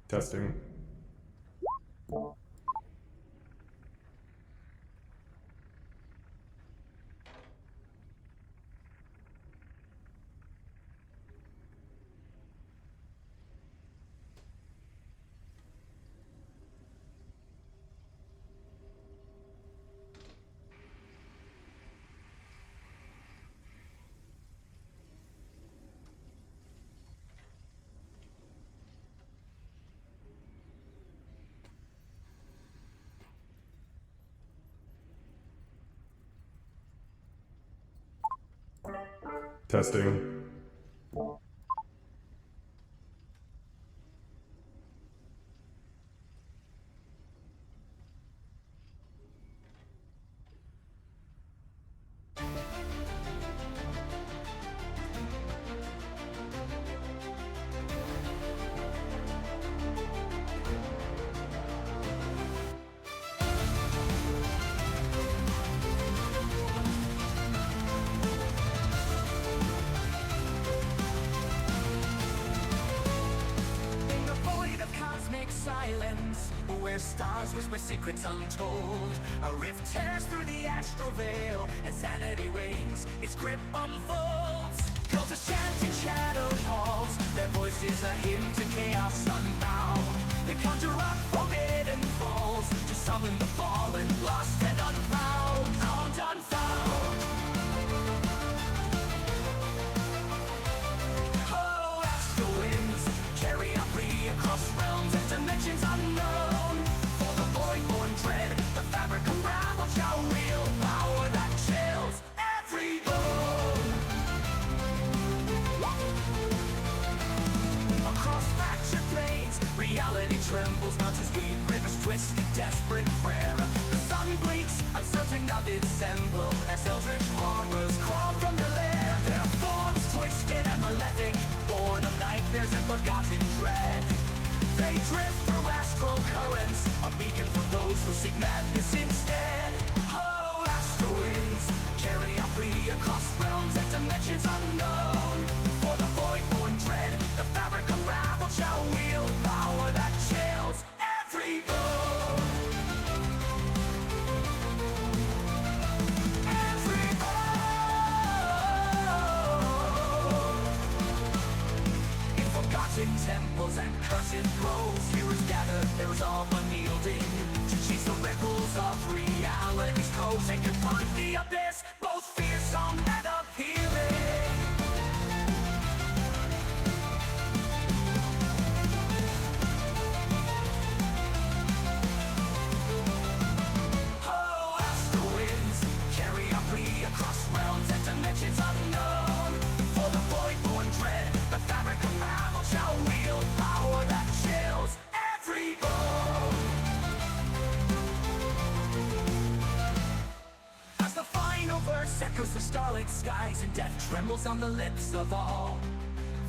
Testing. Testing. In the void of cosmic silence, where stars whisper secrets untold, a rift tears through the astral veil, and sanity reigns, its grip unfolds. Cultists chant in shadowed halls, their voices a hymn to chaos unbound. They conjure up forbidden falls, to summon the fallen, lost and unfound. Unfound. Oh, astral winds carry us free across realms and dimensions unknown. For the void-born dread, the fabric unraveled shall wield power that chills every bone. Across fractured plains, reality trembles, mountains weep, rivers twist in desperate prayer. The sun blinks, uncertain of its emblem, as eldritch horrors crawl from the lair. Their forms twisted and malefic, born of nightmares and forgotten dread. They drift through astral currents, a beacon for those who seek madness instead. Oh, astral winds carry us free across realms and dimensions unknown. For the void-born dread, the fabric unraveled shall wield power that chills every bone. Every bone. In forgotten temples and cursed groves, heroes gather, there is all unyielding, to chase the ripples of reality's coves and confront the abyss, both fearsome and appealing. Oh, astral winds carry us free across realms and dimensions unknown. For the void-born dread, the fabric unraveled shall wield power that chills every bone. As the final verse echoes the starlit skies and death trembles on the lips of all,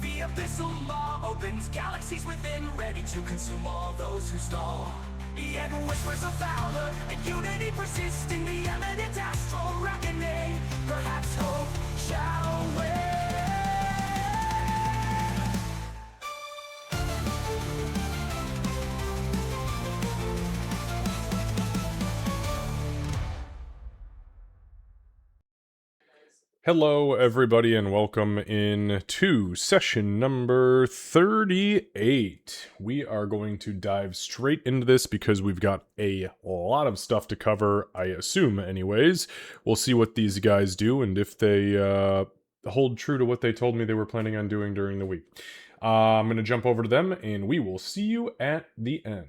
the abyssal maw opens galaxies within, ready to consume all those who stall. Yet whispers of valor and unity persist in the eminent astral reckoning. Perhaps hope shall win. Hello, everybody, and welcome in to session number 38. We are going to dive straight into this because we've got a lot of stuff to cover, I assume, anyways. We'll see what these guys do and if they hold true to what they told me they were planning on doing during the week. I'm going to jump over to them, and we will see you at the end.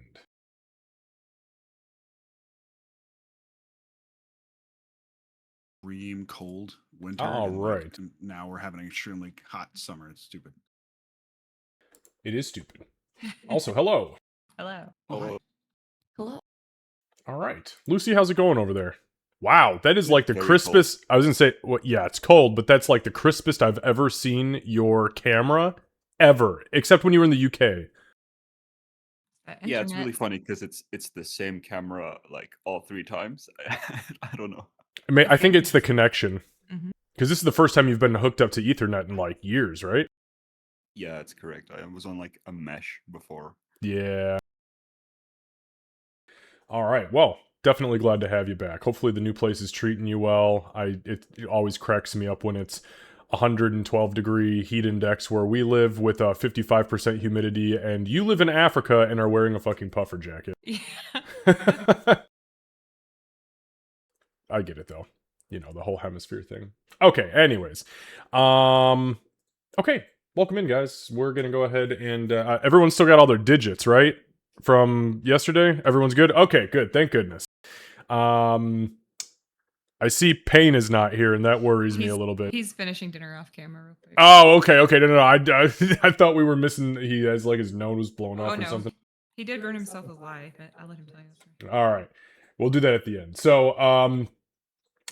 Extreme cold winter. All and, right. and now we're having an extremely hot summer. It's stupid. It is stupid. Also, hello. Hello. Oh, hi. Hello. All right. Lucy, how's it going over there? Wow, that is Yeah, like the very crispest. I was going to say, well, yeah, it's cold, but that's like the crispest I've ever seen your camera ever, except when you were in the UK. Yeah, it's really funny because it's the same camera like all 3 times. I don't know. I think it's the connection. Mhm. Because this is the first time you've been hooked up to Ethernet in like years, right? Yeah, it's correct. I was on like a mesh before. Yeah. All right. Well, definitely glad to have you back. Hopefully the new place is treating you well. It always cracks me up when it's 112-degree heat index where we live with a 55% humidity, and you live in Africa and are wearing a fucking puffer jacket. Yeah. I get it though. You know, the whole hemisphere thing. Okay, anyways. Okay, welcome in, guys. We're gonna go ahead and everyone's still got all their digits, right? From yesterday? Everyone's good? Okay, good. Thank goodness. I see Payne is not here, and that worries me a little bit. He's finishing dinner off camera real quick. Oh, okay. No. I thought we were missing. He has like his nose was blown off or something. He did burn himself alive, but I'll let him tell you. All right, we'll do that at the end. So,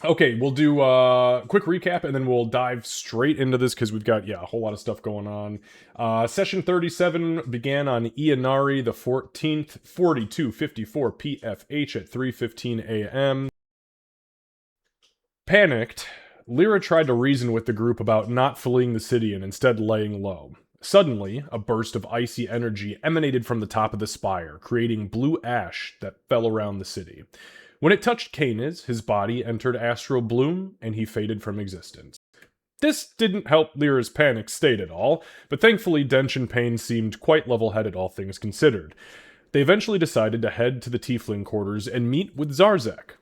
okay, we'll do a quick recap, and then we'll dive straight into this because we've got a whole lot of stuff going on. Session 37 began on Ianari the 14th, 4254 PFH at 3:15 a.m. Panicked, Lyra tried to reason with the group about not fleeing the city and instead laying low. Suddenly, a burst of icy energy emanated from the top of the spire, creating blue ash that fell around the city. When it touched Canis, his body entered astral bloom, and he faded from existence. This didn't help Lyra's panic state at all, but thankfully Dench and Payne seemed quite level-headed, all things considered. They eventually decided to head to the Tiefling quarters and meet with Zarzek.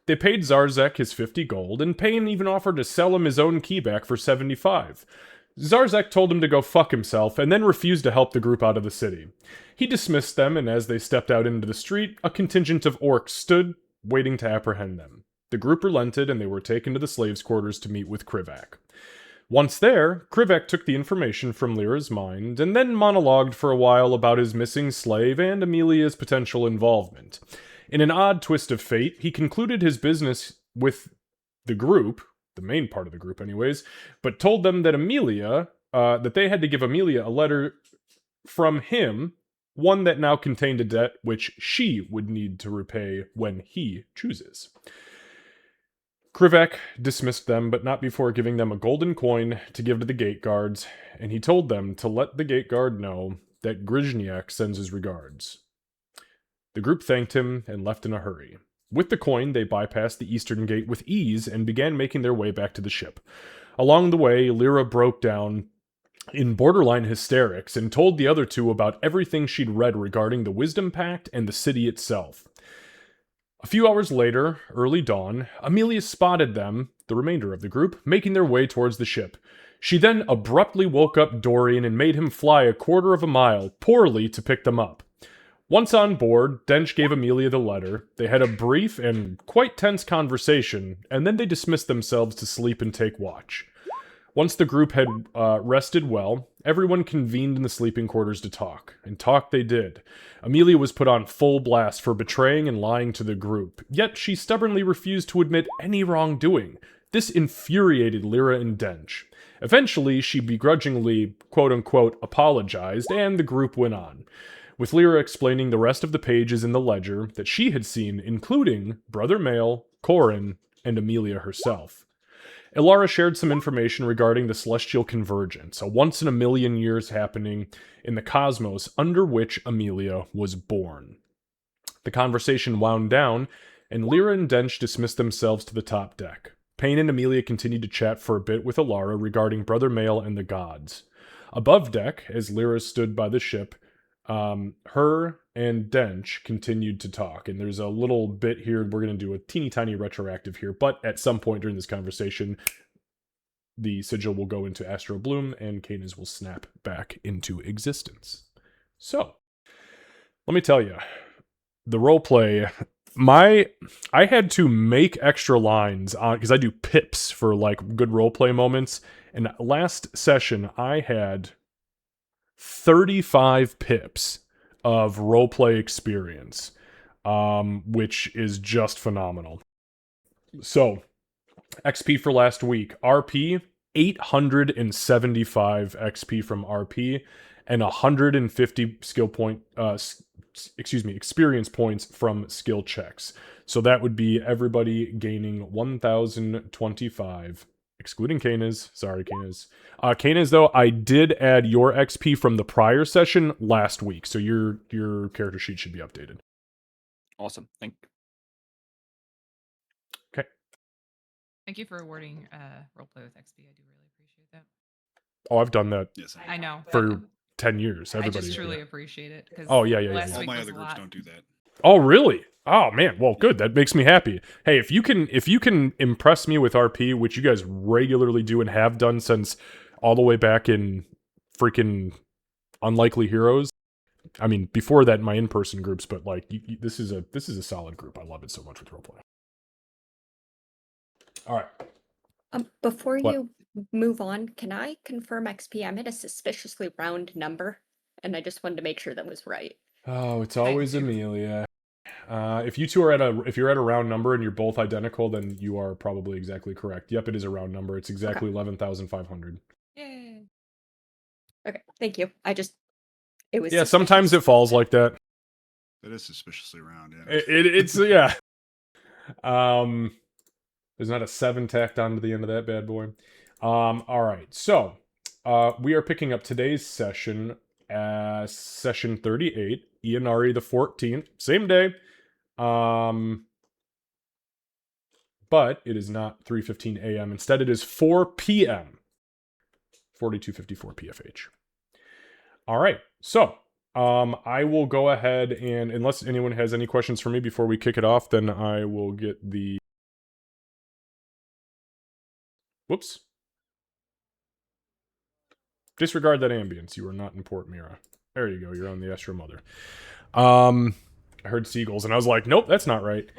They paid Zarzek his 50 gold, and Payne even offered to sell him his own key back for 75. Zarzek told him to go fuck himself, and then refused to help the group out of the city. He dismissed them, and as they stepped out into the street, a contingent of orcs stood, waiting to apprehend them. The group relented, and they were taken to the slaves' quarters to meet with Krivak. Once there, Krivak took the information from Lyra's mind, and then monologued for a while about his missing slave and Amelia's potential involvement. In an odd twist of fate, he concluded his business with the group, the main part of the group anyways, but told them that that they had to give Amelia a letter from him, one that now contained a debt which she would need to repay when he chooses. Krivak dismissed them, but not before giving them a golden coin to give to the gate guards, and he told them to let the gate guard know that Grizniak sends his regards. The group thanked him and left in a hurry. With the coin, they bypassed the eastern gate with ease and began making their way back to the ship. Along the way, Lyra broke down in borderline hysterics and told the other two about everything she'd read regarding the Wisdom Pact and the city itself. A few hours later, early dawn, Amelia spotted them, the remainder of the group, making their way towards the ship. She then abruptly woke up Dorian and made him fly a quarter of a mile, poorly, to pick them up. Once on board, Dench gave Amelia the letter. They had a brief and quite tense conversation, and then they dismissed themselves to sleep and take watch. Once the group had rested well, everyone convened in the sleeping quarters to talk, and talk they did. Amelia was put on full blast for betraying and lying to the group, yet she stubbornly refused to admit any wrongdoing. This infuriated Lyra and Dench. Eventually, she begrudgingly, quote-unquote, apologized, and the group went on, with Lyra explaining the rest of the pages in the ledger that she had seen, including Brother Mael, Corin, and Amelia herself. Ilara shared some information regarding the Celestial Convergence, a once-in-a-million years happening in the cosmos under which Amelia was born. The conversation wound down, and Lyra and Dench dismissed themselves to the top deck. Payne and Amelia continued to chat for a bit with Ilara regarding Brother Mael and the gods. Above deck, as Lyra stood by the ship, her and Dench continued to talk, and there's a little bit here, we're going to do a teeny tiny retroactive here, but at some point during this conversation, the sigil will go into Astro Bloom, and Canis will snap back into existence. So, let me tell you, the roleplay, I had to make extra lines on, because I do pips for, like, good roleplay moments, and last session, I had 35 pips of roleplay experience, which is just phenomenal. So, XP for last week. RP, 875 XP from RP, and 150 experience points from skill checks. So that would be everybody gaining 1,025 excluding Kanas. Sorry, Kanas. Kanas, though, I did add your XP from the prior session last week, so your character sheet should be updated. Awesome. Thank you. Okay. Thank you for awarding roleplay with XP. I do really appreciate that. Oh, I've done that Yes. I know. for 10 years. I Everybody. just truly yeah. appreciate it. Oh, yeah, yeah, Last yeah. All week my was other a groups lot. don't do that. Oh, really? Oh man. Well, good. That makes me happy. Hey, if you can impress me with RP, which you guys regularly do and have done since all the way back in freaking Unlikely Heroes. I mean, before that in my in-person groups, but like this is a solid group. I love it so much with roleplay. All right. Before What? you move on, can I confirm XP? I'm at a suspiciously round number, and I just wanted to make sure that was right. Oh, it's always too. Amelia. If you two are if you're at a round number and you're both identical, then you are probably exactly correct. Yep, it is a round number. It's exactly 11,500. Yay. Okay, thank you. It was Yeah, sometimes it suspicious. falls like that. That is suspiciously round. Yeah. It's yeah. There's not a 7 tacked onto the end of that bad boy. All right. So, we are picking up today's session as session 38, Ianari the 14th, same day. But it is not 3:15 a.m. Instead, it is 4 p.m. 4254 PFH. All right. So, I will go ahead and, unless anyone has any questions for me before we kick it off, then I will get the... Whoops. Disregard that ambience. You are not in Port Mira. There you go. You're on the Estra Mother. I heard seagulls, and I was like, nope, that's not right.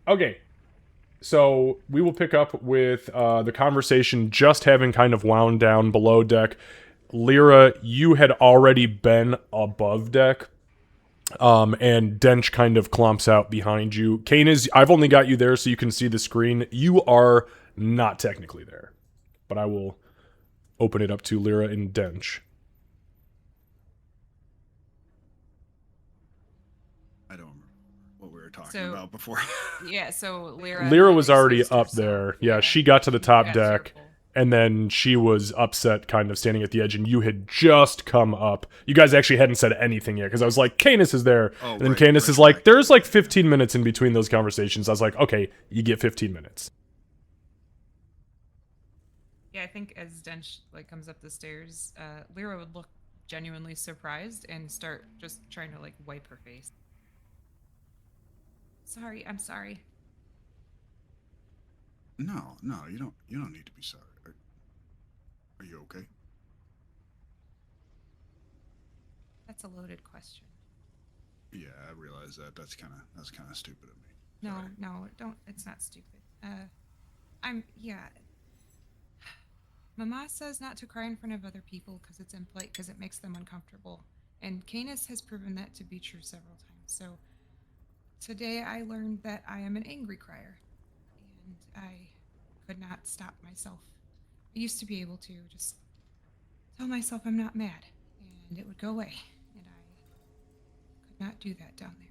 Okay. So we will pick up with the conversation just having kind of wound down below deck. Lyra, you had already been above deck. And Dench kind of clumps out behind you. Kane is, I've only got you there so you can see the screen. You are not technically there. But I will open it up to Lyra and Dench. I don't remember what we were talking So- about before. Yeah, so Lyra. Lyra had was already excused up herself. there. Yeah, she got to the top got deck. circled. And then she was upset, kind of standing at the edge, and you had just come up. You guys actually hadn't said anything yet, because I was like, Canis is there. Oh, and then right, Canis right, is like, right. there's like 15 minutes in between those conversations. I was like, okay, you get 15 minutes. Yeah, I think as Dench like comes up the stairs, Lyra would look genuinely surprised and start just trying to like wipe her face. Sorry, I'm sorry. No, you don't need to be sorry. Are you okay? That's a loaded question. Yeah, I realize that. That's kind of stupid of me. No, Sorry. no, don't. It's not stupid. Yeah. Mama says not to cry in front of other people because it's impolite because it makes them uncomfortable. And Canis has proven that to be true several times. So today I learned that I am an angry crier. And I could not stop myself. I used to be able to just tell myself I'm not mad. And it would go away. And I could not do that down there.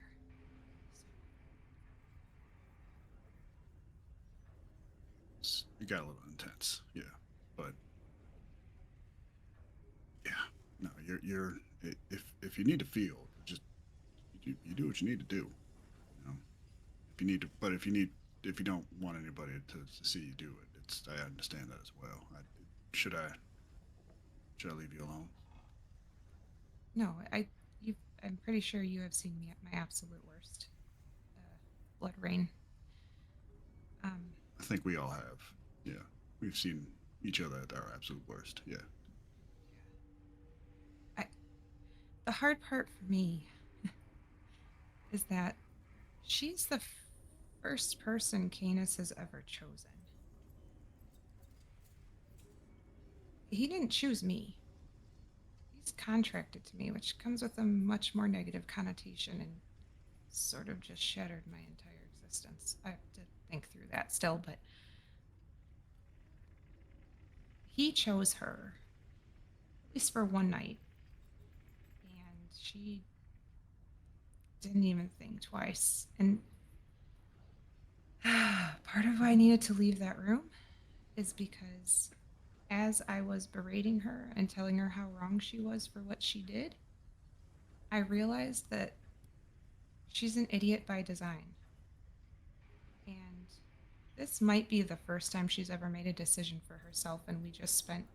It got a little intense, yeah, but yeah, no, you're if you need to feel, just you do what you need to do, you know. If you need to, but if you don't want anybody to see you do it, I understand that as well. Should I leave you alone? No, I'm pretty sure you have seen me at my absolute worst. Blood rain. I think we all have. Yeah, we've seen each other at our absolute worst. Yeah. The hard part for me is that she's the first person Canis has ever chosen. He didn't choose me. He's contracted to me, which comes with a much more negative connotation and sort of just shattered my entire existence. I have to think through that still, but he chose her, at least for one night, and she didn't even think twice. And part of why I needed to leave that room is because as I was berating her and telling her how wrong she was for what she did, I realized that she's an idiot by design. And this might be the first time she's ever made a decision for herself, and we just spent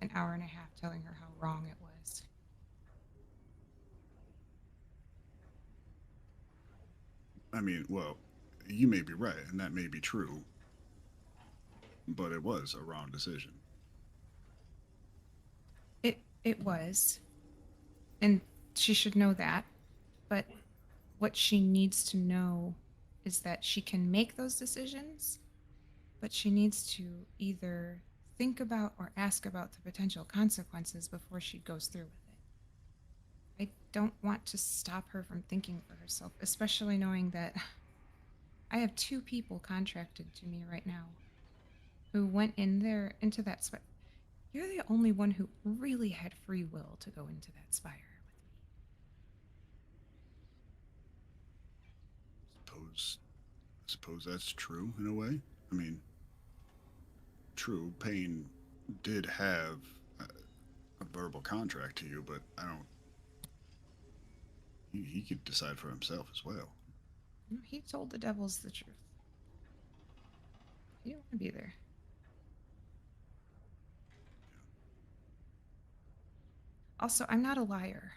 an hour and a half telling her how wrong it was. I mean, well, you may be right, and that may be true, but it was a wrong decision. It was, and she should know that. But what she needs to know is that she can make those decisions, but she needs to either think about or ask about the potential consequences before she goes through with it. I don't want to stop her from thinking for herself, especially knowing that I have two people contracted to me right now who went in there into that spire. You're the only one who really had free will to go into that spire with me. Suppose, I suppose that's true in a way. I mean, true, Payne did have a verbal contract to you, but I don't. He could decide for himself as well. He told the devils the truth. He didn't want to be there. Also, I'm not a liar.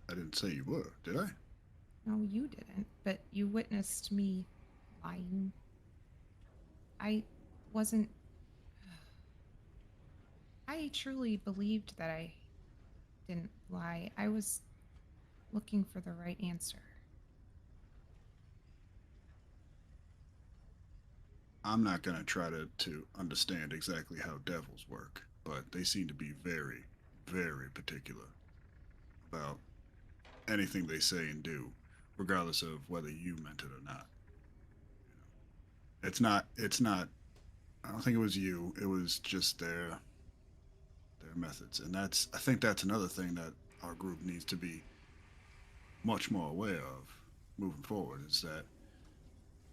I didn't say you were, did I? No, you didn't, but you witnessed me lying. I wasn't. I truly believed that I didn't lie. I was looking for the right answer. I'm not going to try to understand exactly how devils work, but they seem to be very, very particular about anything they say and do, regardless of whether you meant it or not. It's not. It's not. I don't think it was you. It was just their methods, and that's. I think that's another thing that our group needs to be much more aware of moving forward. Is that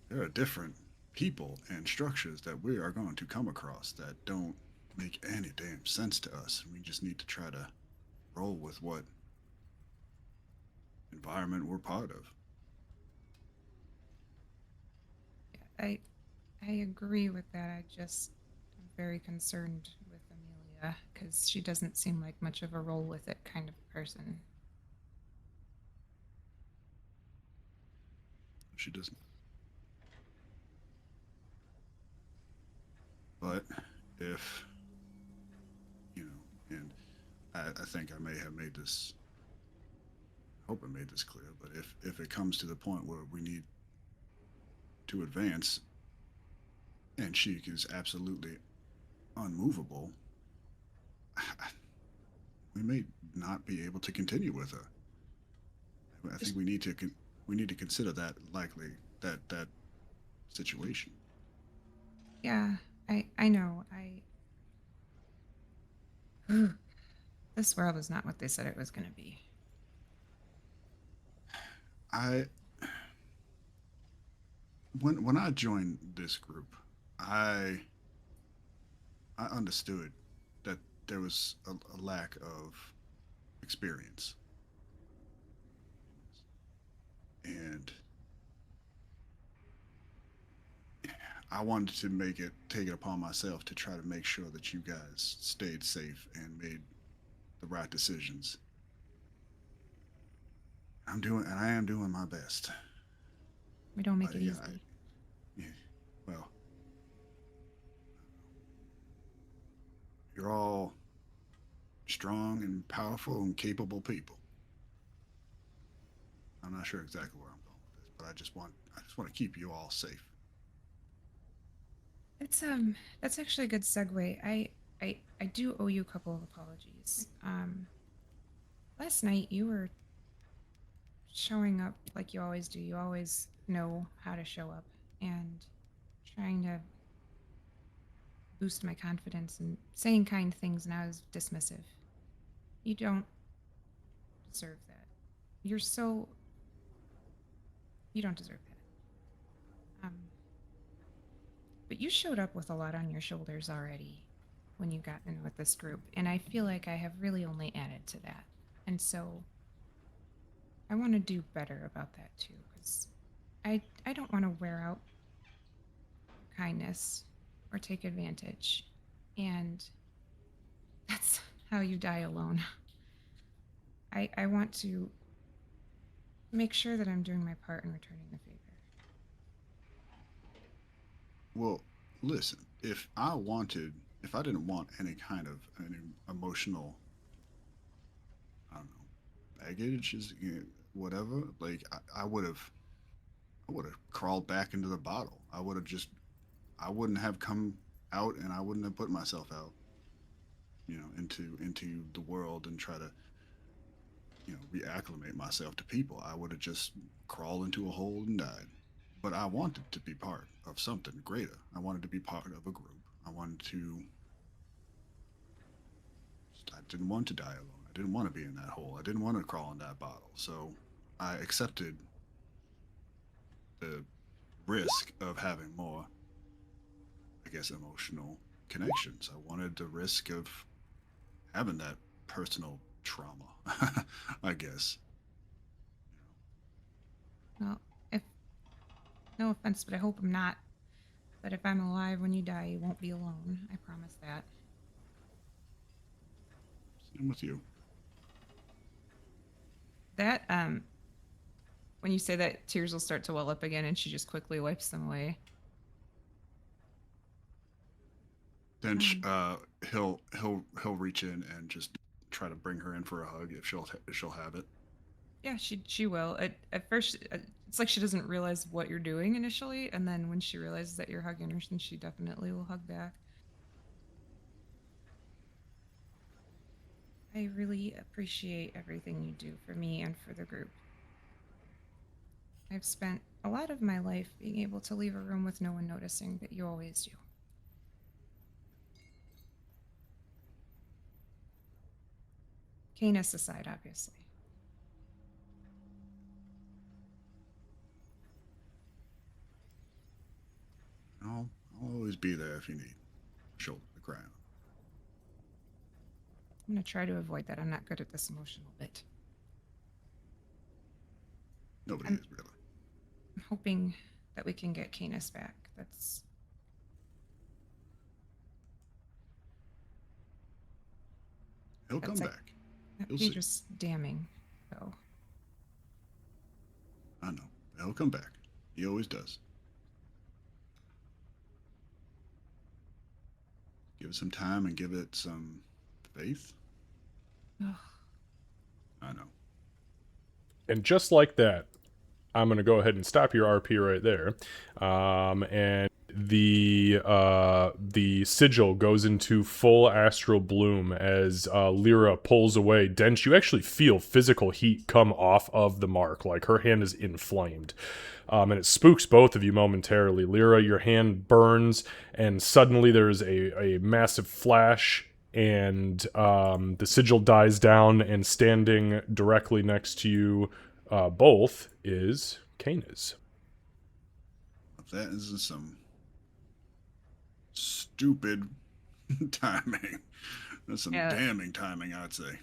there are different people and structures that we are going to come across that don't make any damn sense to us. We just need to try to roll with what environment we're part of. Yeah, I agree with that. I just am very concerned with Amelia because she doesn't seem like much of a roll with it kind of person. She doesn't. But if and I think I may have made this. I hope I made this clear. But if it comes to the point where we need to advance, and she is absolutely unmovable, we may not be able to continue with her. I think we need to consider that likely that situation. Yeah, I know. This world is not what they said it was going to be. I when I joined this group, I I understood that there was a lack of experience, and I wanted to take it upon myself to try to make sure that you guys stayed safe and made the right decisions. And I am doing my best. We don't make But it yeah, easy. yeah, well, you're all strong and powerful and capable people. I'm not sure exactly where I'm going with this, but I just want to keep you all safe. It's that's actually a good segue. I do owe you a couple of apologies. Last night you were showing up like you always do. You always know how to show up and trying to boost my confidence and saying kind things, and I was dismissive. You don't deserve that. You're so you don't deserve that. but you showed up with a lot on your shoulders already when you got in with this group, and I feel like I have really only added to that. And so I want to do better about that too, because I don't want to wear out kindness or take advantage. And that's how you die alone. I want to make sure that I'm doing my part in returning the favor. Well, listen, if I didn't want any emotional, I don't know, baggage is whatever. Like I would have crawled back into the bottle. I wouldn't have come out, and I wouldn't have put myself out, into the world and try to, reacclimate myself to people. I would have just crawled into a hole and died. But I wanted to be part of something greater. I wanted to be part of a group. I wanted to. I didn't want to die alone. I didn't want to be in that hole. I didn't want to crawl in that bottle. So I accepted the risk of having more, I guess, emotional connections. I wanted the risk of having that personal trauma, I guess. Well, if no offense, but I hope I'm not. But if I'm alive when you die, you won't be alone. I promise that. Same with you. That when you say that, tears will start to well up again, and she just quickly wipes them away. Then he'll reach in and just try to bring her in for a hug if she'll have it. Yeah, she will. At first, it's like she doesn't realize what you're doing initially, and then when she realizes that you're hugging her, then she definitely will hug back. I really appreciate everything you do for me and for the group. I've spent a lot of my life being able to leave a room with no one noticing, but you always do. Canis aside, obviously. I'll always be there if you need. Shoulder to cry on. I'm going to try to avoid that. I'm not good at this emotional bit. Nobody is really. I'm hoping that we can get Canis back. He'll come like, back. That You'll would be see. just damning, though. I know. He'll come back. He always does. Give it some time and give it some faith. Ugh. I know. And just like that, I'm going to go ahead and stop your RP right there. And the sigil goes into full astral bloom as Lyra pulls away. Dench, you actually feel physical heat come off of the mark, like her hand is inflamed. And it spooks both of you momentarily. Lyra, your hand burns, and suddenly there's a massive flash, and the sigil dies down, and standing directly next to you both is Canis. That is some stupid timing. That's some damning timing, I'd say.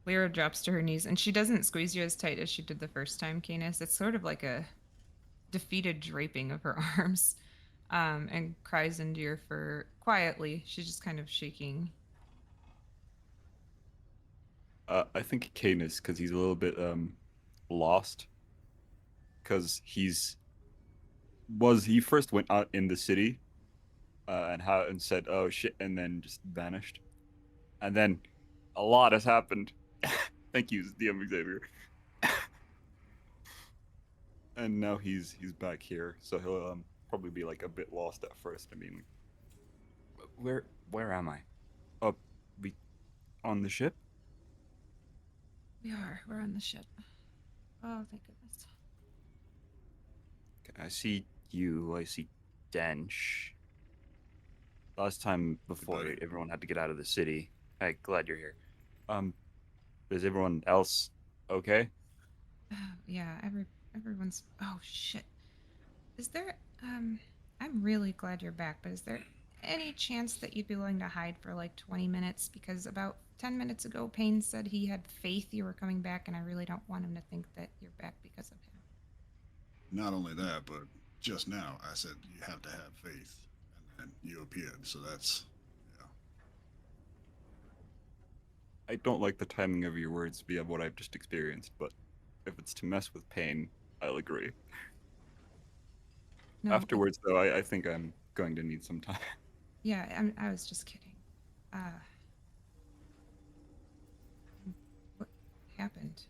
Lyra drops to her knees, and she doesn't squeeze you as tight as she did the first time, Canis. It's sort of like a defeated draping of her arms, and cries into your fur quietly. She's just kind of shaking. I think Canis, because he's a little bit lost, because he first went out in the city, and said, "Oh shit," and then just vanished, and then a lot has happened. Thank you, DM Xavier. And now he's back here, so he'll probably be like a bit lost at first. I mean, where am I? Oh, we on the ship? We're on the ship. Oh, thank goodness. I see you. I see Dench. Last time before everyone had to get out of the city. Hey, glad you're here. Is everyone else okay? Yeah, everyone's. Oh shit. Is there I'm really glad you're back, but is there any chance that you'd be willing to hide for like 20 minutes? Because about 10 minutes ago, Payne said he had faith you were coming back, and I really don't want him to think that you're back because of him. Not only that, but just now I said you have to have faith, and then you appeared. So that's, yeah. I don't like the timing of your words via what I've just experienced, but if it's to mess with pain, I'll agree. No, Afterwards, though, I think I'm going to need some time. yeah, I was just kidding. Uh, what happened?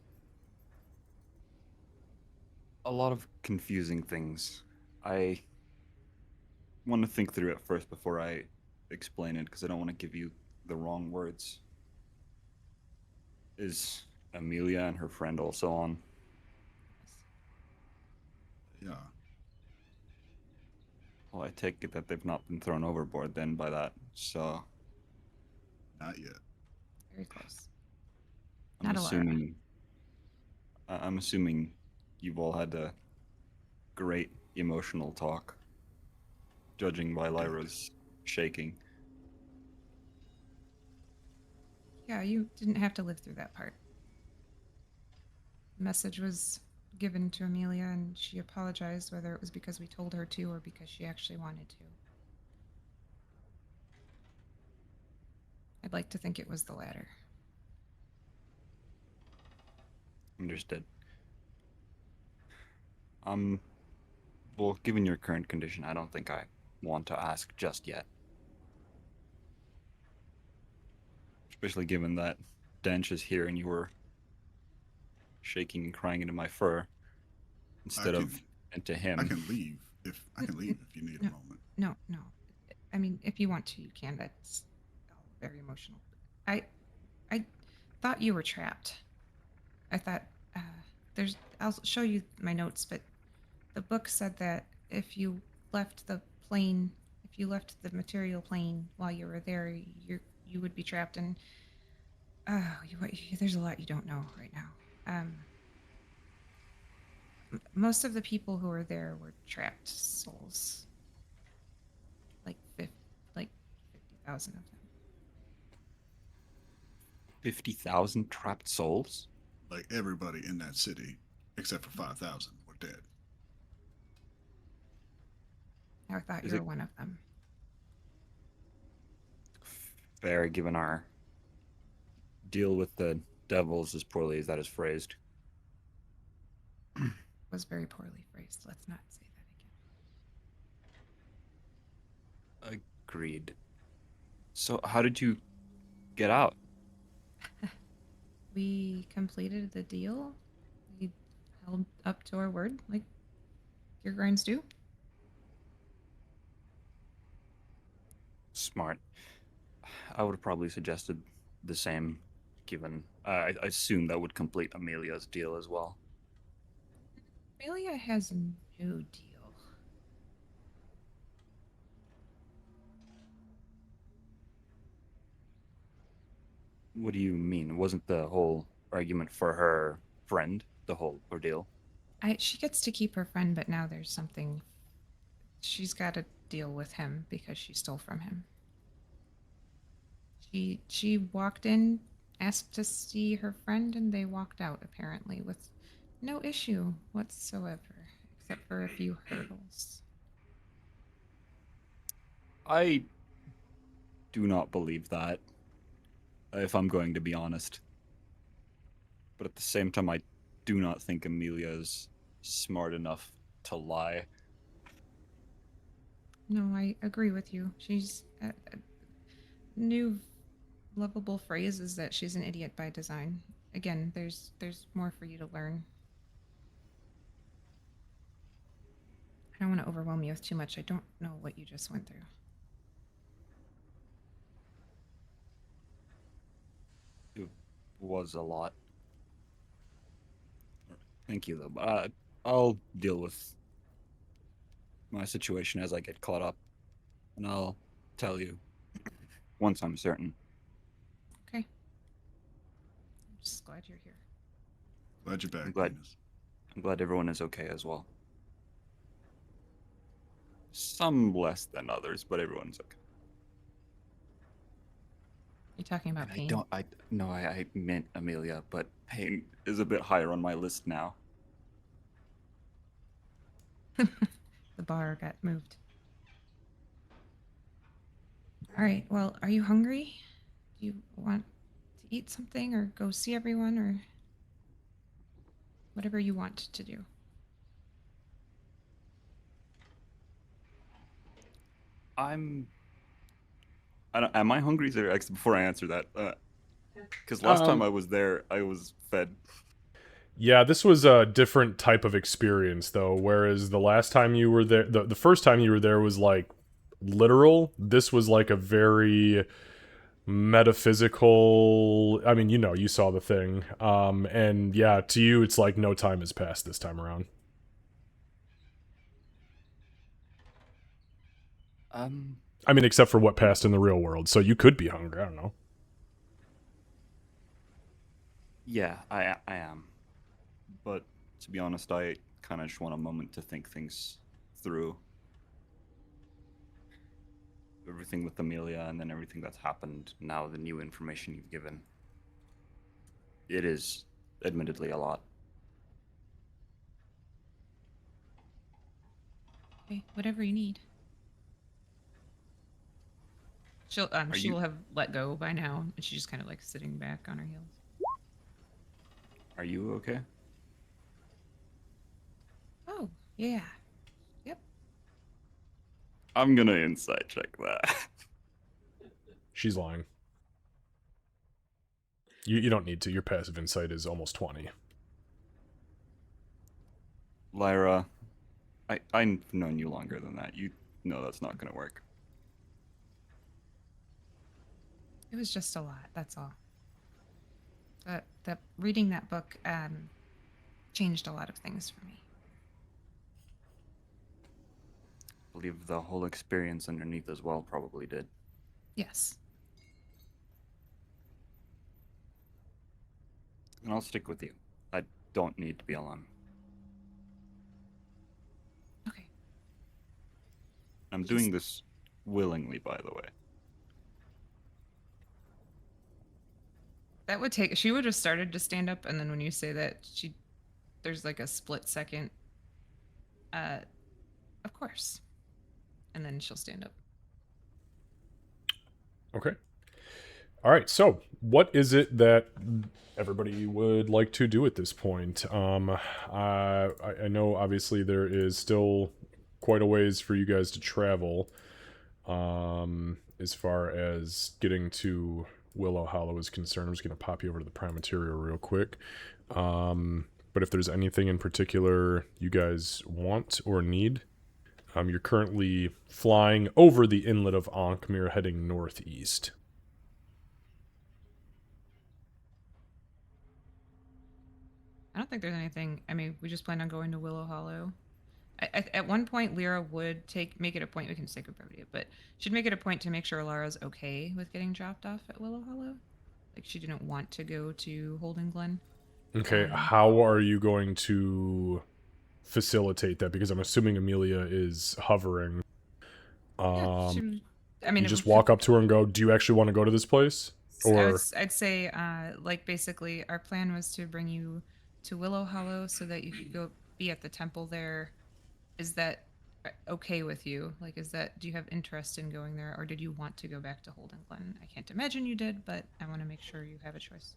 A lot of confusing things. I want to think through it first before I explain it because I don't want to give you the wrong words. Is Amelia and her friend also on? Yeah. Well, I take it that they've not been thrown overboard then by that. So Not yet. Very close. I'm Not Alara. assuming I'm assuming you've all had a great emotional talk, judging by Did. Lyra's shaking. Yeah, you didn't have to live through that part. The message was given to Amelia, and she apologized, whether it was because we told her to or because she actually wanted to. I'd like to think it was the latter. Understood. Well, given your current condition, I don't think I want to ask just yet. Especially given that Dench is here and you were shaking and crying into my fur I instead can of into I him. can leave if I can leave if you need a No, moment. no, no. I mean, if you want to, you can. That's all very emotional. I, I thought you were trapped. I thought uh, there's. I'll show you my notes, but the book said that if you left the plane, if you left the material plane while you were there, you would be trapped. And there's a lot you don't know right now. Most of the people who were there were trapped souls, like 50,000 of them. 50,000 trapped souls? Like everybody in that city, except for 5,000, were dead. I thought Is you were it one of them. fair given our deal with the devils as poorly as that is phrased? It was very poorly phrased. Let's not say Agreed. So, how did you get out? that again. We completed the deal. We held up to our word, like your grinds do. Smart. I would have probably suggested the same, given I assume that would complete Amelia's deal as well. Amelia has no deal. What do you mean? Wasn't the whole argument for her friend the whole ordeal? She gets to keep her friend, but now there's something. She's got to deal with him because she stole from him. She walked in, asked to see her friend, and they walked out apparently with no issue whatsoever, except for a few hurdles. I do not believe that, if I'm going to be honest. But at the same time, I do not think Amelia is smart enough to lie. No, I agree with you. She's a new lovable phrase is that she's an idiot by design. Again, there's more for you to learn. I don't want to overwhelm you with too much. I don't know what you just went through. It was a lot. Thank you, though. I'll deal with my situation as I get caught up, and I'll tell you once I'm certain. Okay. I'm just glad you're here. Glad you're I'm back, glad. Venus. I'm glad everyone is okay as well. Some less than others, but everyone's okay. You're talking about And pain. I meant Amelia, but Pain is a bit higher on my list now. The bar got moved. All right. Well, are you hungry? Do you want to eat something or go see everyone or whatever you want to do? Am I hungry? Before I answer that, because last time Um, I was there, I was fed. Yeah, this was a different type of experience though, whereas the last time you were there, the first time you were there was like literal. This was like a very metaphysical. I mean, you saw the thing. And yeah, to you it's like no time has passed this time around. Um, I mean, except for what passed in the real world. So you could be hungry, I don't know. yeah, I am, but to be honest, I kind of just want a moment to think things through. Everything with Amelia, and then everything that's happened. Now the new information you've given. It is admittedly a lot. Okay, whatever you need. Are She you will have let go by now, and she's just kind of like sitting back on her heels. are you okay? Oh, yeah. Yep. I'm gonna insight check that. She's lying. You don't need to. Your passive insight is almost 20. Lyra, I've known you longer than that. You know that's not gonna work. It was just a lot, that's all. That reading that book changed a lot of things for me. I believe the whole experience underneath as well probably did. Yes. And I'll stick with you. I don't need to be alone. Okay. I'm doing this willingly, by the way. That would take. She would have started to stand up, and then when you say that, there's like a split second. Uh, of course. And then she'll stand up. Okay. All right. So, what is it that everybody would like to do at this point? I know obviously there is still quite a ways for you guys to travel. As far as getting to Willow Hollow is concerned, I'm just going to pop you over to the Prime Material real quick. But if there's anything in particular you guys want or need, you're currently flying over the inlet of Ankh-Mir, heading northeast. I don't think there's anything. I mean, we just plan on going to Willow Hollow. At one point, Lyra would make it a point. We can say brevity, but she'd make it a point to make sure Lara's okay with getting dropped off at Willow Hollow. Like she didn't want to go to Holden Glen. Okay, how are you going to facilitate that? Because I'm assuming Amelia is hovering. Yeah, I mean, You just walk up to her and go, "Do you actually want to go to this place?" Or I'd say, like basically, our plan was to bring you to Willow Hollow so that you could go be at the temple there. Is that okay with you? Like, do you have interest in going there, or did you want to go back to Holden Glen? I can't imagine you did, but I want to make sure you have a choice.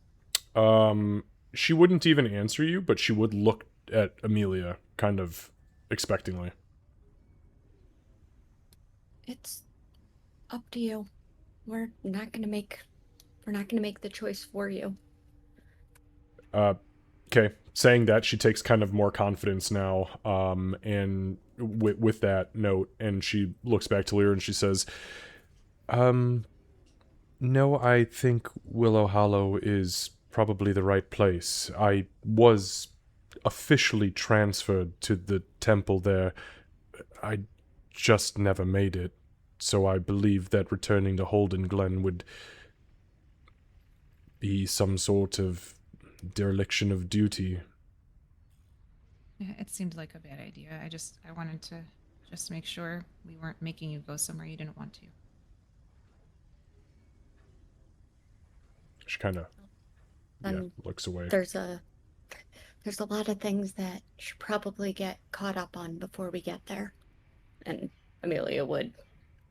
she wouldn't even answer you, but she would look at Amelia kind of expectingly. It's up to you. We're not gonna make the choice for you. Okay, saying that, she takes kind of more confidence now, and with that note, and she looks back to Lyra and she says, no, I think Willow Hollow is probably the right place. I was officially transferred to the temple there. I just never made it, so I believe that returning to Holden Glen would be some sort of dereliction of duty. Yeah, it seemed like a bad idea. I wanted to just to make sure we weren't making you go somewhere you didn't want to. She kind of looks away. There's a lot of things that should probably get caught up on before we get there. And Amelia would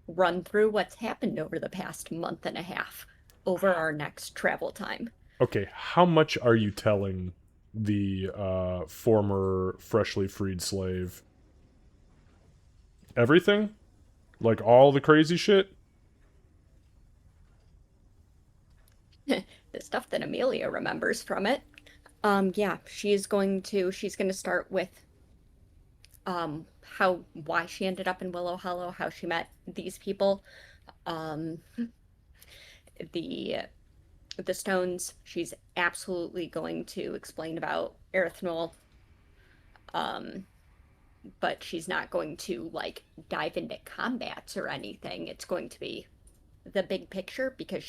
run through what's happened over the past month and a half over our next travel time. Okay, how much are you telling the former freshly freed slave? Everything? Like all the crazy shit? The stuff that Amelia remembers from it. Yeah, she's going to start with why she ended up in Willow Hollow, how she met these people, the stones. She's absolutely going to explain about Erythnol. But she's not going to like dive into combats or anything. It's going to be the big picture because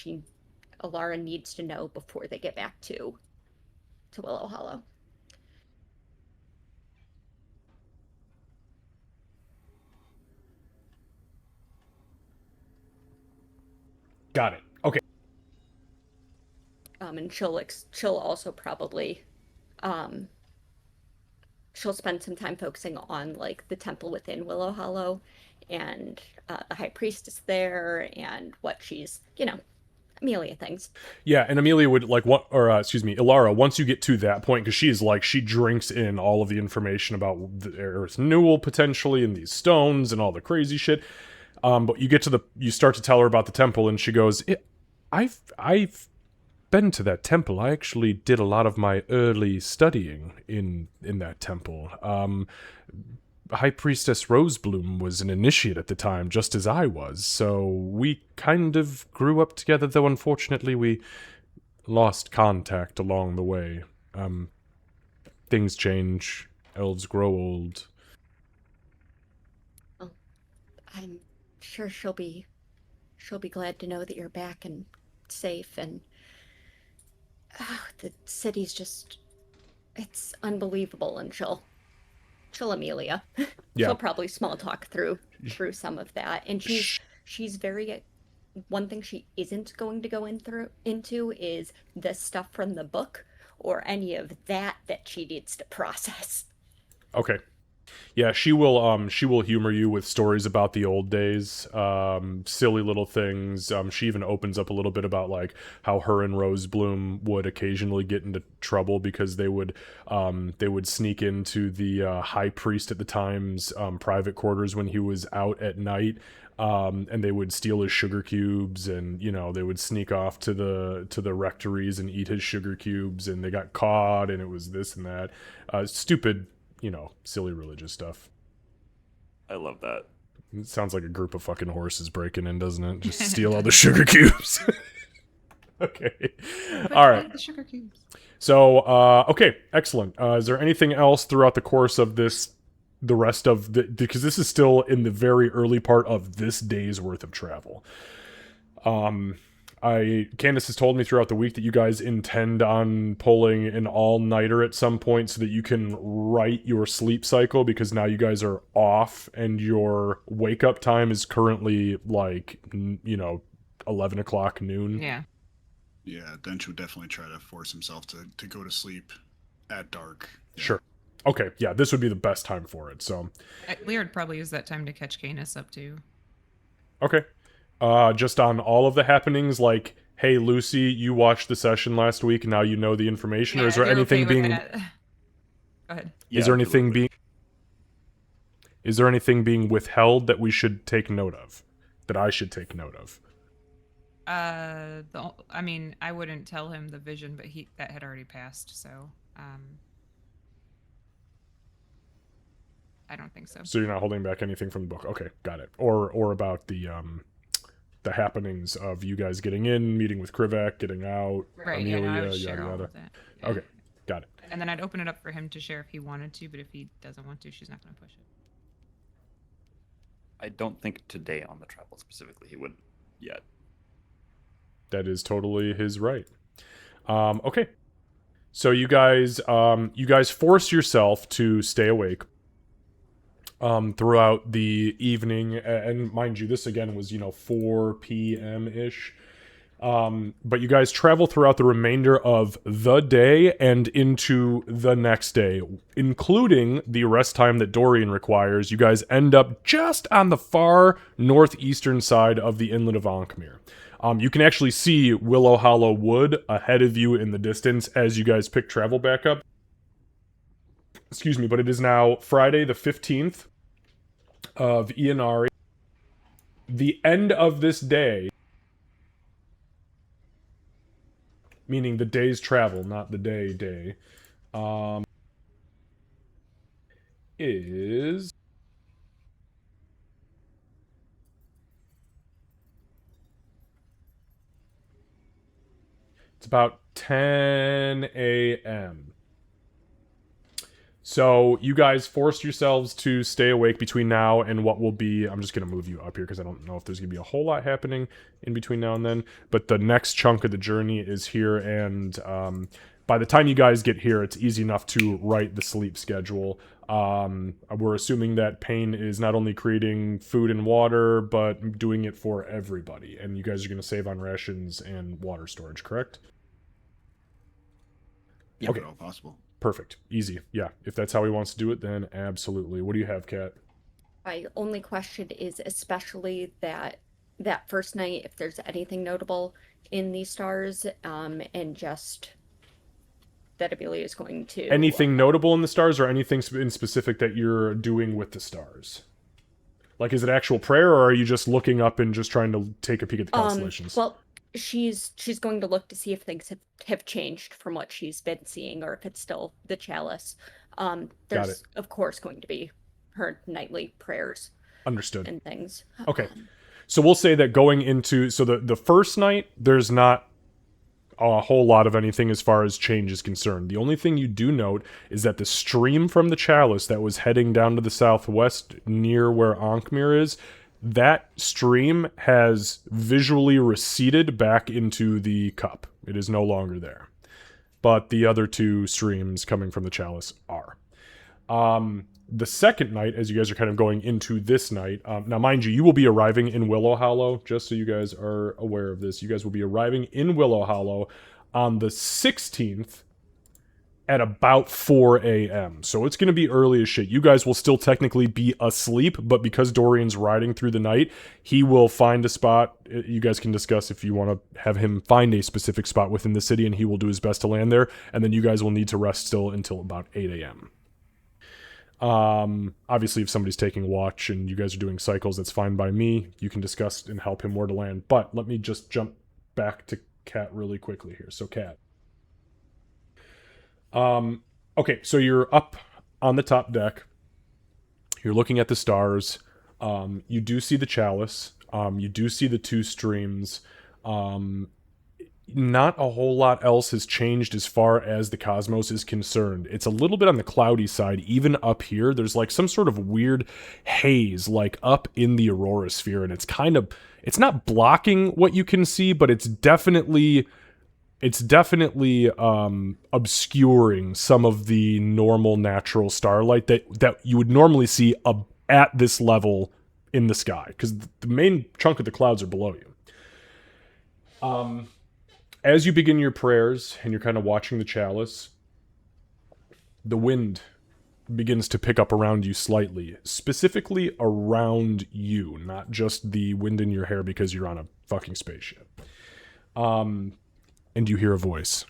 Alara needs to know before they get back to Willow Hollow. Got it. Okay. And she'll also probably she'll spend some time focusing on like the temple within Willow Hollow and the high priestess there and what she's, Amelia things. Yeah, and Amelia would like what, or excuse me, Ilara. Once you get to that point, because she drinks in all of the information about the Earth Newell potentially and these stones and all the crazy shit. But you start to tell her about the temple, and she goes, "I've been to that temple. I actually did a lot of my early studying in that temple. High Priestess Rosebloom was an initiate at the time, just as I was, so we kind of grew up together, though unfortunately we lost contact along the way. Things change, elves grow old." Well, I'm sure she'll be glad to know that you're back and safe, and the city's just, it's unbelievable, and she'll Amelia. Yeah. She'll probably small talk through some of that. And she's very, one thing she isn't going to go into is the stuff from the book or any of that she needs to process. Okay. Yeah, she will humor you with stories about the old days, silly little things. She even opens up a little bit about like how her and Rosebloom would occasionally get into trouble because they would sneak into the high priest at the time's private quarters when he was out at night. And they would steal his sugar cubes, and they would sneak off to the rectories and eat his sugar cubes, and they got caught, and it was this and that, stupid, silly religious stuff. I love that. It sounds like a group of fucking horses breaking in, doesn't it? Just steal all the sugar cubes. Okay. All right. The sugar cubes. So, okay, excellent. Is there anything else throughout the course of the rest of because this is still in the very early part of this day's worth of travel. Candace has told me throughout the week that you guys intend on pulling an all-nighter at some point so that you can write your sleep cycle, because now you guys are off and your wake-up time is currently like, 11 o'clock noon. Yeah. Yeah, Dench would definitely try to force himself to go to sleep at dark. Yeah. Sure. Okay, yeah, this would be the best time for it, so. Lear would probably use that time to catch Canis up too. Okay. Just on all of the happenings, like, hey, Lucy, you watched the session last week, and now you know the information, or is there anything being... Go ahead. Is there anything being withheld that we should take note of? That I should take note of? I wouldn't tell him the vision, but that had already passed, so I don't think so. So you're not holding back anything from the book. Okay, got it. Or about the happenings of you guys getting in, meeting with Krivak, getting out, right, Amelia, I would yada share all yada. of that. Yeah. Okay, got it. And then I'd open it up for him to share if he wanted to, but if he doesn't want to, she's not going to push it. I don't think today on the travel specifically he would yet. That is totally his right. Okay. So you guys force yourself to stay awake. throughout the evening. And mind you, this again was, 4 p.m. ish. But you guys travel throughout the remainder of the day and into the next day, including the rest time that Dorian requires. You guys end up just on the far northeastern side of the inlet of Ankmir. You can actually see Willow Hollow Wood ahead of you in the distance as you guys pick travel back up. Excuse me, but it is now Friday the 15th of Ianari. The end of this day, meaning the day's travel, not the day, is... It's about 10 a.m. So you guys forced yourselves to stay awake between now and what will be... I'm just going to move you up here because I don't know if there's going to be a whole lot happening in between now and then. But the next chunk of the journey is here, and by the time you guys get here, it's easy enough to write the sleep schedule. We're assuming that Pain is not only creating food and water, but doing it for everybody. And you guys are going to save on rations and water storage, correct? Yeah, Okay. if at all possible. Perfect. Easy. Yeah. If that's how he wants to do it, then absolutely. What do you have, Kat? My only question is especially that first night, if there's anything notable in these stars, and just that Amelia is going to... Anything notable in the stars, or anything in specific that you're doing with the stars? Like, is it actual prayer, or are you just looking up and just trying to take a peek at the constellations? Well, she's going to look to see if things have changed from what she's been seeing, or if it's still the chalice. There's of course going to be her nightly prayers. Understood. And things. Okay. So we'll say that going into... So the first night, there's not a whole lot of anything as far as change is concerned. The only thing you do note is that the stream from the chalice that was heading down to the southwest near where Ankmir is, that stream has visually receded back into the cup. It is no longer there. But the other two streams coming from the chalice are. The second night, as you guys are kind of going into this night, now mind you, you will be arriving in Willow Hollow, just so you guys are aware of this. You guys will be arriving in Willow Hollow on the 16th at about 4 a.m. So it's going to be early as shit. You guys will still technically be asleep, but because Dorian's riding through the night, he will find a spot. You guys can discuss if you want to have him find a specific spot within the city, and he will do his best to land there. And then you guys will need to rest still until about 8 a.m. Obviously, if somebody's taking watch and you guys are doing cycles, that's fine by me. You can discuss and help him where to land. But let me just jump back to Kat really quickly here. So, Kat. Okay, so you're up on the top deck. You're looking at the stars. You do see the chalice. You do see the two streams. Not a whole lot else has changed as far as the cosmos is concerned. It's a little bit on the cloudy side. Even up here, there's like some sort of weird haze like up in the aurora sphere, and it's not blocking what you can see, but it's definitely obscuring some of the normal natural starlight that you would normally see at this level in the sky, because the main chunk of the clouds are below you. As you begin your prayers and you're kind of watching the chalice, the wind begins to pick up around you slightly, specifically around you, not just the wind in your hair because you're on a fucking spaceship. And you hear a voice.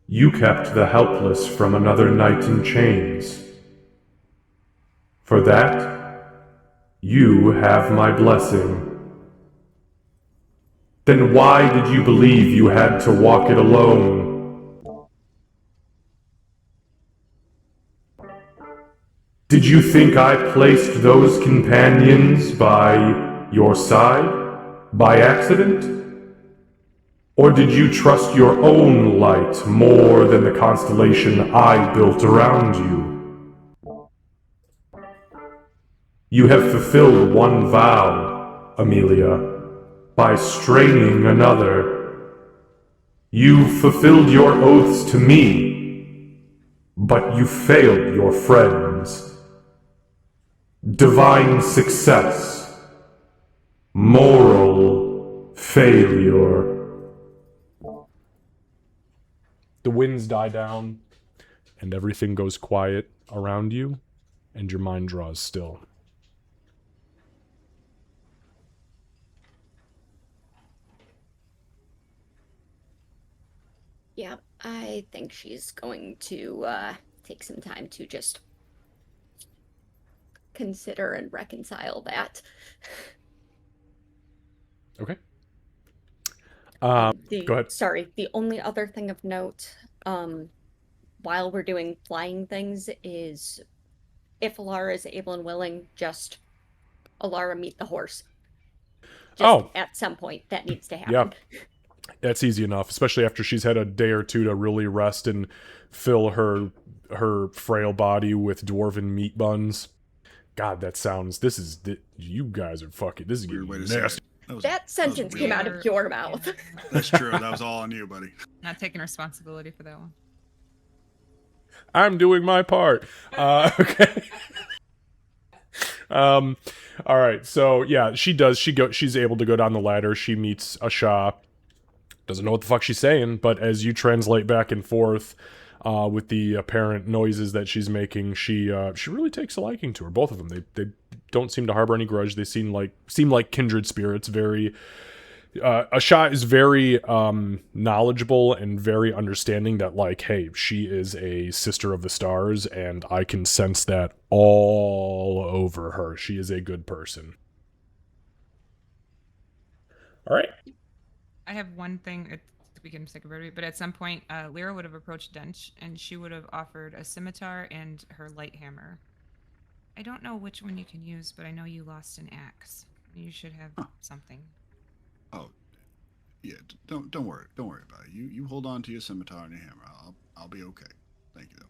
You kept the helpless from another night in chains. For that, you have my blessing. Then why did you believe you had to walk it alone? Did you think I placed those companions by your side, by accident? Or did you trust your own light more than the constellation I built around you? You have fulfilled one vow, Amelia, by straining another. You fulfilled your oaths to me, but you failed your friends. Divine success. Moral failure. The winds die down, and everything goes quiet around you, and your mind draws still. Yeah, I think she's going to take some time to just consider and reconcile that. Okay. Go ahead. Sorry, the only other thing of note, while we're doing flying things, is if Alara is able and willing, just Alara meet the horse. Just Oh, at some point, that needs to yeah. happen. That's easy enough, especially after she's had a day or two to really rest and fill her frail body with dwarven meat buns. God, that sounds. You guys are fucking. This is Weird way getting to say nasty. it. That sentence came out of your mouth. Yeah, That's true. That was all on you, buddy. not taking responsibility for that one. I'm doing my part. Okay. All right. So yeah, she does. She's able to go down the ladder. She meets Asha. Doesn't know what the fuck she's saying, but as you translate back and forth with the apparent noises that she's making, she really takes a liking to her. Both of them. They don't seem to harbor any grudge. They seem like kindred spirits. Very. Asha is very knowledgeable and very understanding that, like, hey, she is a sister of the stars, and I can sense that all over her. She is a good person. All right. I have one thing. We can stick about it, but at some point, Lyra would have approached Dench, and she would have offered a scimitar and her light hammer. I don't know which one you can use, but I know you lost an axe. You should have something. Oh, yeah. Don't worry. Don't worry about it. You hold on to your scimitar and your hammer. I'll be okay. Thank you, though.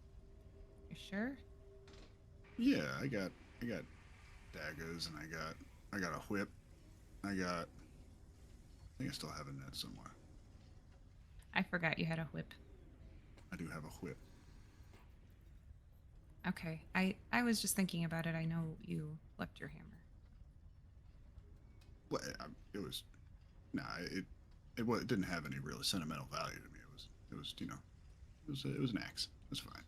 You sure? Yeah, I got daggers and I got a whip. I think I still have a net somewhere. I forgot you had a whip. I do have a whip. Okay, I was just thinking about it. I know you left your hammer. Well, it was, nah, it didn't have any real sentimental value to me. It was it was an axe. It's fine.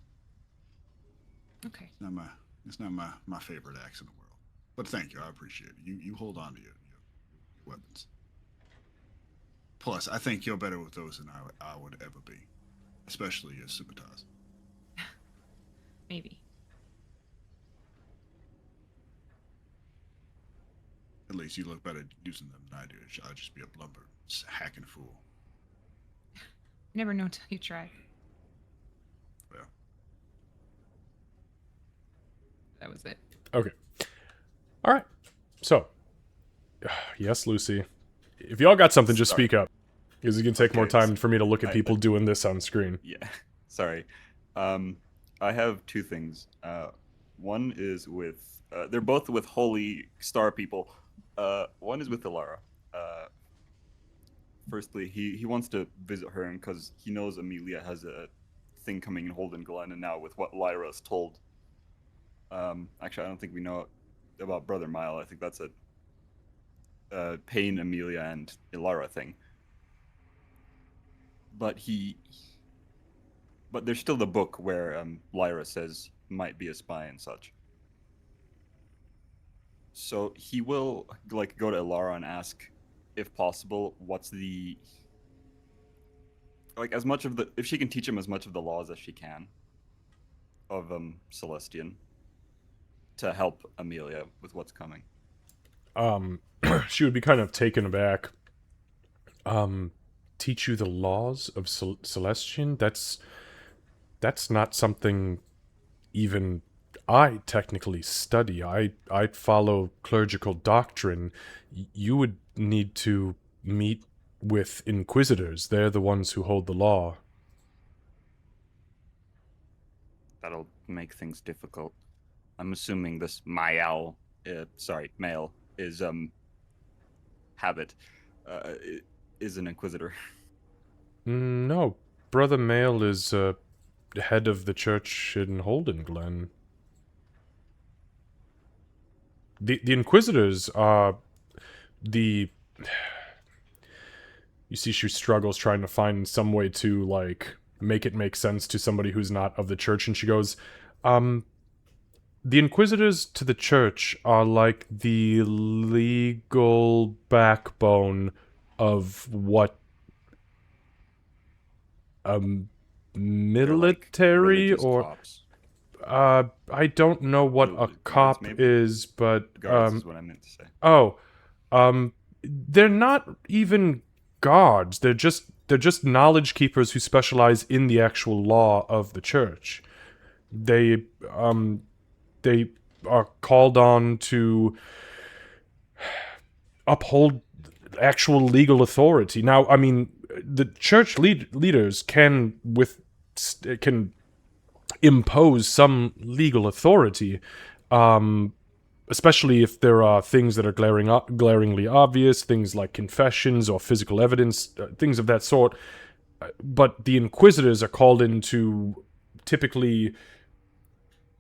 Okay. It's not my favorite axe in the world. But thank you, I appreciate it. You hold on to your weapons. Plus, I think you're better with those than I would ever be, especially your scimitars. Maybe. At least you look better using them than I do. I'll just be a blubber, hacking fool. You never know till you try. Well, That was it. Okay. All right. So, yes, Lucy. If y'all got something, just speak up. Because it can take more time for me to look at people doing this on screen. Yeah, sorry. I have two things. One is with they're both with Holy Star people. One is with Alara. Firstly, he wants to visit her because he knows Amelia has a thing coming in Holden Glen, and now with what Lyra's told. Actually, I don't think we know about Brother Mile. I think that's a Payne, Amelia, and Ilara thing. But there's still the book where Lyra says might be a spy and such. So he will like go to Ilara and ask, if possible, what's the like as much of the if she can teach him as much of the laws as she can of Celestian to help Amelia with what's coming. She would be kind of taken aback. Teach you the laws of Celestian? That's not something even I technically study. I follow clerical doctrine. You would need to meet with inquisitors. They're the ones who hold the law. That'll make things difficult. I'm assuming this Mayal sorry, male, is habit, uh, is an inquisitor. No, Brother Mail is head of the church in Holden Glen. The Inquisitors are the. You see, she struggles trying to find some way to, like, make it make sense to somebody who's not of the church, and she goes, the Inquisitors to the church are like the legal backbone of what They're like military religious or cops. I don't know what a Guards, cop maybe? is, but Guards is what I meant to say. oh, they're not even guards. They're just knowledge keepers who specialize in the actual law of the church. They they are called on to uphold actual legal authority. Now, I mean, the church leaders can impose some legal authority, especially if there are things that are glaringly obvious, things like confessions or physical evidence, things of that sort. But the inquisitors are called in to typically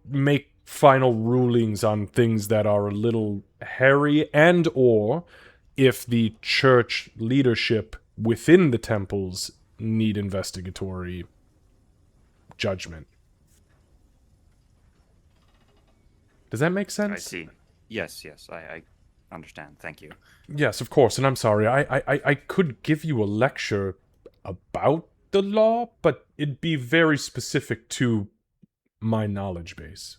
make final rulings on things that are a little hairy, and or if the church leadership within the temples need investigatory judgment. Does that make sense? I see. Yes, I understand. Thank you. Yes, of course, and I'm sorry. I could give you a lecture about the law, but it'd be very specific to my knowledge base.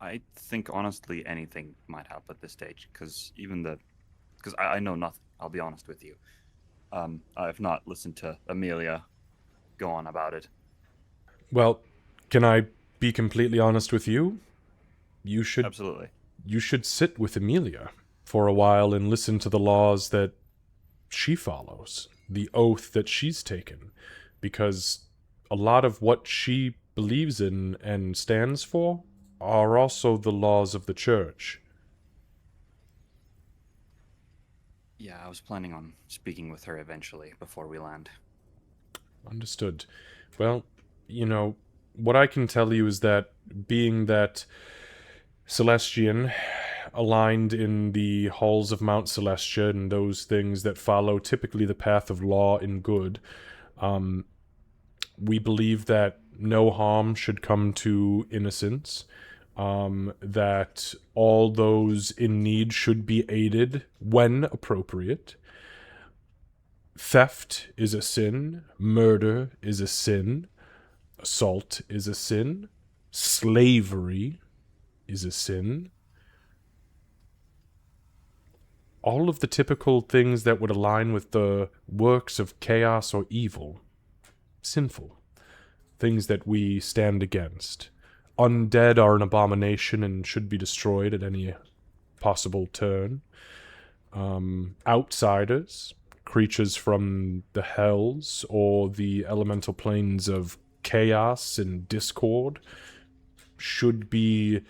I think honestly anything might help at this stage, because I know nothing. I'll be honest with you. I've not listened to Amelia go on about it. Well, can I be completely honest with you? You should Absolutely. you should sit with Amelia for a while and listen to the laws that she follows, the oath that she's taken, because a lot of what she believes in and stands for are also the laws of the church. Yeah, I was planning on speaking with her eventually before we land. Understood. Well, what I can tell you is that being that Celestian, aligned in the halls of Mount Celestia and those things that follow typically the path of law and good, we believe that no harm should come to innocents, that all those in need should be aided when appropriate. Theft is a sin, murder is a sin, assault is a sin, slavery is a sin. All of the typical things that would align with the works of chaos or evil. Sinful. Things that we stand against. Undead are an abomination and should be destroyed at any possible turn. Outsiders, creatures from the hells or the elemental planes of chaos and discord, should be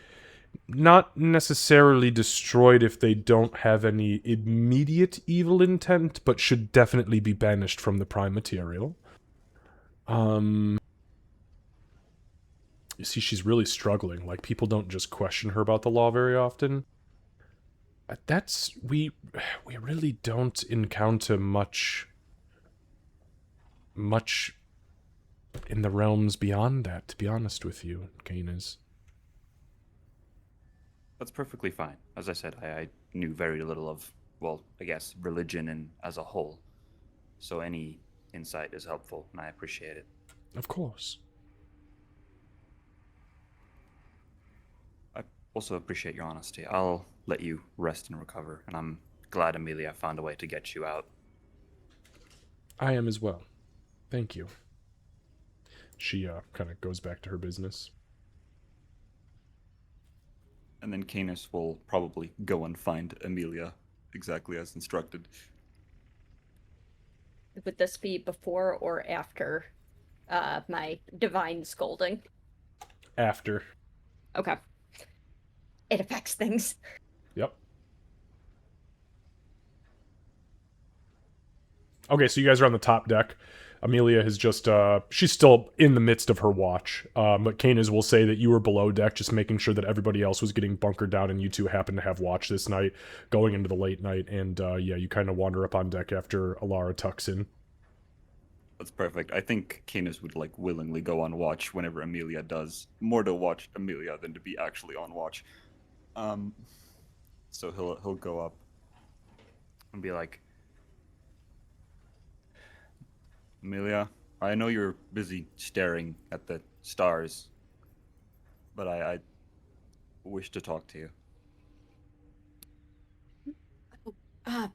not necessarily destroyed if they don't have any immediate evil intent, but should definitely be banished from the prime material. You see, she's really struggling. Like, people don't just question her about the law very often. We really don't encounter much in the realms beyond that, to be honest with you, Canis. That's perfectly fine. As I said, I knew very little of, well, I guess, religion and as a whole. So any insight is helpful, and I appreciate it. Of course. I also appreciate your honesty. I'll let you rest and recover, and I'm glad Amelia found a way to get you out. I am as well. Thank you. She kind of goes back to her business. And then Canis will probably go and find Amelia exactly as instructed. Would this be before or after my divine scolding? After. Okay. It affects things. Yep. Okay, so you guys are on the top deck. Amelia has just she's still in the midst of her watch. But Canis will say that you were below deck, just making sure that everybody else was getting bunkered down, and you two happen to have watch this night, going into the late night. And yeah, you kind of wander up on deck after Alara tucks in. That's perfect. I think Canis would like willingly go on watch whenever Amelia does, more to watch Amelia than to be actually on watch. Um, so he'll go up and be like, Amelia, I know you're busy staring at the stars, but I wish to talk to you. Oh,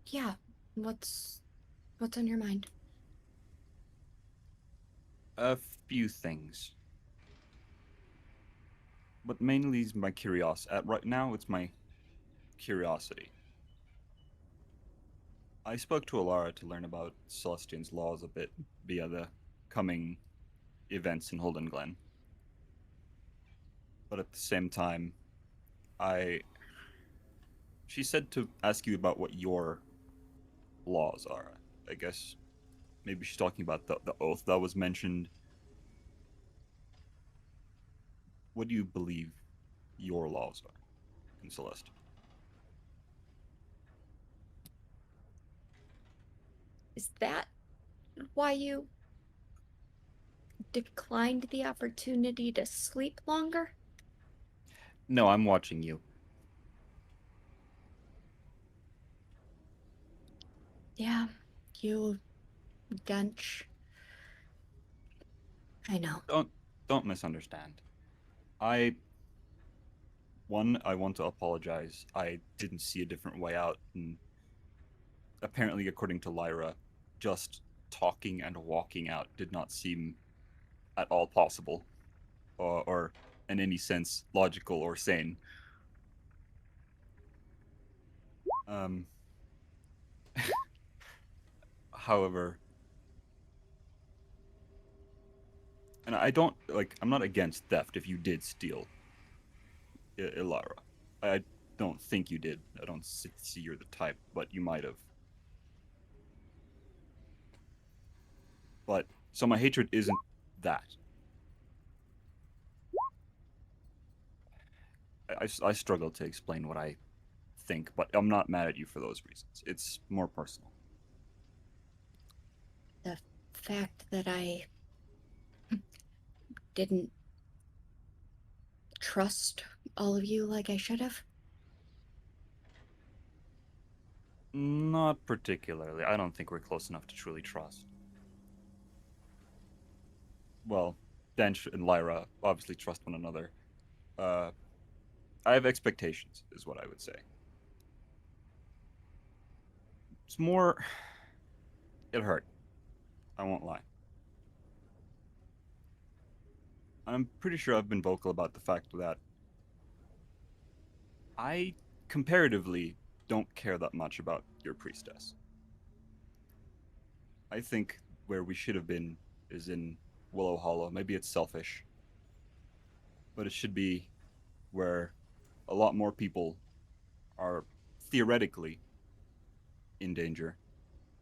yeah. What's what's on your mind? A few things, but mainly is my curiosity. Right now, it's my curiosity. I spoke to Alara to learn about Celestian's laws a bit via the coming events in Holden Glen. But at the same time, I she said to ask you about what your laws are. I guess maybe she's talking about the oath that was mentioned. What do you believe your laws are in Celeste? Is that why you declined the opportunity to sleep longer? No, I'm watching you. Yeah, you Dench. I know. Don't misunderstand. I I want to apologize. I didn't see a different way out, and apparently, according to Lyra, just talking and walking out did not seem at all possible, or in any sense logical or sane. Um, however, and I don't like. I'm not against theft. If you did steal Lyra, I don't think you did. I don't see you're the type, but you might have. But so my hatred isn't that. I struggle to explain what I think, but I'm not mad at you for those reasons. It's more personal. The fact that I didn't trust all of you like I should have. Not particularly. I don't think we're close enough to truly trust. Well, Dench and Lyra obviously trust one another. Uh, I have expectations, is what I would say. It's more. It hurt. I won't lie. I'm pretty sure I've been vocal about the fact that I comparatively don't care that much about your priestess. I think where we should have been is in Willow Hollow. Maybe it's selfish, but it should be where a lot more people are theoretically in danger,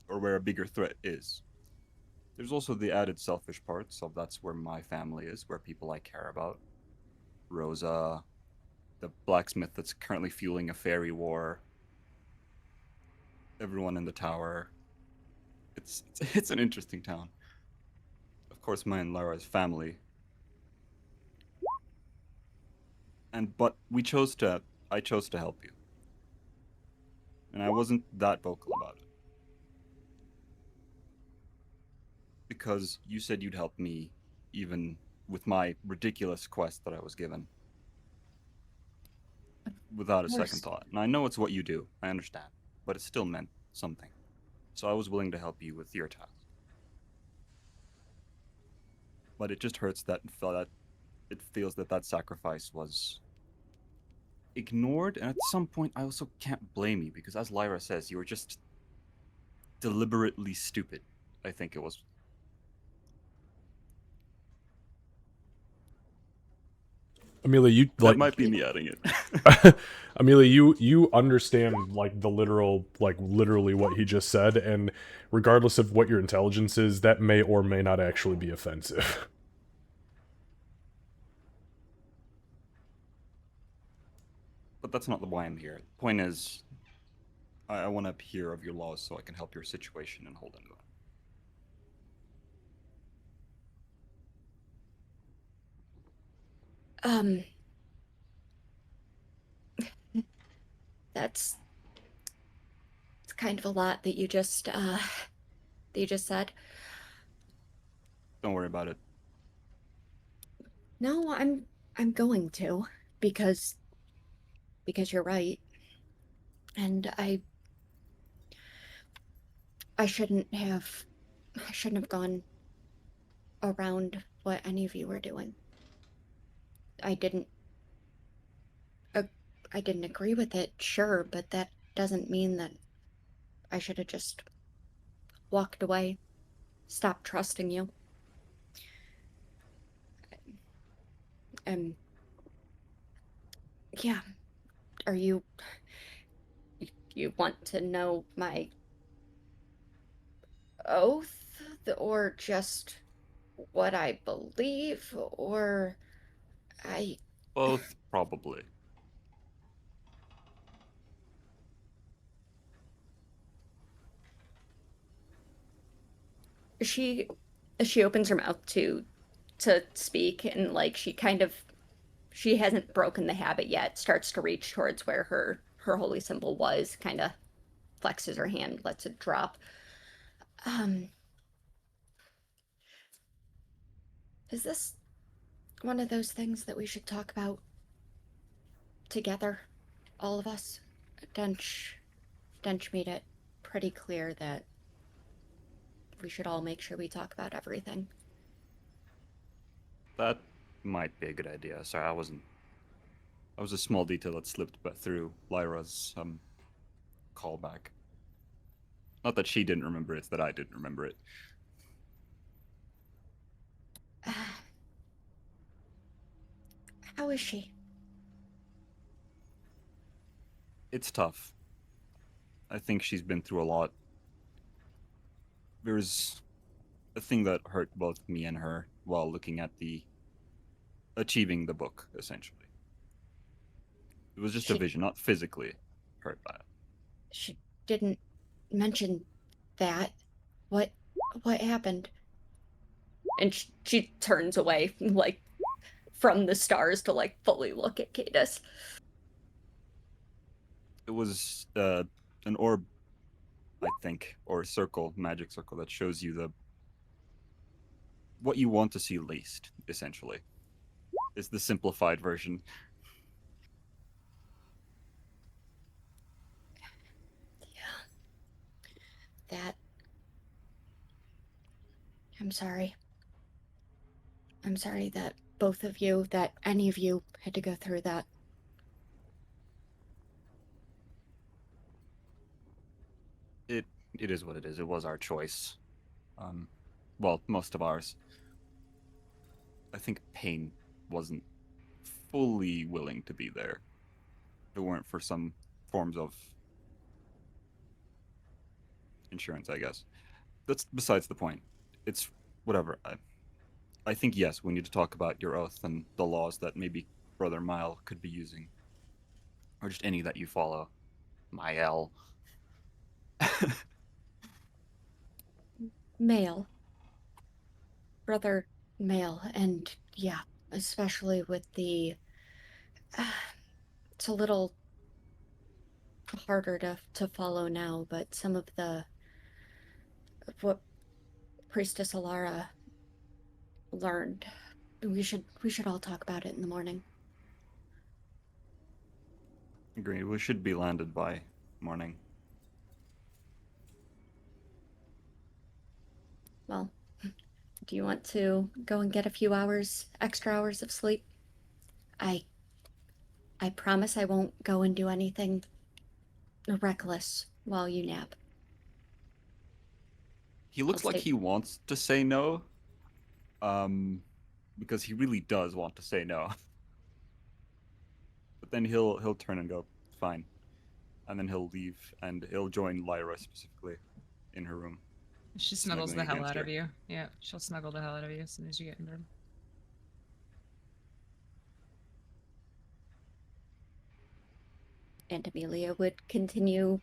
or where a bigger threat is. There's also the added selfish part, so that's where my family is, where people I care about. Rosa, the blacksmith that's currently fueling a fairy war, everyone in the tower. It's an interesting town. Of course, my and Lara's family, and but I chose to help you, and I wasn't that vocal about it because you said you'd help me, even with my ridiculous quest that I was given, without a second Worse. thought. And I know it's what you do. I understand, but it still meant something. So I was willing to help you with your task. But it just hurts that it feels that that sacrifice was ignored, and at some point I also can't blame you because, as Lyra says, you were just deliberately stupid. I think it was. Amelia, you That like might be me adding it. Amelia, you understand like the literal, like literally what he just said, and regardless of what your intelligence is, that may or may not actually be offensive. But that's not why I'm here. The point is, I want to hear of your laws so I can help your situation and hold on to them. Um, that's it's kind of a lot that you just said. Don't worry about it. No, I'm going to because you're right. And I shouldn't have gone around what any of you were doing. I didn't uh, I didn't agree with it, sure, but that doesn't mean that I should have just walked away, stopped trusting you. And yeah, are you want to know my oath or just what I believe or I Both, probably. she she opens her mouth to speak and like she hasn't broken the habit yet, starts to reach towards where her holy symbol was, kind of flexes her hand, lets it drop. Um, is this one of those things that we should talk about together, all of us? Dench Dench made it pretty clear that we should all make sure we talk about everything. That might be a good idea. Sorry, I wasn't. That was a small detail that slipped through Lyra's callback. Not that she didn't remember it, it's that I didn't remember it. How is she? It's tough. I think she's been through a lot. There's a thing that hurt both me and her while looking at the achieving the book, essentially. It was just a She vision, not physically hurt by it. she didn't mention that. What what happened? And she turns away, like from the stars to like fully look at Cadus. It was an orb, I think, or a circle, magic circle that shows you the what you want to see least, essentially. Is the simplified version. Yeah, that. I'm sorry. I'm sorry that both of you, that any of you had to go through that. It it is what it is. It was our choice. Um, well, most of ours. I think pain wasn't fully willing to be there. If it weren't for some forms of insurance, I guess. That's besides the point. It's whatever. I think yes, we need to talk about your oath and the laws that maybe Brother Mile could be using, or just any that you follow. Mael. Male, brother, male, and yeah, especially with the. It's a little harder to follow now, but some of the what Priestess Alara learned. We should all talk about it in the morning. Agreed. We should be landed by morning. Well, do you want to go and get a few extra hours of sleep? I I promise I won't go and do anything reckless while you nap. He I'll looks like stay. he wants to say no, um, because he really does want to say no. then he'll turn and go, fine, and then he'll leave and he'll join Lyra specifically in her room. She snuggles the Snuggling hell against out of her. you. Yeah, she'll snuggle the hell out of you as soon as you get in bed. And Amelia would continue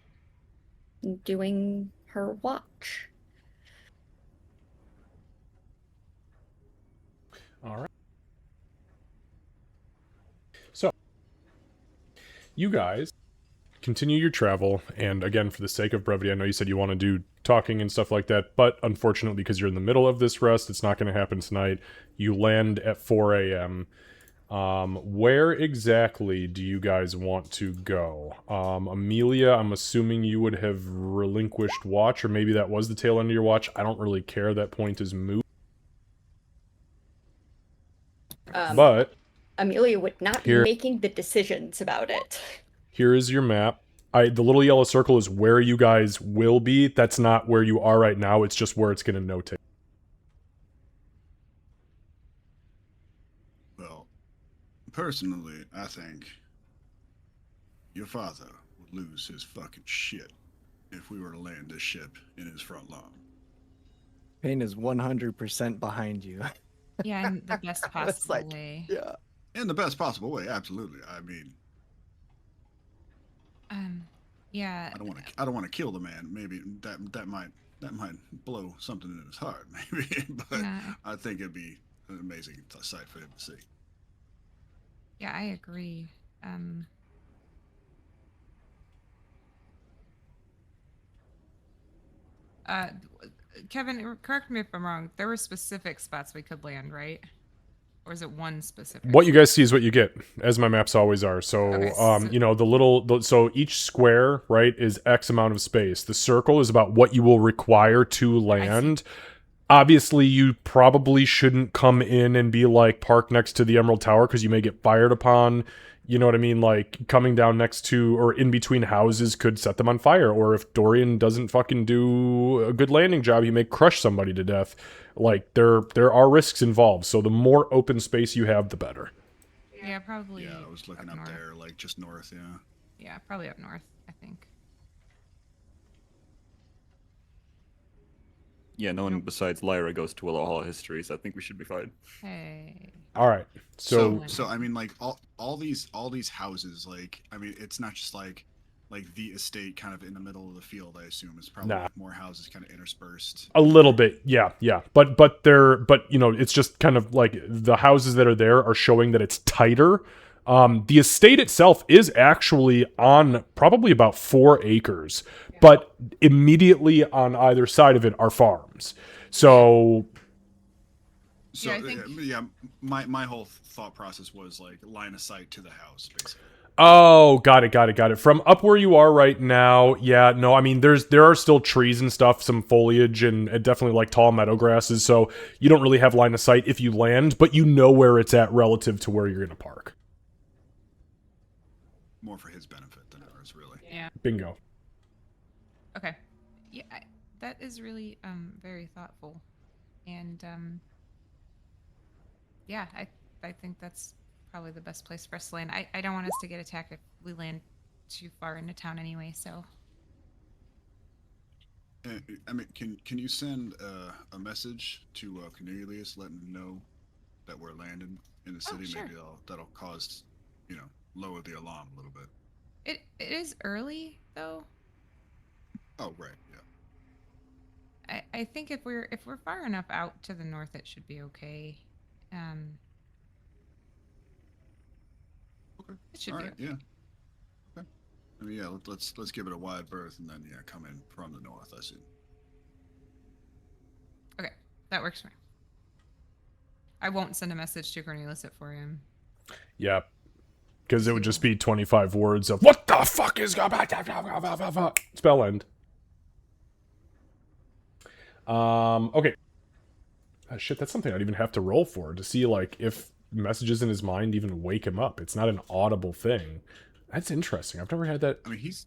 doing her watch. All right. So, you guys continue your travel, and again, for the sake of brevity, I know you said you want to do talking and stuff like that, but unfortunately, because you're in the middle of this rest, it's not going to happen tonight. You land at 4 a.m. Where exactly do you guys want to go? Amelia, I'm assuming you would have relinquished watch, or maybe that was the tail end of your watch. I don't really care. That point is moot. But Amelia would not be Here- making the decisions about it. here is your map. The little yellow circle is where you guys will be. That's not where you are right now. It's just where it's going to notate. Well, personally, I think your father would lose his fucking shit if we were to land this ship in his front lawn. Payne is 100% behind you. Yeah, in the best It's possible like, way. yeah. In the best possible way, absolutely. I mean, Yeah. I don't want to kill the man. Maybe that might blow something in his heart, maybe. But Yeah. I think it'd be an amazing sight for him to see. Yeah, I agree. Kevin, correct me if I'm wrong. There were specific spots we could land, right? Or is it one specific? What you guys see is what you get, as my maps always are. So, Okay, so- you know, so each square, right, is X amount of space. The circle is about what you will require to land. Obviously, you probably shouldn't come in and be like parked next to the Emerald Tower because you may get fired upon. You know what I mean? Like coming down next to or in between houses could set them on fire. Or if Dorian doesn't fucking do a good landing job, he may crush somebody to death. Like there are risks involved. So the more open space you have, the better. Yeah, probably. Yeah, I was looking up north. there, like just north. Yeah. Yeah, probably up north, I think. Yeah, no one besides Lyra goes to Willowhall History, so I think we should be fine. Hey. All right. So So I mean, like all these houses, like I mean, it's not just like the estate kind of in the middle of the field. I assume it's probably Nah. more houses kind of interspersed. a little bit, yeah. But you know, it's just kind of like the houses that are there are showing that it's tighter. The estate itself is actually on probably about 4 acres, but immediately on either side of it are farms. So So Yeah, I think- yeah, my whole thought process was like line of sight to the house, basically. oh, got it. From up where you are right now, yeah, no, I mean there are still trees and stuff, some foliage and definitely like tall meadow grasses, so you don't really have line of sight if you land, but you know where it's at relative to where you're gonna park. More for his benefit than ours, really. Yeah. Bingo. Okay. Yeah, that is really very thoughtful, and yeah, I think that's probably the best place for us to land. I don't want us to get attacked if we land too far into town anyway. So I mean, can you send a message to Cornelius, letting him know that we're landing in the city? sure. Maybe that'll cause, lower the alarm a little bit. it is early though. Oh right, yeah. I think if we're far enough out to the north, it should be okay. Okay. It should All be right, okay. yeah. Okay. I mean, yeah. Let's give it a wide berth and then come in from the north. I see. Okay, that works for me. I won't send a message to Cornelius at 4 a.m. Yeah. Because it would just be 25 words of what the fuck is going on? Spell end. Okay. Shit, that's something I'd even have to roll for to see like if messages in his mind even wake him up. It's not an audible thing. That's interesting. I've never had that. I mean, he's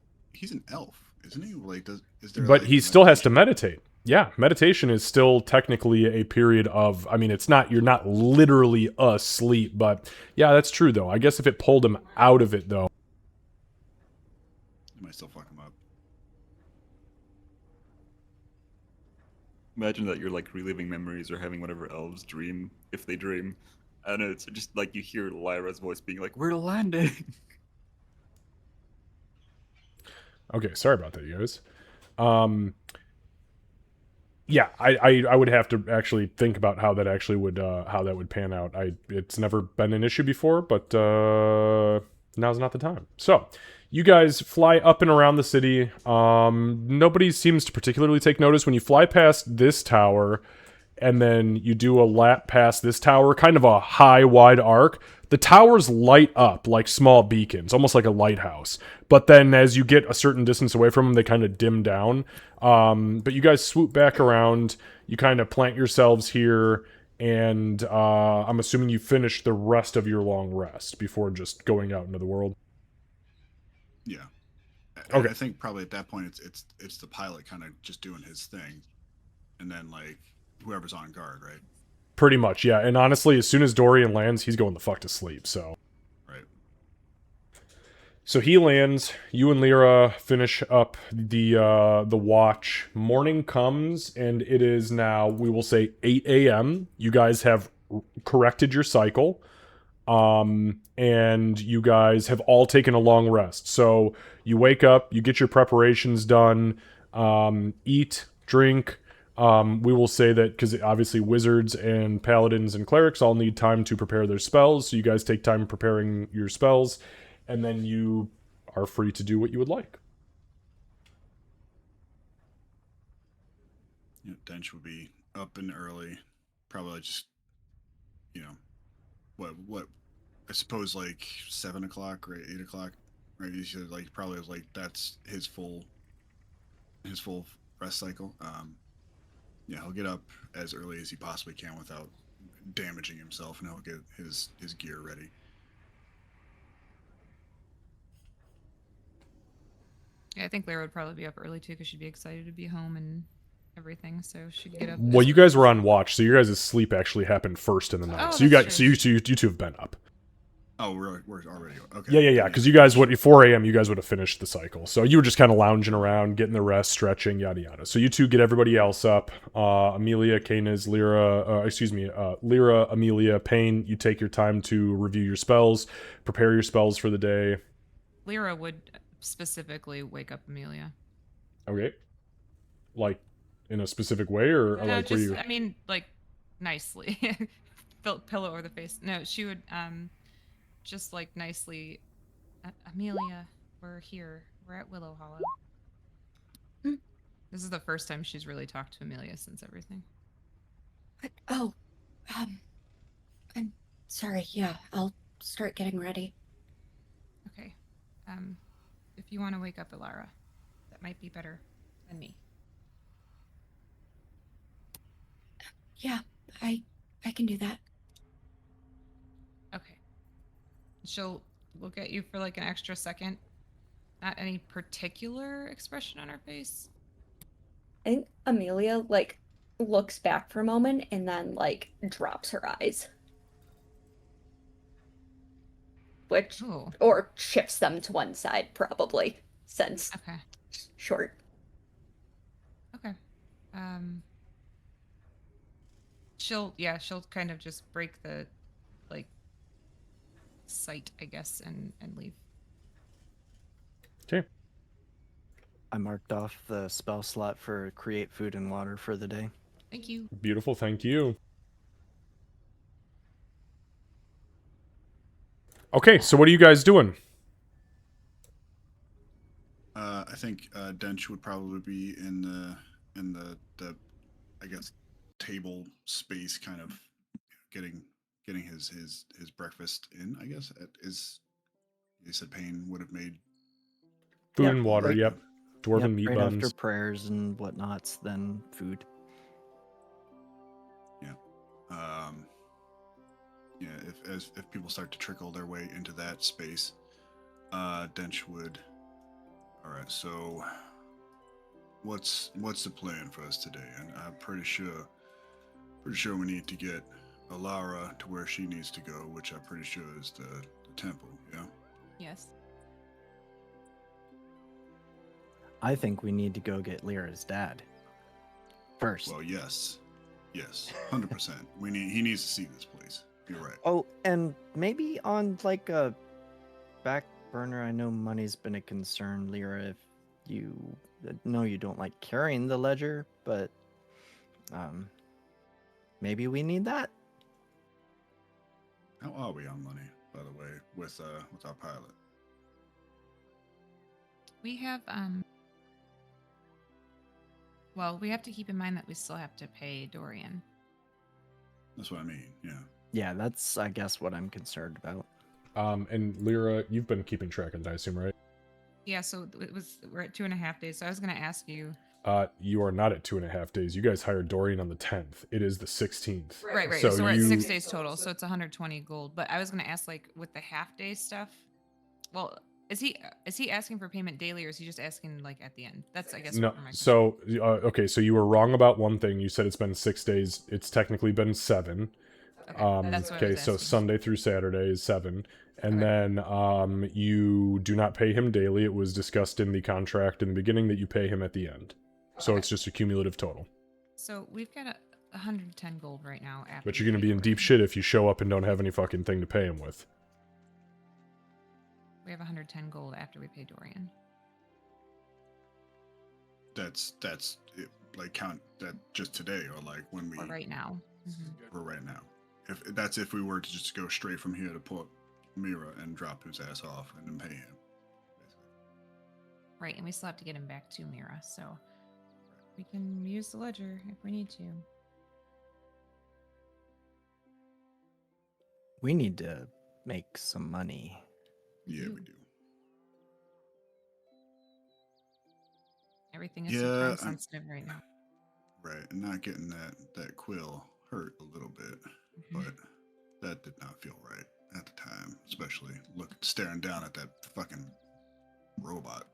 an elf, isn't he? Like, is there? But like, he a still has to meditation? meditate. Yeah, meditation is still technically a period of, I mean, it's not, you're not literally asleep, but yeah, that's true though. I guess if it pulled him out of it though. It might still fuck him up. Imagine that you're like reliving memories or having whatever elves dream if they dream. And it's just like you hear Lyra's voice being like, "We're landing." Okay, sorry about that, you guys. Yeah, I would have to actually think about how that actually would how that would pan out. It's never been an issue before, but now's not the time. So, you guys fly up and around the city. Nobody seems to particularly take notice when you fly past this tower, and then you do a lap past this tower, kind of a high, wide arc. The towers light up like small beacons, almost like a lighthouse. But then as you get a certain distance away from them, they kind of dim down. But you guys swoop back around. You kind of plant yourselves here. And I'm assuming you finish the rest of your long rest before just going out into the world. Yeah. Okay. I think probably at that point it's the pilot kind of just doing his thing, and then like whoever's on guard, right? Pretty much, yeah. And honestly, as soon as Dorian lands, he's going the fuck to sleep, so. Right. So he lands. You and Lyra finish up the watch. Morning comes, and it is now, we will say, 8 a.m. You guys have corrected your cycle, and you guys have all taken a long rest. So you wake up, you get your preparations done, eat, drink. We will say that because obviously wizards and paladins and clerics all need time to prepare their spells. So you guys take time preparing your spells, and then you are free to do what you would like. Yeah, Dench would be up and early, probably just, you know, what I suppose like 7 o'clock or 8 o'clock, right? He said like probably like that's his full rest cycle. Yeah, he'll get up as early as he possibly can without damaging himself, and he'll get his gear ready. Yeah, I think Lara would probably be up early too because she'd be excited to be home and everything. So she'd get up. Well, as you early guys were as- on watch, so your guys' sleep actually happened first in the night. Oh, So you that's guys, true. so you two have been up. Oh, we're already okay. Yeah. Because you guys would 4 a.m. You guys would have finished the cycle. So you were just kind of lounging around, getting the rest, stretching, yada yada. So you two get everybody else up. Amelia, Canis, Lyra, Lyra, Amelia, Payne. You take your time to review your spells, prepare your spells for the day. Lyra would specifically wake up Amelia. Okay. Like in a specific way, or No, like where just you? I mean, like nicely, pillow over the face. No, she would just like nicely. Amelia, we're here. We're at Willow Hollow. Hmm. This is the first time she's really talked to Amelia since everything. Oh, I'm sorry. Yeah, I'll start getting ready. Okay. If you want to wake up Ilara, that might be better than me. Yeah, I can do that. Okay. She'll look at you for like an extra second. Not any particular expression on her face. I think Amelia like looks back for a moment and then like drops her eyes. Which Oh. or shifts them to one side probably since Okay. short. Okay. She'll kind of just break the like sight, I guess, and leave. Okay. I marked off the spell slot for create food and water for the day. Thank you. Beautiful. Thank you. Okay, so what are you guys doing? I think Dench would probably be in the I guess table space, kind of getting his breakfast in. I guess he said Payne would have made Food Yep, and water. like- Yep. Dwarven Yep, meat right buns. after prayers and whatnots, then food. um yeah, if people start to trickle their way into that space, Dench would. All right, so what's the plan for us today? And I'm pretty sure we need to get Alara to where she needs to go, which I'm pretty sure is the temple. Yeah. Yes. I think we need to go get Lyra's dad first. Well, yes, 100%. He needs to see this place. You're right. Oh, and maybe on like a back burner. I know money's been a concern, Lyra. If you know you don't like carrying the ledger, but maybe we need that. How are we on money, by the way, with our pilot? We have well, we have to keep in mind that we still have to pay Dorian. That's what I mean. Yeah. Yeah, that's I guess what I'm concerned about. And Lyra, you've been keeping track of that, I assume, right? Yeah, so we're at 2.5 days. So I was gonna ask you. You are not at 2.5 days. You guys hired Dorian on the 10th. It is the 16th. Right. So So, we're at you- 6 days total. So it's 120 gold. But I was gonna ask, like, with the half day stuff. Well, is he asking for payment daily, or is he just asking like at the end? That's I guess. No. what my question- So okay, so you were wrong about one thing. You said it's been 6 days. It's technically been 7. Okay, that's what I Okay, was so asking. Sunday through Saturday is 7. And Okay. then you do not pay him daily. It was discussed in the contract in the beginning that you pay him at the end. So Okay. it's just a cumulative total. So we've got 110 gold right now. After But we you're going to pay be in deep Dorian. shit if you show up and don't have any fucking thing to pay him with. We have 110 gold after we pay Dorian. That's it, like count that just today or like when we Or right now. Mhm. or right now. If we were to just go straight from here to Port Mira and drop his ass off and then pay him. Basically. Right, and we still have to get him back to Mira, so we can use the ledger if we need to. We need to make some money. Yeah, we do. Everything is Yeah, so time I'm- sensitive right now. Right, and not getting that quill hurt a little bit, Mhm. but that did not feel right at the time, especially staring down at that fucking robot.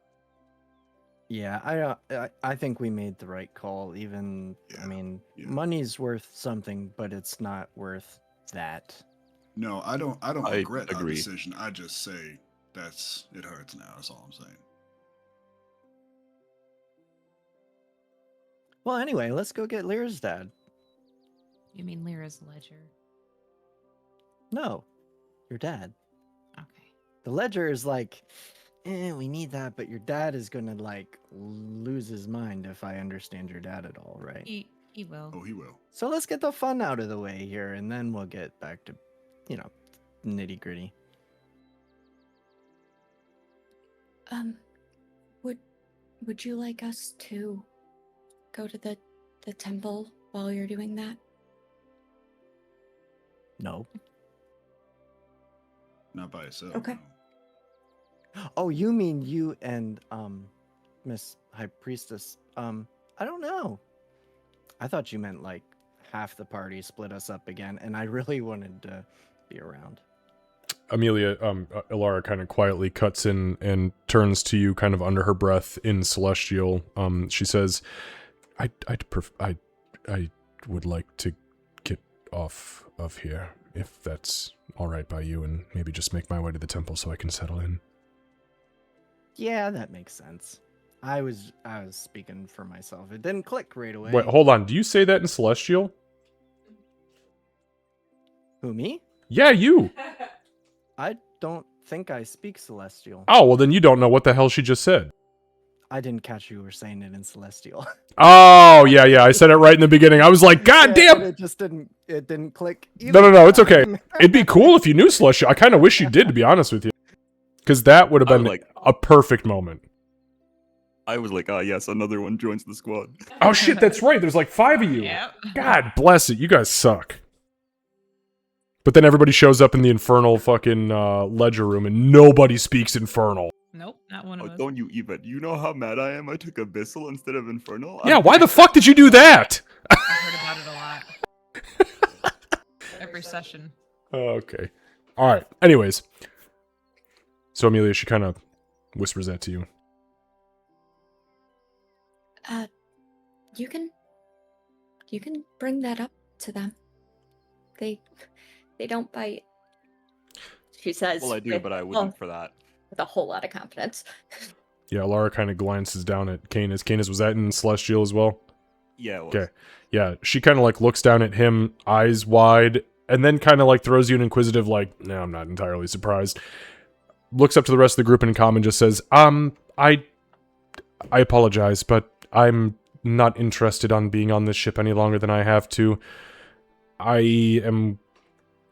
Yeah, I think we made the right call. Even Yeah, I mean, yeah. money's worth something, but it's not worth that. No, I don't I regret our agree. decision. I just say it hurts now. That's all I'm saying. Well, anyway, let's go get Lyra's dad. You mean Lyra's ledger? No, your dad. Okay. The ledger is like, we need that, but your dad is gonna like lose his mind if I understand your dad at all, right? He will. Oh, he will. So let's get the fun out of the way here, and then we'll get back to, nitty gritty. Would you like us to go to the temple while you're doing that? No. Not by itself. Okay. no. Oh, you mean you and Miss High Priestess? I don't know. I thought you meant like half the party split us up again, and I really wanted to be around. Amelia, Ilara kind of quietly cuts in and turns to you kind of under her breath in Celestial. She says, I would like to get off of here, if that's all right by you, and maybe just make my way to the temple so I can settle in. Yeah, that makes sense. I was speaking for myself. It didn't click right away. Wait, hold on. Do you say that in Celestial? Who, me? Yeah, you. I don't think I speak Celestial. Oh, well then you don't know what the hell she just said. I didn't catch you were saying it in Celestial. Oh, yeah. I said it right in the beginning. I was like, God Yeah, damn. but it didn't click. No, it's okay. It'd be cool if you knew Celestial. I kind of wish you did, to be honest with you. Because that would have I been was like- a perfect moment. I was like, yes, another one joins the squad. Oh, shit, that's right. There's like 5 of you. Yep. God bless it. You guys suck. But then everybody shows up in the infernal fucking ledger room and nobody speaks infernal. Nope, not one of Oh, us. don't you even. You know how mad I am? I took Abyssal instead of Infernal. Yeah, why the fuck did you do that? I've heard about it a lot. Every session. Okay. All right. Anyways. So Amelia, she kind of whispers that to you. You can bring that up to them. They don't bite. She says. Well, I do, but I wouldn't for that. With a whole lot of confidence. Yeah, Lara kind of glances down at Canis. Canis, was that in Celestial as well? Yeah, it was. Okay. Yeah, she kind of like looks down at him, eyes wide, and then kind of like throws you an inquisitive like, no, I'm not entirely surprised. Looks up to the rest of the group and in common just says, I apologize, but I'm not interested on being on this ship any longer than I have to. I am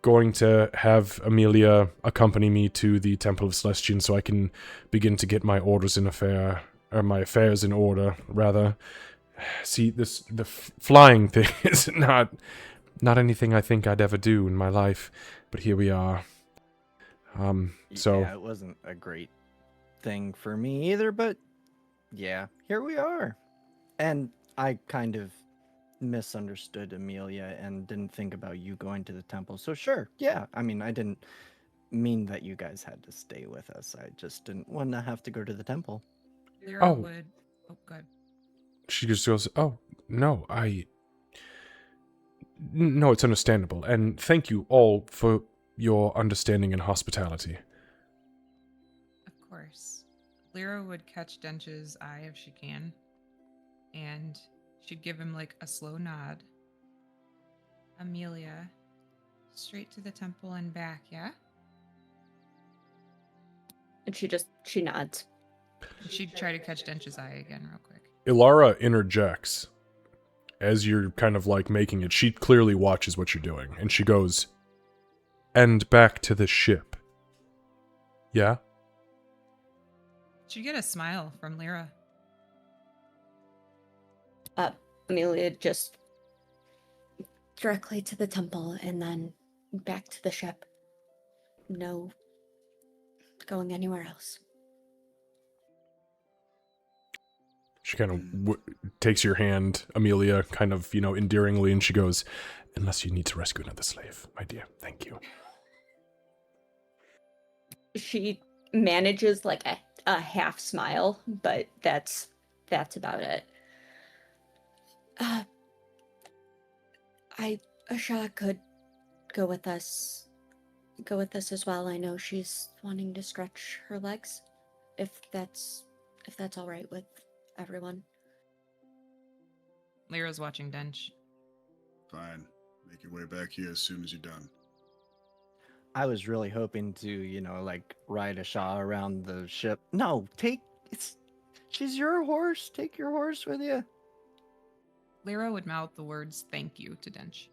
going to have Amelia accompany me to the Temple of Celestian so I can begin to get my my affairs in order, rather. See, the flying thing is not anything I think I'd ever do in my life, but here we are. So yeah, it wasn't a great thing for me either, but yeah, here we are. And I kind of misunderstood Amelia and didn't think about you going to the temple. So sure, yeah. I mean, I didn't mean that you guys had to stay with us. I just didn't want to have to go to the temple. Lyra Oh. would. Oh, good. she just goes, oh, no, no, it's understandable, and thank you all for your understanding and hospitality. Of course. Lyra would catch Dench's eye if she can, and she'd give him like a slow nod. Amelia, straight to the temple and back, yeah? And she nods. She'd try to catch Dench's eye again real quick. Ilara interjects as you're kind of like making it. She clearly watches what you're doing, and she goes, and back to the ship. Yeah? She'd get a smile from Lyra. Amelia just directly to the temple and then back to the ship. No going anywhere else. She kind of takes your hand, Amelia, kind of, endearingly, and she goes, unless you need to rescue another slave, my dear. Thank you. She manages like a half smile, but that's about it. Asha could go with us as well. I know she's wanting to stretch her legs, if that's all right with everyone. Lyra's watching Dench. Fine. Make your way back here as soon as you're done. I was really hoping to, like ride Asha around the ship. No, she's your horse. Take your horse with you. Lyra would mouth the words "thank you" to Dench.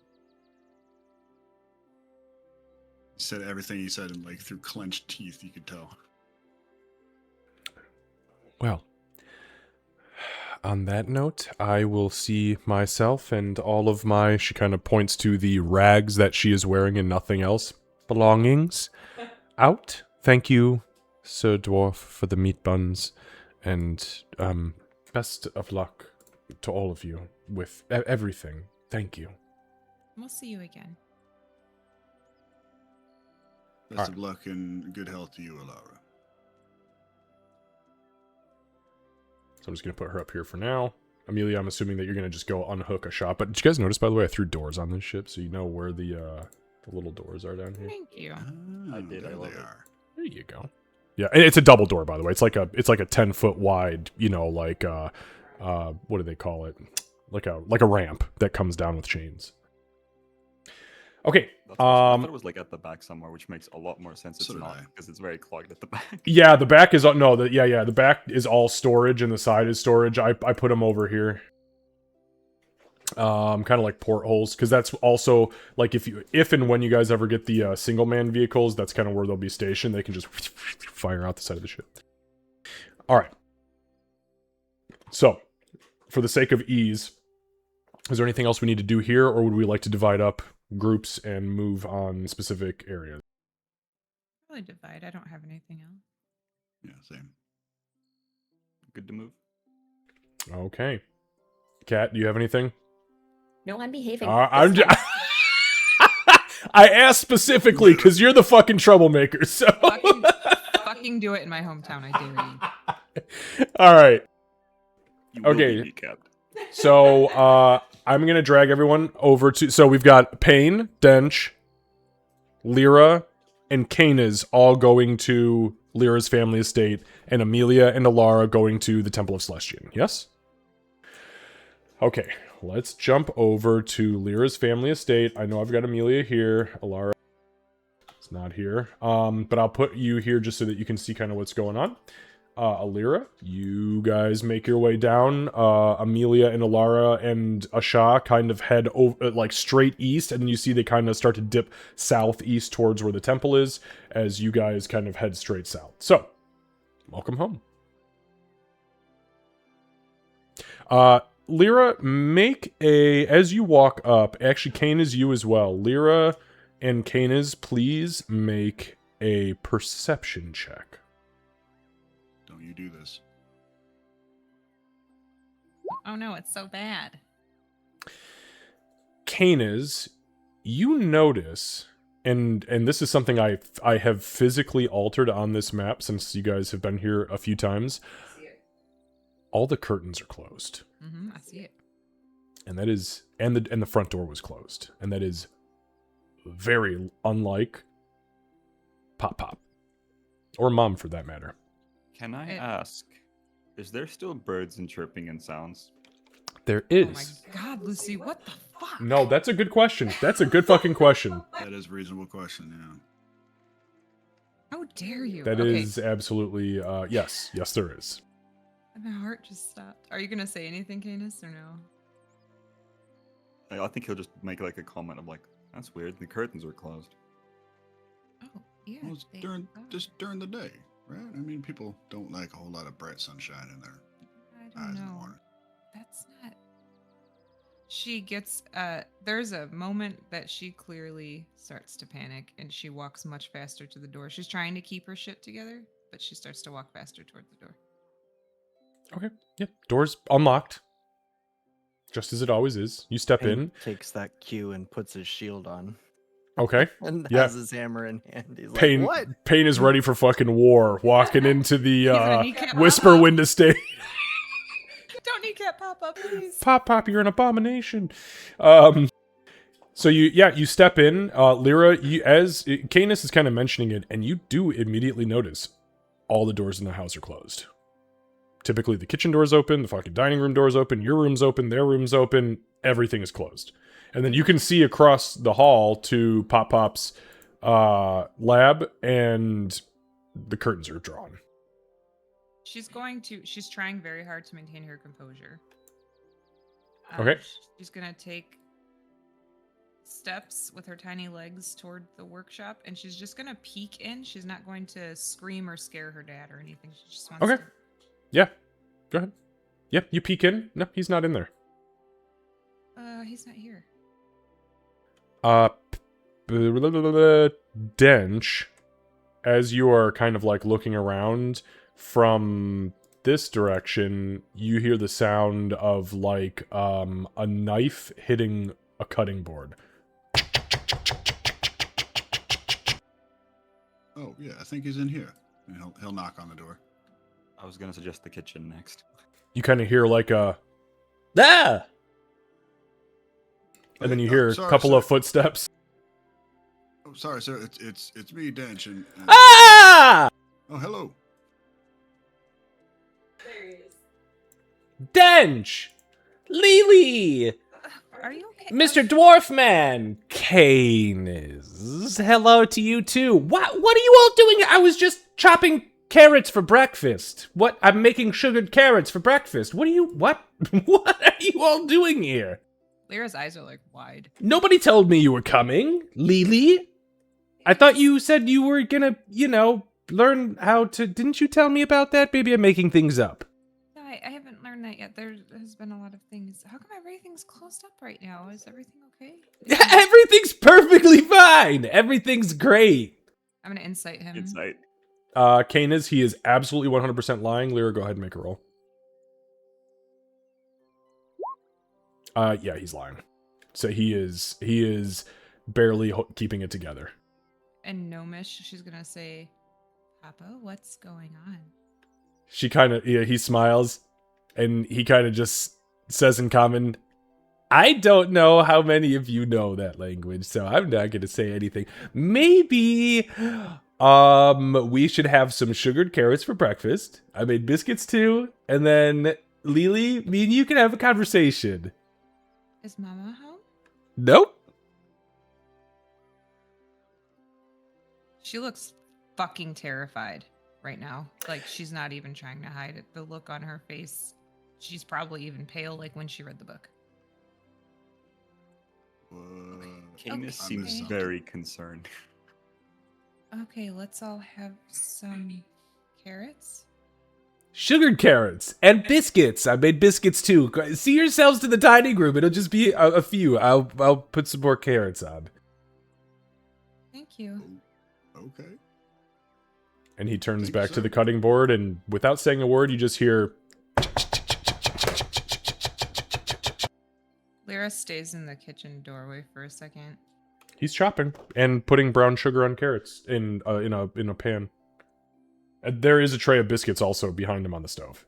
He said everything he said, and like through clenched teeth, you could tell. Well, on that note, I will see myself and all of my, she kind of points to the rags that she is wearing and nothing else, belongings, out. Thank you, Sir Dwarf, for the meat buns, and best of luck to all of you with everything. Thank you. We'll see you again. Best of luck and good health to you, Alara. So I'm just going to put her up here for now. Amelia, I'm assuming that you're going to just go unhook a shop. But did you guys notice, by the way, I threw doors on this ship, so you know where the little doors are down here? Thank you. Oh, I did, there I love they it. are. There you go. Yeah, and it's a double door, by the way. It's like a 10-foot wide, like what do they call it? Like a ramp that comes down with chains. Okay. That's awesome. I thought it was like at the back somewhere, which makes a lot more sense. It's So did not I. because it's very clogged at the back. Yeah, the back is the back is all storage and the side is storage. I put them over here. Kind of like portholes, because that's also like if and when you guys ever get the single man vehicles, that's kind of where they'll be stationed. They can just fire out the side of the ship. All right. So, for the sake of ease, is there anything else we need to do here, or would we like to divide up groups and move on specific areas? Probably divide. I don't have anything else. Yeah, same. Good to move. Okay. Kat, do you have anything? No, I'm behaving. I'm this just. time. I asked specifically because you're the fucking troublemaker. So. Fucking do it in my hometown. I dare you. All right. You will Okay. be kneecapped. So, I'm going to drag everyone over to... So, we've got Payne, Dench, Lyra, and Canis all going to Lyra's family estate, and Amelia and Alara going to the Temple of Celestian. Yes? Okay, let's jump over to Lyra's family estate. I know I've got Amelia here. Alara is not here. But I'll put you here just so that you can see kind of what's going on. Alira, you guys make your way down. Amelia and Alara and Asha kind of head over, like straight east, and you see they kind of start to dip southeast towards where the temple is, as you guys kind of head straight south. So, welcome home. Lyra, make a, as you walk up, actually Kane is you as well. Lyra and Canis, please make a perception check. Don't you do this. Oh no, it's so bad. Canis, you notice, and this is something I have physically altered on this map since you guys have been here a few times. I see it. All the curtains are closed, I see it. and that is, and the front door was closed, and that is very unlike Pop, or Mom for that matter. Can I It- ask, is there still birds and chirping and sounds? There Oh my is. god, Lucy, what the fuck? No, that's a good question. That's a good fucking question. That is a reasonable question, yeah. How dare you? That Okay, is absolutely, yes, there is. my heart just stopped. Are you gonna say anything, Canis, or no? I think he'll just make like a comment of like, that's weird, the curtains are closed. Oh, yeah. Well, it's they during are. just during the day, right? I mean, people don't like a whole lot of bright sunshine in their I eyes don't in the know. morning. That's not. She gets. There's a moment that she clearly starts to panic, and she walks much faster to the door. She's trying to keep her shit together, but she starts to walk faster toward the door. Okay, yep. Door's unlocked. Just as it always is. You step Payne in. takes that cue and puts his shield on. Okay. And Yeah. has his hammer in hand. He's Pain, like, what? Pain is ready for fucking war. Walking into the gonna kneecap Whisper Pop-Up. Wind Estate. Don't kneecap pop up, please. Pop, you're an abomination. So you step in. Lyra, as Canis is kind of mentioning it, and you do immediately notice all the doors in the house are closed. Typically, the kitchen door's open, the fucking dining room door's open, your room's open, their room's open, everything is closed. And then you can see across the hall to Pop's lab, and the curtains are drawn. She's trying very hard to maintain her composure. Okay. She's gonna take steps with her tiny legs toward the workshop, and she's just gonna peek in. She's not going to scream or scare her dad or anything. She just wants Okay. to. Yeah, go ahead. Yep, you peek in. No, he's not in there. He's not here. Dench, as you are kind of like looking around from this direction, you hear the sound of like a knife hitting a cutting board. Oh yeah, I think he's in here. And he'll knock on the door. I was gonna suggest the kitchen next. You kind of hear like a ah, and then you hear a Sorry, couple sir. of footsteps. Oh, sorry, sir. It's me, Dench. And Ah! oh, hello. There he is. Dench! Lily! Are you okay? Mr. Dwarfman! Canis. Hello to you too. What are you all doing? I was just chopping carrots for breakfast. What? I'm making sugared carrots for breakfast. What? What are you all doing here? Lyra's eyes are like wide. Nobody told me you were coming, Lily. I thought you said you were gonna, learn how to... Didn't you tell me about that? Maybe I'm making things up. No, I haven't learned that yet. There has been a lot of things. How come everything's closed up right now? Is everything okay? Everything's perfectly fine. Everything's great. I'm gonna insight him. Insight. Canis, he is absolutely 100% lying. Lyra, go ahead and make a roll. Yeah, he's lying. So he is barely keeping it together. And Gnomish, she's gonna say, Papa, what's going on? She kind of, he smiles. And he kind of just says in common, I don't know how many of you know that language, so I'm not going to say anything. Maybe we should have some sugared carrots for breakfast. I made biscuits too, and then Lily, me and you can have a conversation. Is Mama home? Nope. She looks fucking terrified right now. Like she's not even trying to hide it. The look on her face. She's probably even pale like when she read the book. Canis Okay. seems very concerned. Okay, let's all have some carrots. Sugared carrots and biscuits. I made biscuits too. See yourselves to the dining room. It'll just be a few. I'll put some more carrots on. Thank you. Okay. And he turns Thank you, back to sir. the cutting board, and without saying a word, you just hear. Lyra stays in the kitchen doorway for a second. He's chopping and putting brown sugar on carrots in a pan. There is a tray of biscuits also behind him on the stove.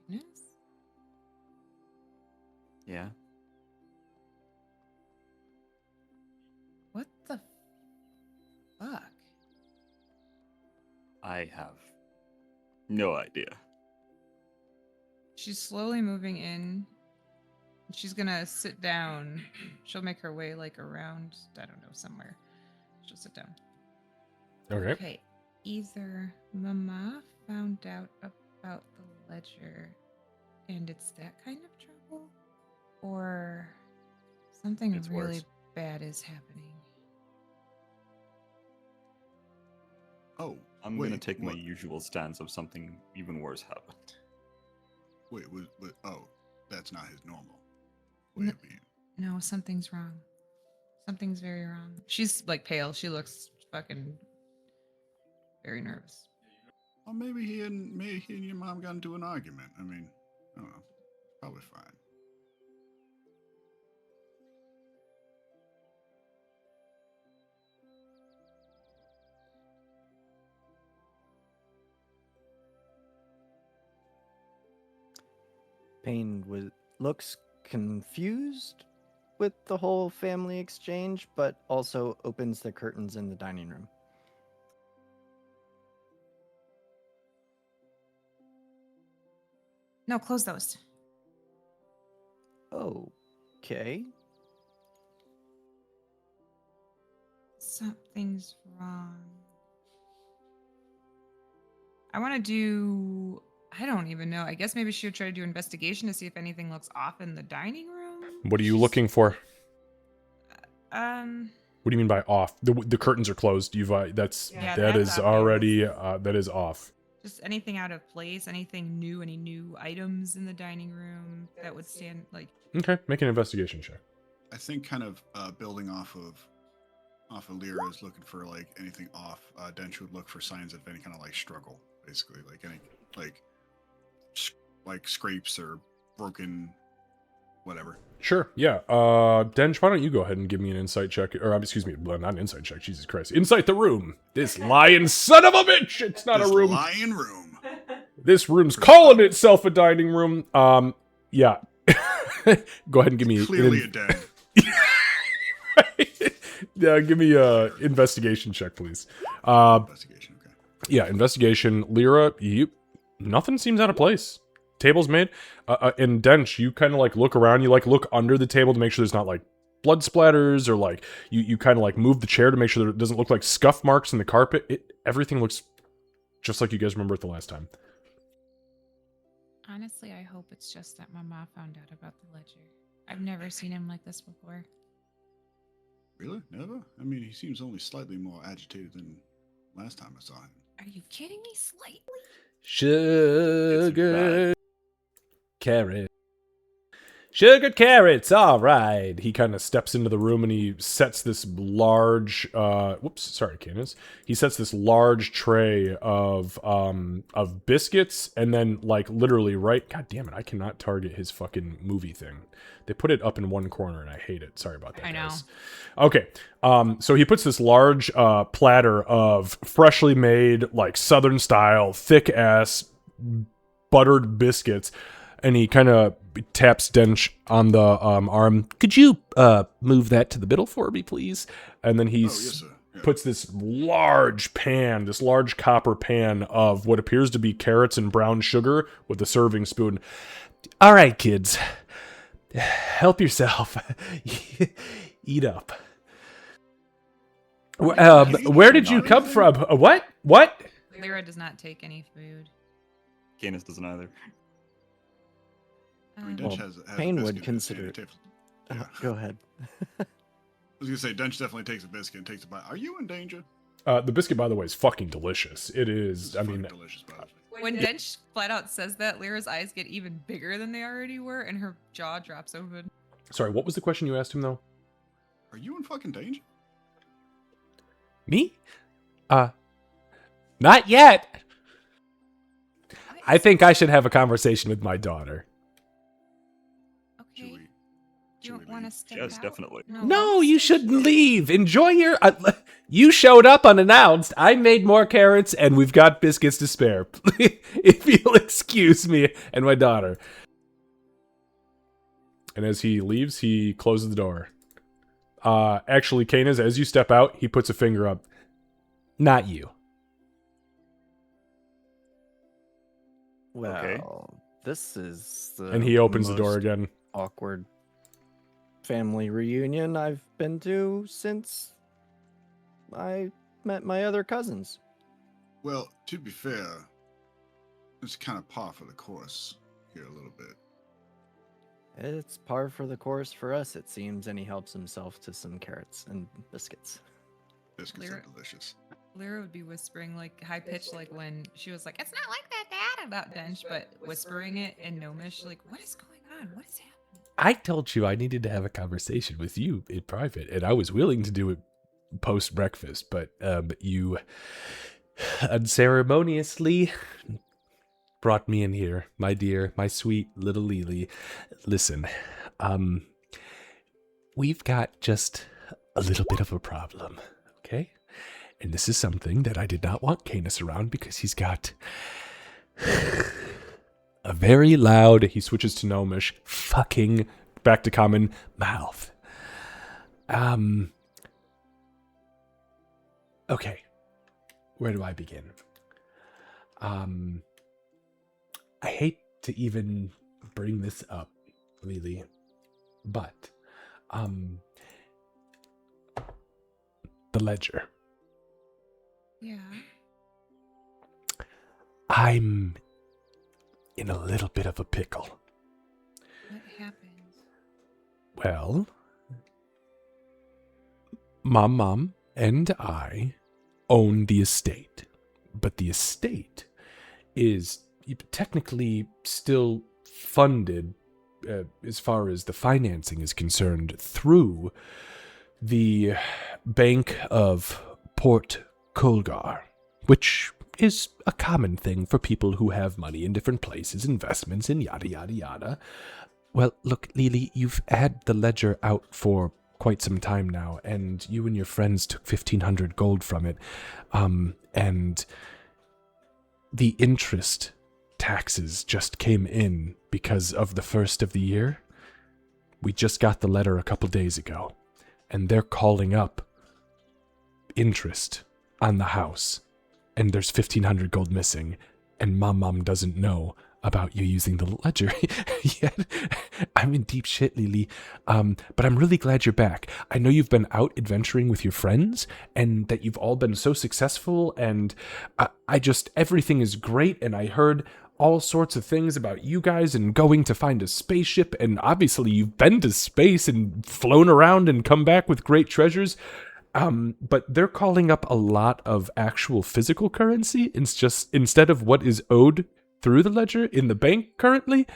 Yes. Yeah. What the fuck? I have no idea. She's slowly moving in. She's gonna sit down. She'll make her way like around, I don't know, somewhere. She'll sit down. Okay. Okay, either Mama found out about the ledger and it's that kind of trouble, or something It's really worse. bad is happening. Oh, I'm wait, gonna take my what? usual stance of something even worse happened. Wait, oh, that's not his normal way of being. No, something's wrong. Something's very wrong. She's like pale. She looks fucking very nervous. Well, maybe he and your mom got into an argument. I mean, I don't know. Probably fine. Looks confused with the whole family exchange, but also opens the curtains in the dining room. No, close those. Okay. Something's wrong. I want to do. I don't even know. I guess maybe she would try to do investigation to see if anything looks off in the dining room. What are you looking for? Um. What do you mean by off? The curtains are closed. You've Yeah, that that's is obvious. already that is off. Just anything out of place, anything new, any new items in the dining room that would stand like. Okay, make an investigation check. I think kind of building off of Lyra's looking for like anything off. Dench would look for signs of any kind of like struggle, basically, like any like scrapes or broken, whatever. Sure. Yeah. Dench, why don't you go ahead and give me an insight check, or excuse me, well, not an insight check. Jesus Christ, insight the room. This lion son of a bitch! It's not This a room. lion room. This room's calling itself a dining room. Yeah. Go ahead and give me Clearly a den. Yeah, give me a investigation check, please. Investigation. Okay. Yeah, investigation. Lyra, nothing seems out of place. Table's made. And Dench, you kind of like look around. You like look under the table to make sure there's not like blood splatters, or like you kind of like move the chair to make sure that it doesn't look like scuff marks in the carpet. Everything looks just like you guys remember it the last time. Honestly, I hope it's just that Mama found out about the ledger. I've never seen him like this before. Really? Never? I mean, he seems only slightly more agitated than last time I saw him. Are you kidding me? Slightly? Sugar carrot. Sugared carrots, all right. He kind of steps into the room and he sets this large, Canis. He sets this large tray of biscuits and then, like, literally God damn it, I cannot target his fucking movie thing. They put it up in one corner and I hate it. Sorry about that, I know. guys. Okay, so he puts this large platter of freshly made, like, Southern style, thick-ass buttered biscuits, and he kind of taps Dench on the arm. Could you move that to the middle for me, please? And then he yes, sir. Yeah. puts this large copper pan of what appears to be carrots and brown sugar with a serving spoon. All right, kids, help yourself. Eat up. Where did you come from? What? Lyra does not take any food. Canis doesn't either. I mean, Um, Dench Well, has a Payne biscuit would in his consider hand. it. He takes- yeah. Go ahead. I was gonna say Dench definitely takes a biscuit and takes a bite. Are you in danger? The biscuit, by the way, is fucking delicious. It is. It's I mean, fucking delicious, by the way. when Dench flat out says that, Lyra's eyes get even bigger than they already were, and her jaw drops open. sorry. What was the question you asked him though? Are you in fucking danger? Me? Not yet. I think I should have a conversation with my daughter. Should Okay. we? You should don't we want to leave? step Yes, out? definitely. No, you shouldn't leave. Enjoy your. You showed up unannounced. I made more carrots, and we've got biscuits to spare. If you'll excuse me and my daughter. And as he leaves, he closes the door. Actually, Canis, as you step out, he puts a finger up. Not you. Well, this is the And he opens the door most again. awkward family reunion I've been to since I met my other cousins. Well, to be fair, it's kind of par for the course here a little bit. It's par for the course for us, it seems, and he helps himself to some carrots and biscuits. Biscuits are Lyra- delicious. Lyra would be whispering like high pitched, like when she was like, "It's not like that, Dad," about Dench, but whispering it in Gnomish, like, "What is going on? What is happening?" I told you I needed to have a conversation with you in private, and I was willing to do it post breakfast, but you unceremoniously brought me in here, my dear, my sweet little Lily. Listen, we've got just a little bit of a problem, okay? And this is something that I did not want Canis around because he's got a very loud, he switches to Gnomish, fucking, back to common, mouth. Okay. Where do I begin? I hate to even bring this up, Lily, but, the ledger. Yeah. I'm in a little bit of a pickle. What happened? Well, Mom, and I own the estate, but the estate is technically still funded, as far as the financing is concerned, through the Bank of Port Colgar, which is a common thing for people who have money in different places, investments, and yada, yada, yada. Well, look, Lily, you've had the ledger out for quite some time now, and you and your friends took 1,500 gold from it, and the interest taxes just came in because of the first of the year. We just got the letter a couple days ago, and they're calling up interest on the house, and there's 1,500 gold missing, and Mom doesn't know about you using the ledger yet. I'm in deep shit, Lily. But I'm really glad you're back. I know you've been out adventuring with your friends, and that you've all been so successful, and I just, everything is great, and I heard all sorts of things about you guys and going to find a spaceship, and obviously you've been to space and flown around and come back with great treasures. But they're calling up a lot of actual physical currency. It's just, instead of what is owed through the ledger in the bank currently,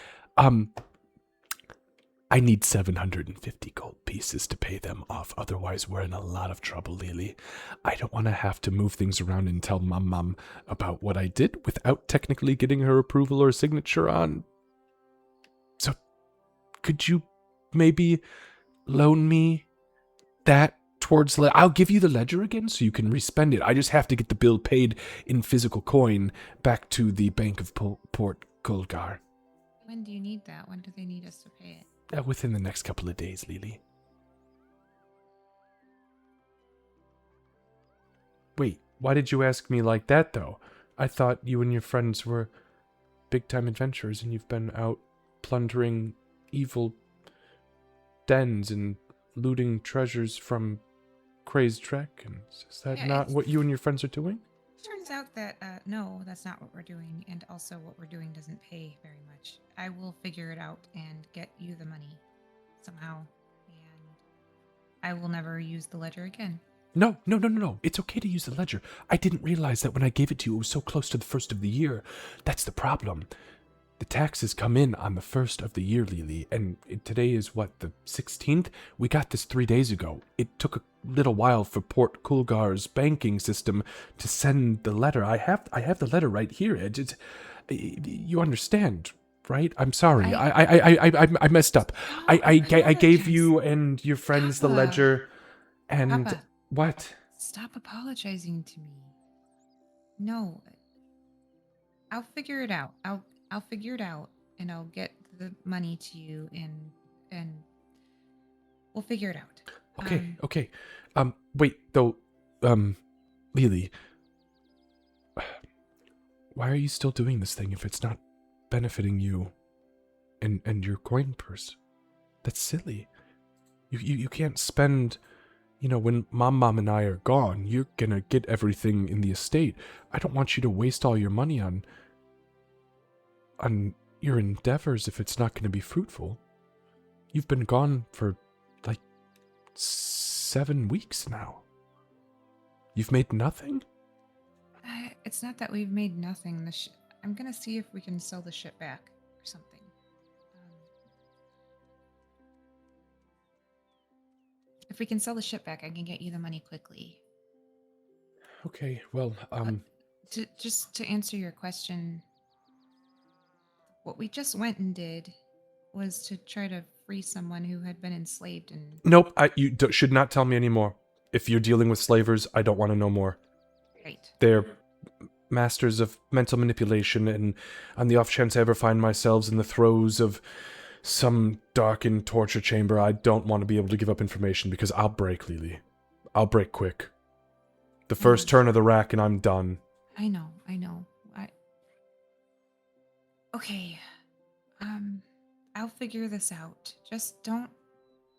I need 750 gold pieces to pay them off. Otherwise, we're in a lot of trouble, Lily. I don't want to have to move things around and tell Mom about what I did without technically getting her approval or signature on. So, could you maybe loan me that towards I'll give you the ledger again so you can respend it. I just have to get the bill paid in physical coin back to the Bank of Port Kulgar. When do you need that? When do they need us to pay it? Within the next couple of days, Lily. Wait, why did you ask me like that, though? I thought you and your friends were big-time adventurers and you've been out plundering evil dens and looting treasures from crazed dragons. Is that not what you and your friends are doing? Turns out that, no, that's not what we're doing. And also what we're doing doesn't pay very much. I will figure it out and get you the money somehow. And I will never use the ledger again. No. It's okay to use the ledger. I didn't realize that when I gave it to you, it was so close to the first of the year. That's the problem. The taxes come in on the first of the year, Lily, and today is what, the 16th? We got this 3 days ago. It took a little while for Port Kulgar's banking system to send the letter. I have the letter right here. You understand, right? I'm sorry. I messed up. I gave you and your friends the Papa. ledger, and Papa. what? Stop apologizing to me. No. I'll figure it out. I'll figure it out and I'll get the money to you and we'll figure it out. Okay. Wait, though, Lily, why are you still doing this thing if it's not benefiting you and your coin purse? That's silly. You can't spend, when Mom and I are gone, you're gonna get everything in the estate. I don't want you to waste all your money on your endeavors if it's not going to be fruitful. You've been gone for, 7 weeks now. You've made nothing? It's not that we've made nothing. I'm going to see if we can sell the ship back or something. If we can sell the ship back, I can get you the money quickly. Okay, well, Just to answer your question, what we just went and did was to try to free someone who had been enslaved and... Nope, you should not tell me anymore. If you're dealing with slavers, I don't want to know more. Right. They're masters of mental manipulation, and on the off chance I ever find myself in the throes of some darkened torture chamber, I don't want to be able to give up information because I'll break, Lily. I'll break quick. The first turn of the rack and I'm done. I know. Okay. I'll figure this out. Just don't...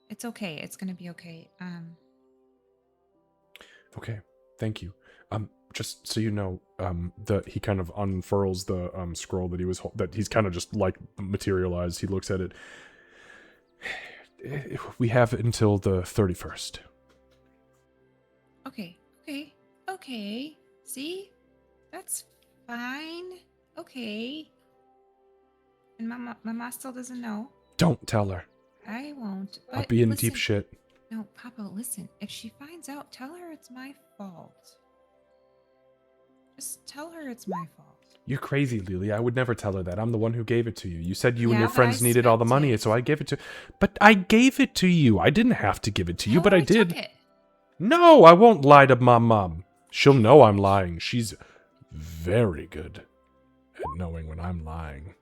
It's okay. It's gonna be okay. Okay, thank you. Just so you know, he kind of unfurls the scroll that he's kind of just materialized. He looks at it. We have until the 31st. Okay. See? That's fine. Okay. And Mama still doesn't know. Don't tell her. I won't. I'll be in deep shit. No, Papa, listen. If she finds out, tell her it's my fault. Just tell her it's my fault. You're crazy, Lily. I would never tell her that. I'm the one who gave it to you. You said you and Yeah, your but friends I needed all the spent money, it. so I gave it to... But I gave it to you. I didn't have to give it to you, but I did. Took it. No, I won't lie to Mom. She'll know I'm lying. She's very good at knowing when I'm lying.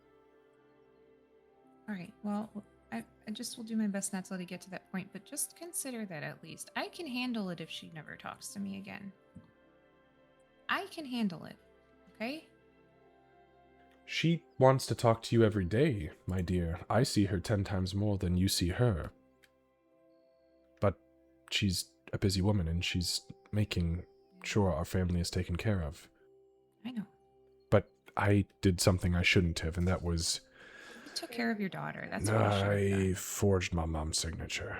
All right. Well, I just will do my best not to let it get to that point, but just consider that at least. I can handle it if she never talks to me again. I can handle it. Okay? She wants to talk to you every day, my dear. I see her 10 times more than you see her. But she's a busy woman, and she's making sure our family is taken care of. I know. But I did something I shouldn't have, and that was... You took care of your daughter. That's what you should have I done. forged my mom's signature.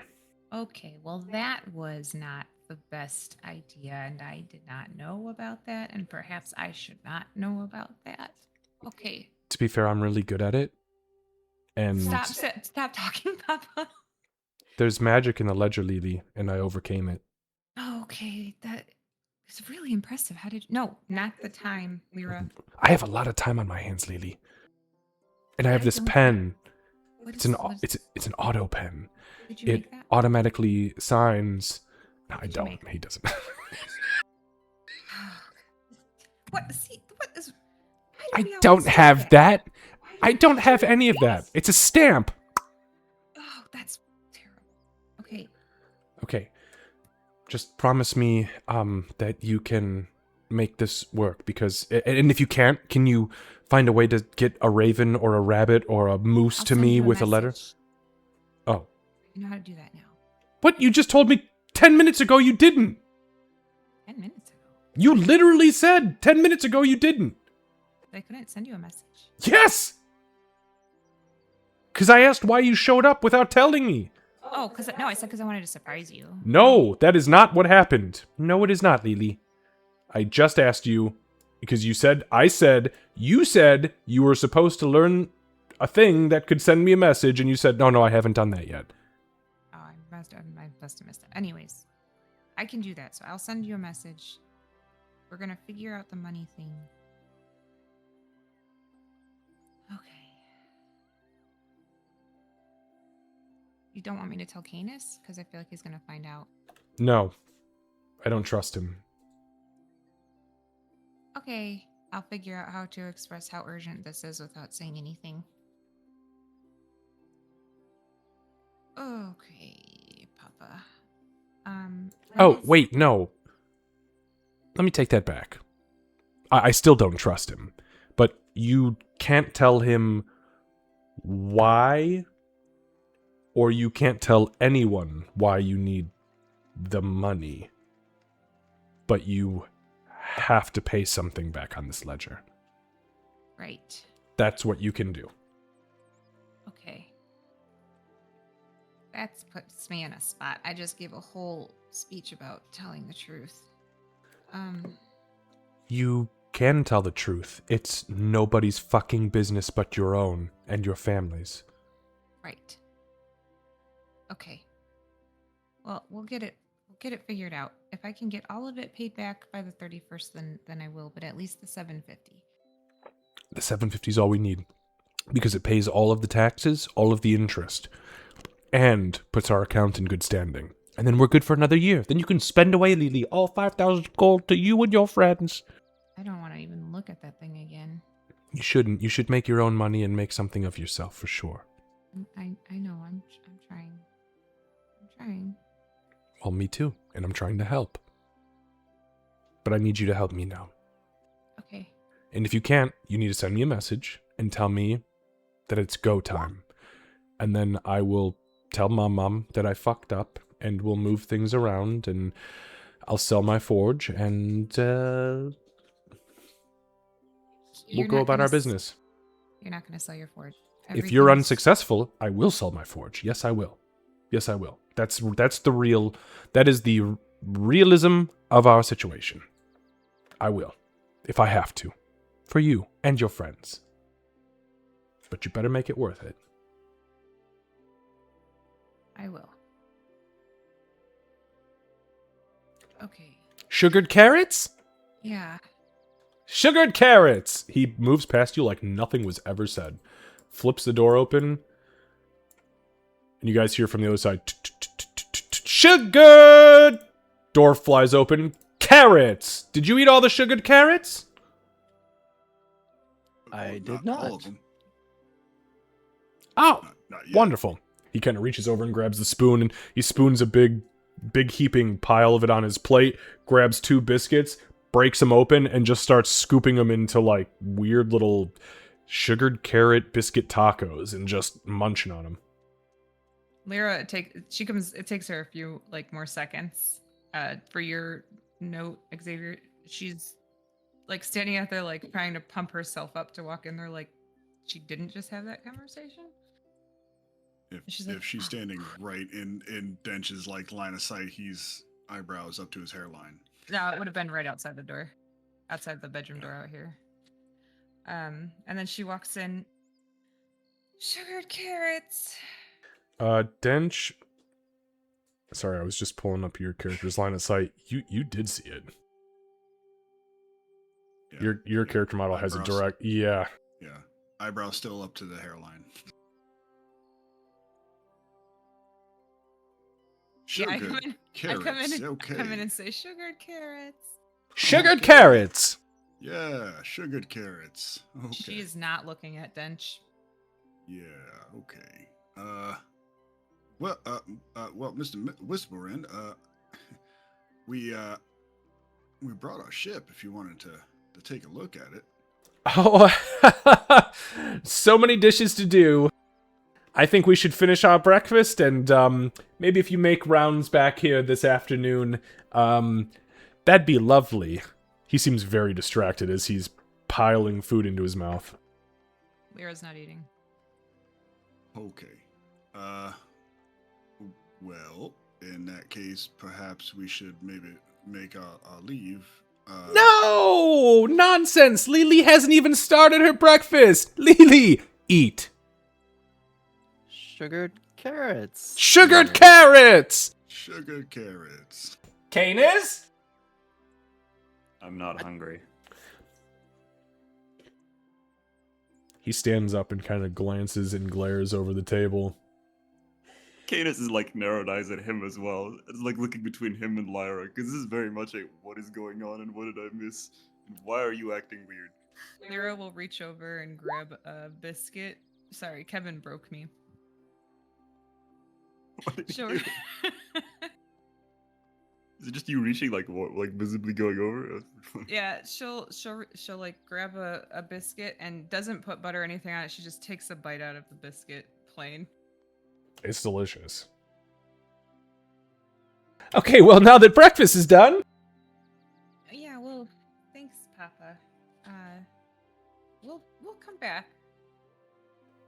Okay, well, that was not the best idea, and I did not know about that, and perhaps I should not know about that. Okay. To be fair, I'm really good at it. And Stop talking, Papa. there's magic in the ledger, Lily, and I overcame it. Oh, okay, that is really impressive. How did? No, not the time, Lyra. I have a lot of time on my hands, Lily. And I have I this don't- pen. What It's is? an what is- it's an auto pen. Did you It make that? automatically signs. No, I Did you don't. make He doesn't. What? See, what is? Why do I we always don't do have that. Why do I we don't always have do any of that. Yes. It's a stamp. Oh, that's terrible. Okay. Okay. Just promise me that you can make this work, because and if you can't, can you find a way to get a raven or a rabbit or a moose I'll to send me you with a letter? message. Oh. I know how to do that now. What? You just told me 10 minutes ago you didn't. 10 minutes ago. You literally said 10 minutes ago you didn't. I couldn't send you a message. Yes! Because I asked why you showed up without telling me. Oh, I said because I wanted to surprise you. No, that is not what happened. No, it is not, Lily. I just asked you because you said you were supposed to learn a thing that could send me a message, and you said, no, I haven't done that yet. Oh, I must have missed it. Anyways, I can do that. So I'll send you a message. We're gonna figure out the money thing. Okay. You don't want me to tell Canis? Because I feel like he's gonna find out. No, I don't trust him. Okay, I'll figure out how to express how urgent this is without saying anything. Okay, Papa. when Oh, is- wait, no. Let me take that back. I still don't trust him. But you can't tell him why, or you can't tell anyone why you need the money. But you have to pay something back on this ledger. Right. That's what you can do. Okay. That puts me in a spot. I just gave a whole speech about telling the truth. You can tell the truth. It's nobody's fucking business but your own and your family's. Right. Okay. Well, we'll get it figured out. If I can get all of it paid back by the 31st, then I will, but at least the 750. The 750 is all we need, because it pays all of the taxes, all of the interest, and puts our account in good standing. And then we're good for another year. Then you can spend away, Lily, all 5,000 gold to you and your friends. I don't want to even look at that thing again. You shouldn't. You should make your own money and make something of yourself, for sure. I know. I'm trying. I'm trying. Well, me too, and I'm trying to help. But I need you to help me now. Okay. And if you can't, you need to send me a message and tell me that it's go time. And then I will tell Mom that I fucked up, and we'll move things around, and I'll sell my forge, and we'll You're go not about gonna our s- business. You're not going to sell your forge. If you're Everything's- unsuccessful, I will sell my forge. Yes, I will. Yes, I will. That is the realism of our situation. I will, if I have to, for you and your friends. But you better make it worth it. I will. Okay. Sugared carrots? Yeah. Sugared carrots! He moves past you like nothing was ever said. Flips the door open. And you guys hear from the other side, sugared! Door flies open. Carrots! Did you eat all the sugared carrots? I did All not. of them. Oh, Not yet. wonderful. He kind of reaches over and grabs the spoon, and he spoons a big heaping pile of it on his plate, grabs 2 biscuits, breaks them open, and just starts scooping them into like weird little sugared carrot biscuit tacos and just munching on them. Lyra, it takes her a few more seconds. For your note, Xavier, she's like standing out there like trying to pump herself up to walk in there like she didn't just have that conversation. She's like, If she's standing right in Dench's like line of sight, he's eyebrows up to his hairline. No, it would have been right outside the door. Outside the bedroom door out here. And then she walks in. Sugared carrots. Dench. Sorry, I was just pulling up your character's line of sight. You did see it. Yeah. Your character model has a Eyebrows. direct. Yeah. Yeah. Eyebrows still up to the hairline. Yeah, I Sugar come in. carrots. I come in. Okay. I come in and say sugared carrots. Sugared Okay. carrots. Yeah, sugared carrots. Okay. She is not looking at Dench. Yeah. Okay. Well, Mr. Whispering, we brought our ship. If you wanted to take a look at it. Oh, so many dishes to do. I think we should finish our breakfast, and maybe if you make rounds back here this afternoon, that'd be lovely. He seems very distracted as he's piling food into his mouth. Lyra's not eating. Okay. Well, in that case, perhaps we should maybe make our leave. No! Nonsense! Lily hasn't even started her breakfast! Lily! Eat! Sugared carrots. Sugared Yeah. carrots! Sugared carrots. Canis? I'm not hungry. He stands up and kind of glances and glares over the table. Canis is like narrowed eyes at him as well. It's like looking between him and Lyra, because this is very much a what is going on and what did I miss? And why are you acting weird? Lyra will reach over and grab a biscuit. Sorry, Kevin broke me. What did Sure. you do? Is it just you reaching like what, like visibly going over? Yeah, she'll like grab a biscuit and doesn't put butter or anything on it. She just takes a bite out of the biscuit plain. It's delicious. Okay, well, now that breakfast is done, Yeah, well, thanks, Papa. We'll come back.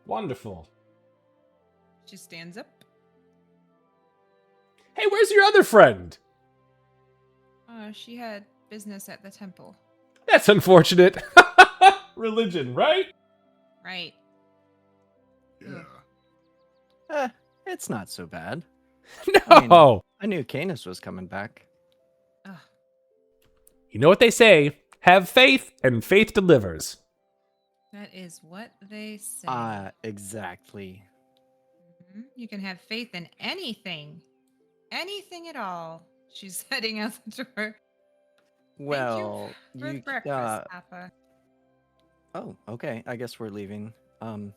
wonderful. She stands up. Hey, where's your other friend? She had business at the temple. That's unfortunate. Religion, right? Right. Yeah. It's not so bad. No. I knew Canis was coming back. Ugh. You know what they say, have faith and faith delivers. That is what they say. Exactly. Mhm. You can have faith in anything. Anything at all. She's heading out the door. Well, For you breakfast, Papa. Oh, okay. I guess we're leaving. Do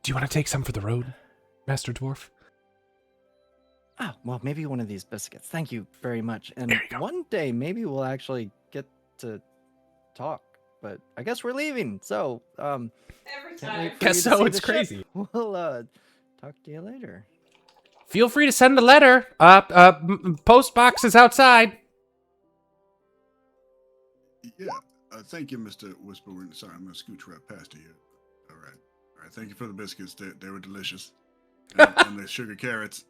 you want to take some for the road, Master Dwarf? Well, maybe one of these biscuits. Thank you very much. And There you go. one day maybe we'll actually get to talk. But I guess we're leaving. So, Every can't wait for Guess you to so, see it's the ship. crazy. We'll talk to you later. Feel free to send a letter. Post box is outside. Yeah. Thank you, Mr. Whisperer. Sorry, I'm gonna scooch right past you. All right. Thank you for the biscuits. They were delicious. And the sugar carrots.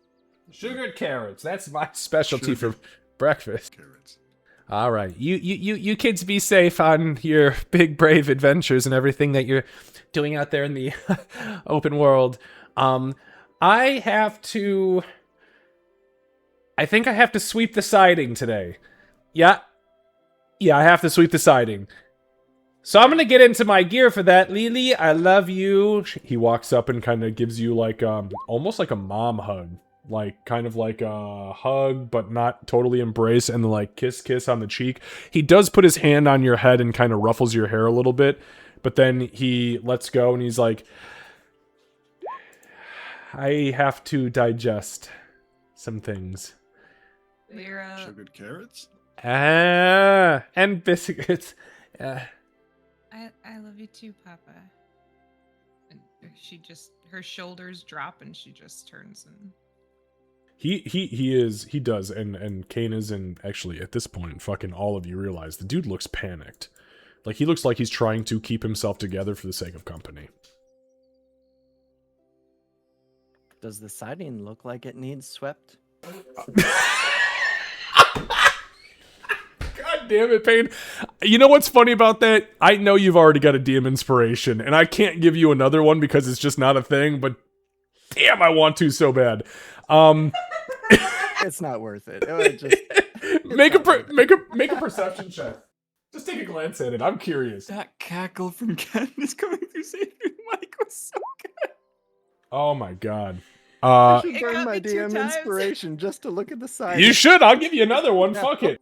Sugared carrots. That's my specialty Sugar. for breakfast. Carrots. All right. You kids be safe on your big brave adventures and everything that you're doing out there in the open world. I think I have to sweep the siding today. Yeah, I have to sweep the siding. So I'm gonna get into my gear for that. Lily, I love you. He walks up and kind of gives you like almost like a mom hug. Like kind of like a hug, but not totally embrace, and like kiss on the cheek. He does put his hand on your head and kind of ruffles your hair a little bit, but then he lets go and he's like, I have to digest some things. Lyra. Sugared carrots? And biscuits. I love you too, Papa. And her shoulders drop and she just turns and He does, and Kane is, and actually at this point, fucking all of you realize the dude looks panicked. Like he looks like he's trying to keep himself together for the sake of company. Does the siding look like it needs swept? God damn it, Payne. You know what's funny about that? I know you've already got a DM inspiration, and I can't give you another one because it's just not a thing, but damn, I want to so bad. It's not worth it. It just Make a not worth make a perception check. Just take a glance at it. I'm curious. That cackle from Ken is coming through Xavier's mic was so good. Oh my god. I should It burn got my me 2 DM times. inspiration just to look at the side. You should. I'll give you another one. No. Fuck it.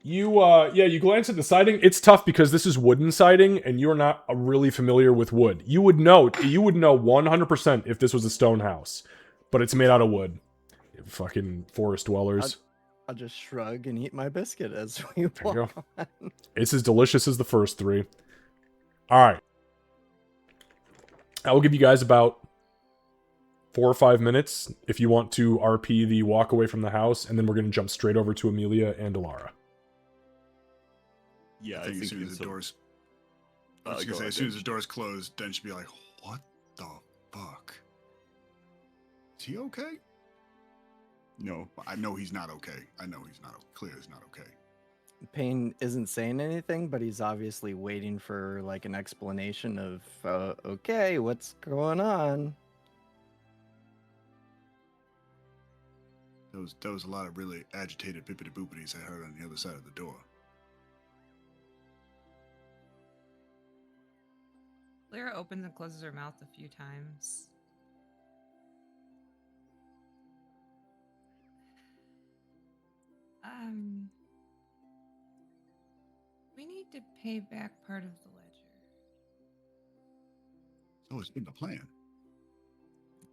You glance at the siding. It's tough because this is wooden siding, and you're not really familiar with wood. You would know 100% if this was a stone house, but it's made out of wood. Fucking forest dwellers. I'll just shrug and eat my biscuit as we you walk on. It's as delicious as the first three. All right. I will give you guys about 4 or 5 minutes if you want to RP the walk away from the house, and then we're going to jump straight over to Amelia and Alara. Yeah, I think as soon as the doors, I was gonna say, as soon as the doors close, Den should be like, "What the fuck? Is he okay?" No, I know he's not okay. I know he's not clear. He's not okay. Payne isn't saying anything, but he's obviously waiting for like an explanation of, okay, what's going on? There was a lot of really agitated bippity boopities I heard on the other side of the door. Lyra opens and closes her mouth a few times. We need to pay back part of the ledger. So it's been the plan.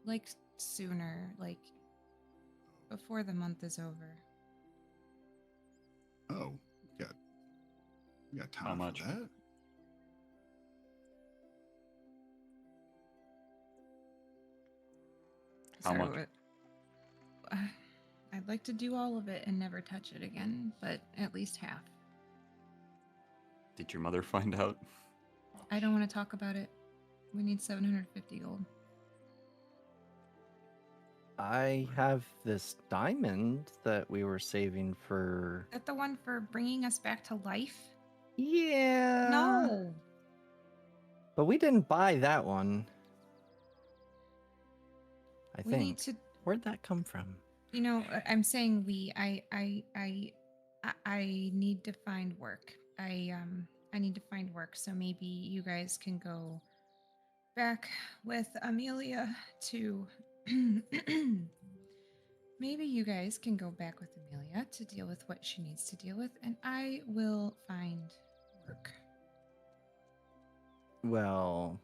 Like sooner, like before the month is over. Oh, you got time How much? for that? How much? I'd like to do all of it and never touch it again, but at least half. Did your mother find out? I don't want to talk about it. We need 750 gold. I have this diamond that we were saving for. Is that the one for bringing us back to life? Yeah. No. But we didn't buy that one. I We think. need to. Where'd that come from? You know, I'm saying we. I need to find work. I need to find work. So maybe you guys can go back with Amelia to. Maybe you guys can go back with Amelia to deal with what she needs to deal with, and I will find work. Well,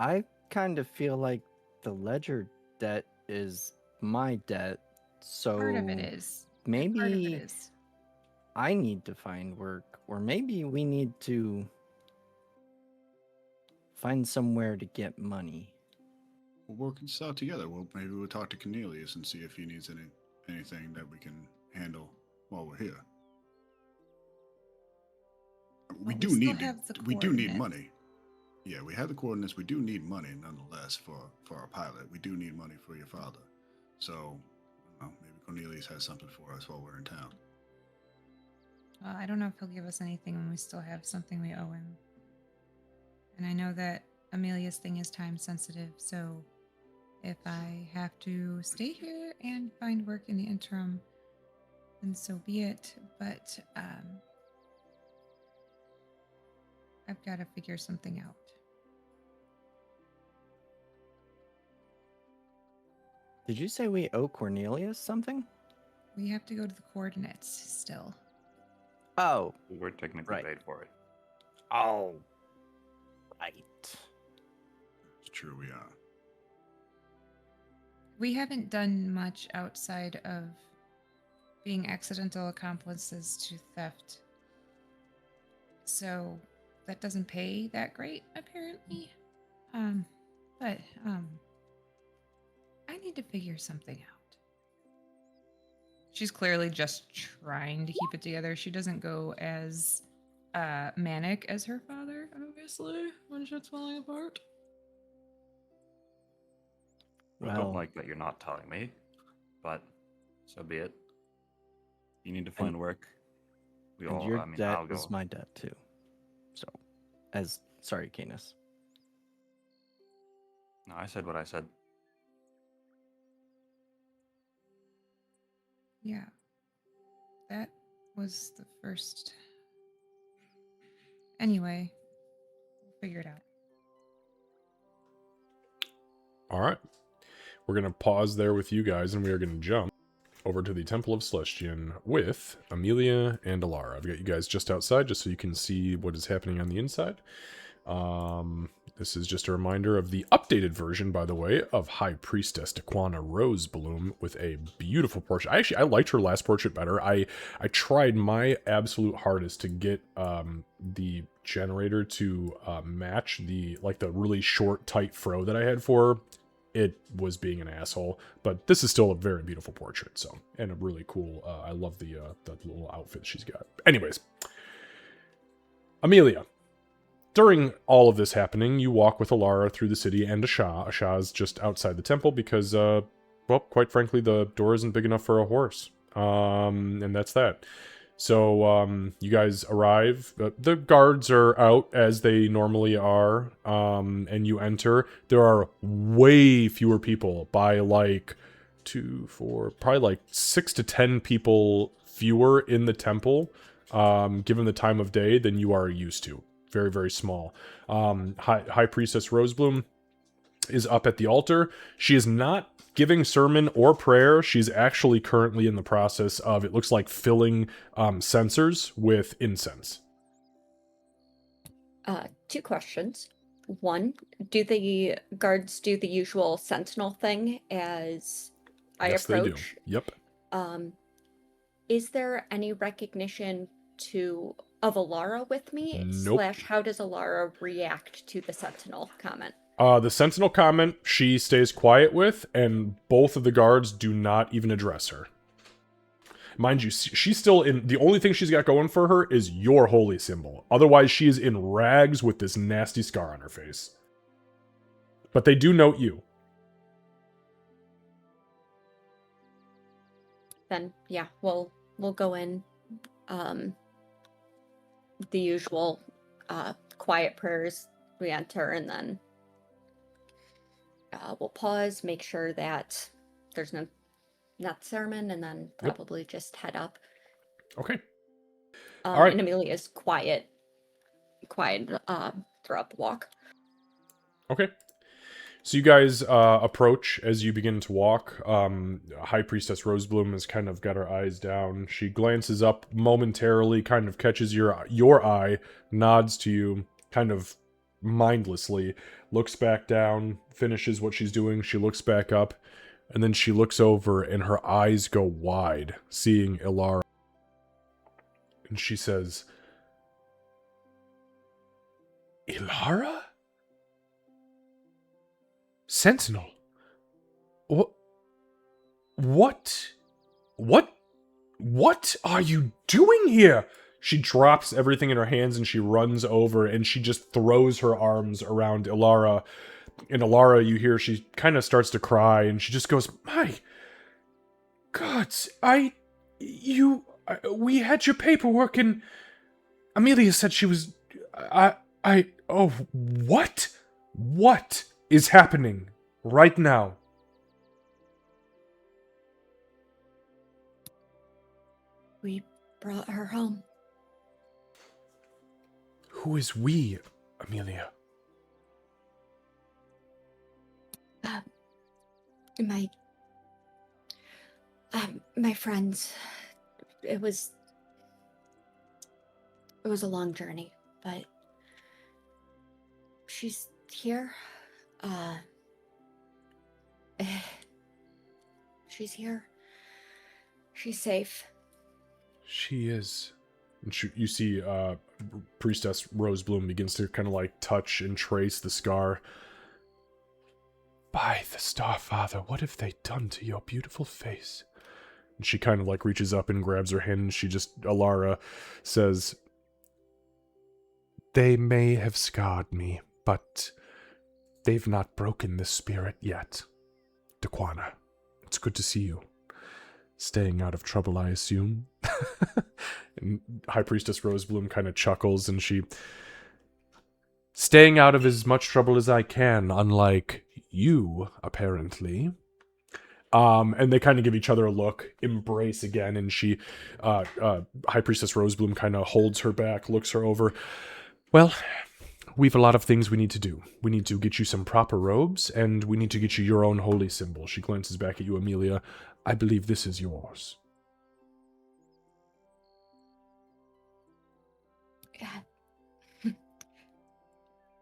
I kind of feel like the ledger debt is my debt, so Part of it is. maybe Part of it is. I need to find work, or maybe we need to find somewhere to get money. We'll work this out together. Maybe we'll talk to Cornelius and see if he needs anything that we can handle while we're here. We Well, do we still need have the we do need coordinates. money. Yeah, we have the coordinates. We do need money nonetheless for our pilot. We do need money for your father. So, maybe Cornelius has something for us while we're in town. Well, I don't know if he'll give us anything when we still have something we owe him. And I know that Amelia's thing is time sensitive, so if I have to stay here and find work in the interim, then so be it. But I've got to figure something out. Did you say we owe Cornelius something? We have to go to the coordinates still. Oh, We're technically Right. paid for it. oh, right. It's true, we are. We haven't done much outside of being accidental accomplices to theft. So that doesn't pay that great, apparently. But I need to figure something out. She's clearly just trying to keep it together. She doesn't go as manic as her father, obviously, when shit's falling apart. I don't like that you're not telling me, but so be it. You need to find work. And your I mean, debt I'll go. is my debt too. So, sorry, Canis. No, I said what I said. Yeah. That was the first. Anyway, we'll figure it out. All right. We're going to pause there with you guys, and we are going to jump over to the Temple of Celestian with Amelia and Alara. I've got you guys just outside, just so you can see what is happening on the inside. This is just a reminder of the updated version, by the way, of High Priestess Daquana Rosebloom with a beautiful portrait. I liked her last portrait better. I tried my absolute hardest to get the generator to match the really short, tight fro that I had for her. It was being an asshole, but this is still a very beautiful portrait. So, and a really cool. I love the little outfit she's got. Anyways, Amelia. During all of this happening, you walk with Alara through the city and Asha. Asha is just outside the temple because, well, quite frankly, the door isn't big enough for a horse. And that's that. So, you guys arrive. The guards are out as they normally are. And you enter. There are way fewer people by like 6 to 10 people fewer in the temple, given the time of day, than you are used to. Very, very small. High Priestess Rosebloom is up at the altar. She is not giving sermon or prayer. She's actually currently in the process of, it looks like, filling censers with incense. 2 questions. 1, do the guards do the usual sentinel thing as I Yes, approach? they do. Yep. Is there any recognition of Alara with me? Nope. / how does Alara react to the sentinel comment? The sentinel comment she stays quiet with, and both of the guards do not even address her. Mind you, she's still in... The only thing she's got going for her is your holy symbol. Otherwise, she is in rags with this nasty scar on her face. But they do note you. Then, yeah, we'll go in. The usual quiet prayers. We enter, and then we'll pause, make sure that there's not sermon, and then probably just head up. Okay. All right. And Amelia's quiet throughout the walk. Okay. So you guys approach as you begin to walk. High Priestess Rosebloom has kind of got her eyes down. She glances up momentarily, kind of catches your eye, nods to you, kind of mindlessly, looks back down, finishes what she's doing. She looks back up, and then she looks over, and her eyes go wide, seeing Ilara. And she says, "Ilara? Sentinel? What are you doing here?" She drops everything in her hands and she runs over and she just throws her arms around Ilara. And Ilara, you hear, she kind of starts to cry and she just goes, "My gods, we had your paperwork and Amelia said she was, oh, what? What is happening right now?" We brought her home. Who is we, Amelia? My friends. It was a long journey, but she's here. She's here. She's safe. She is. And you see Priestess Rosebloom begins to kind of like touch and trace the scar. By the Starfather, what have they done to your beautiful face? And she kind of like reaches up and grabs her hand and she just, Alara says, "They may have scarred me, but they've not broken the spirit yet. Daquana, it's good to see you. Staying out of trouble, I assume. And High Priestess Rosebloom kind of chuckles, and she... Staying out of as much trouble as I can, unlike you, apparently. And they kind of give each other a look, embrace again, and she, High Priestess Rosebloom kind of holds her back, looks her over. Well, we've a lot of things we need to do. We need to get you some proper robes, and we need to get you your own holy symbol. She glances back at you, Amelia. I believe this is yours. Yeah.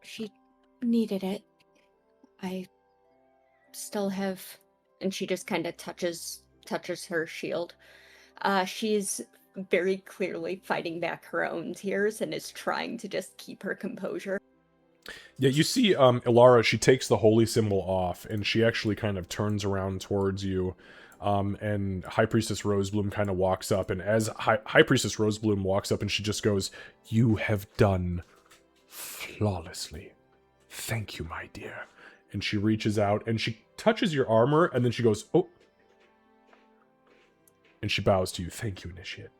She needed it. I still have, and she just kind of touches her shield. She's very clearly fighting back her own tears and is trying to just keep her composure. Yeah, you see Ilara, she takes the holy symbol off, and she actually kind of turns around towards you. And High Priestess Rosebloom kind of walks up, and as High Priestess Rosebloom walks up, and she just goes, "You have done flawlessly. Thank you, my dear." And she reaches out, and she touches your armor, and then she goes, "Oh." And she bows to you. "Thank you, Initiate."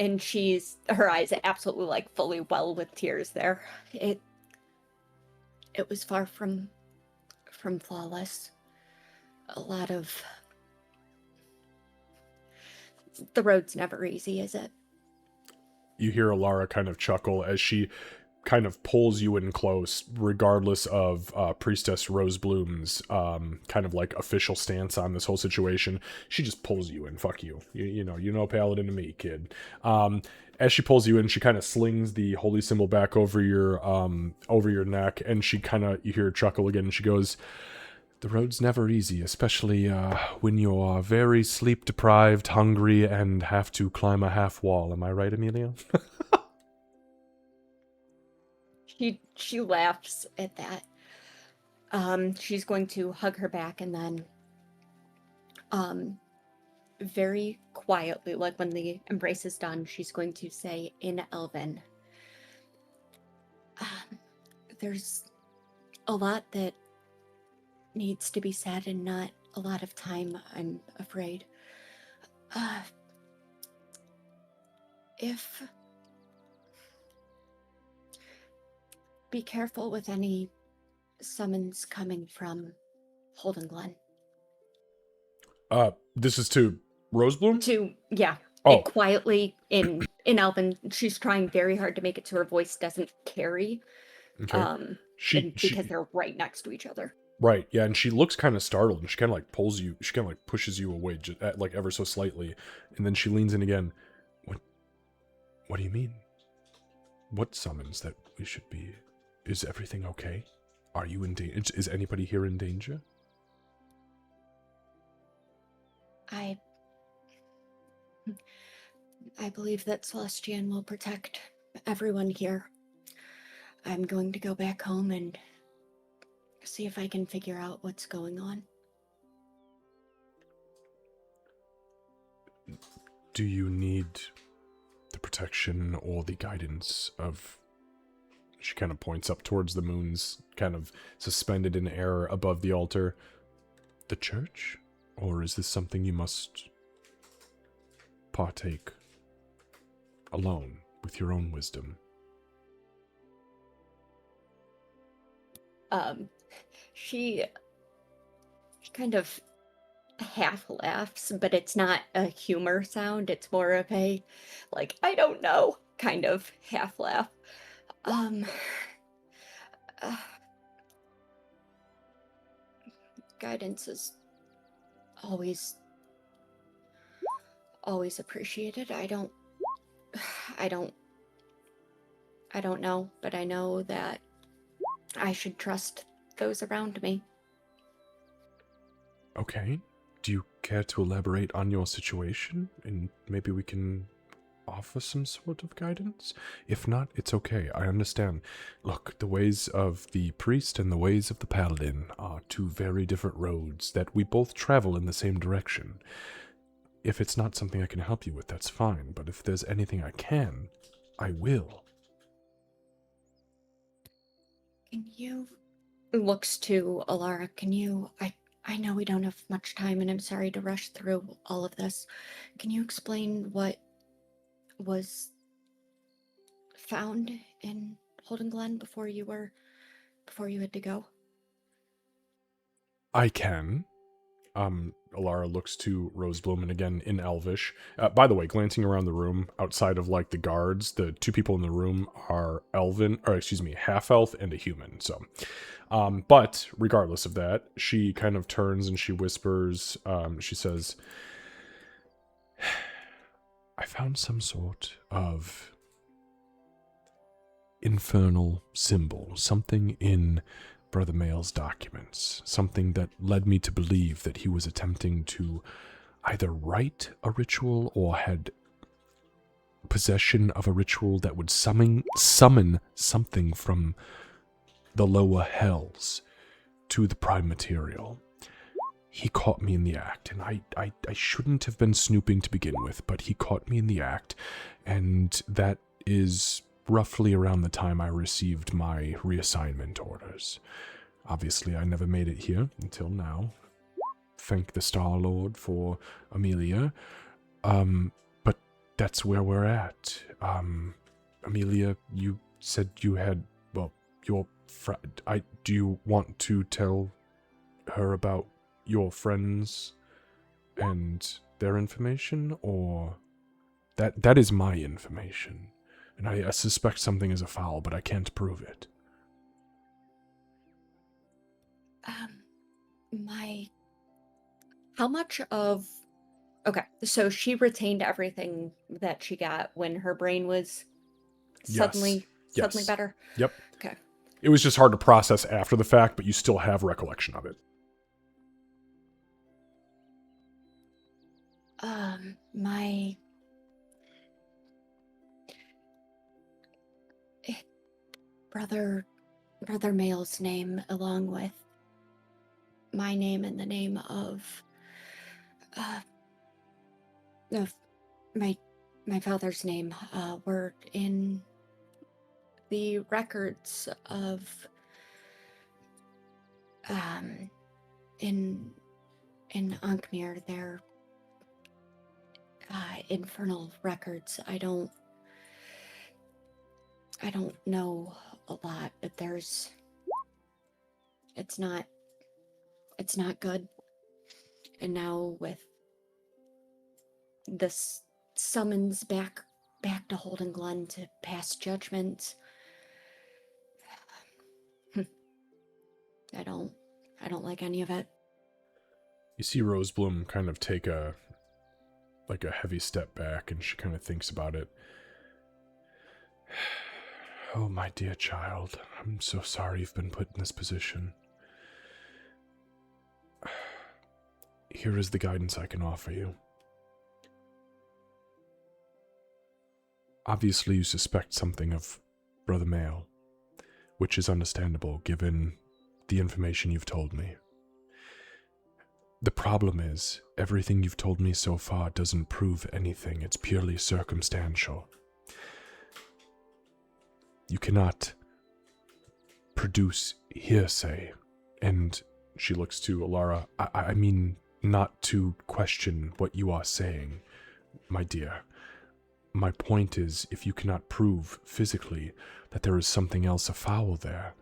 And her eyes absolutely like fully well with tears there. It was far from flawless. A lot of... The road's never easy, is it? You hear Ilara kind of chuckle as she kind of pulls you in close, regardless of Priestess Rosebloom's kind of like official stance on this whole situation. She just pulls you in. Fuck you. You know Paladin to me, kid. As she pulls you in, she kind of slings the holy symbol back over your neck, and she kind of, you hear her chuckle again, and she goes, "The road's never easy, especially when you are very sleep deprived, hungry, and have to climb a half wall. Am I right, Amelia?" She laughs at that. She's going to hug her back, and then very quietly, like when the embrace is done, she's going to say in Elven, "There's a lot that needs to be said and not a lot of time, I'm afraid. Be careful with any summons coming from Holden Glen." This is to Rosebloom? Yeah. Oh. And quietly in Elven, she's trying very hard to make it so her voice doesn't carry. Okay. Because they're right next to each other. Right, yeah, and she looks kind of startled, and she kind of like pulls you, she kind of like pushes you away, just, like ever so slightly, and then she leans in again. What do you mean? What summons that we should be? Is everything okay? Are you in danger? Is anybody here in danger? I believe that Celestian will protect everyone here. I'm going to go back home and see if I can figure out what's going on. Do you need the protection or the guidance of... She kind of points up towards the moons, kind of suspended in air above the altar. The church? Or is this something you must partake alone with your own wisdom? She kind of half laughs, but it's not a humor sound. It's more of a, like, I don't know, kind of half laugh. Guidance is always appreciated. I don't know, but I know that I should trust those around me. Okay. Do you care to elaborate on your situation? And maybe we can offer some sort of guidance? If not, it's okay. I understand. Look, the ways of the priest and the ways of the paladin are two very different roads that we both travel in the same direction. If it's not something I can help you with, that's fine. But if there's anything I can, I will. Can you looks to Alara. Can you, I know we don't have much time and I'm sorry to rush through all of this. Can you explain what was found in Holden Glen before you had to go? I can. Alara looks to Rosebloom, and again in Elvish. By the way, glancing around the room, outside of like the guards, the two people in the room are half elf and a human. So, but regardless of that, she kind of turns and she whispers. She says, "I found some sort of infernal symbol, something in Brother Mail's documents, something that led me to believe that he was attempting to either write a ritual or had possession of a ritual that would summon something from the lower hells to the prime material. He caught me in the act, and I shouldn't have been snooping to begin with, but he caught me in the act, and that is roughly around the time I received my reassignment orders. Obviously, I never made it here until now. Thank the Star-Lord for Amelia. But that's where we're at. Amelia, you said you had, well, your friend. Do you want to tell her about your friends and their information, or that is my information? And I suspect something is afoul, but I can't prove it. How much of... Okay, so she retained everything that she got when her brain was suddenly better? Yep. Okay. It was just hard to process after the fact, but you still have recollection of it. My... Brother Mail's name, along with my name and the name of my father's name, were in the records of in Ankmir. They're infernal records. I don't know a lot, but it's not good. And now with this summons back to Holden Glen to pass judgment, I don't like any of it. You see Rosebloom kind of take a heavy step back, and she kind of thinks about it. Oh, my dear child, I'm so sorry you've been put in this position. Here is the guidance I can offer you. Obviously, you suspect something of Brother Mail, which is understandable given the information you've told me. The problem is, everything you've told me so far doesn't prove anything. It's purely circumstantial. You cannot produce hearsay. And she looks to Alara. I mean, not to question what you are saying, my dear. My point is, if you cannot prove physically that there is something else afoul there,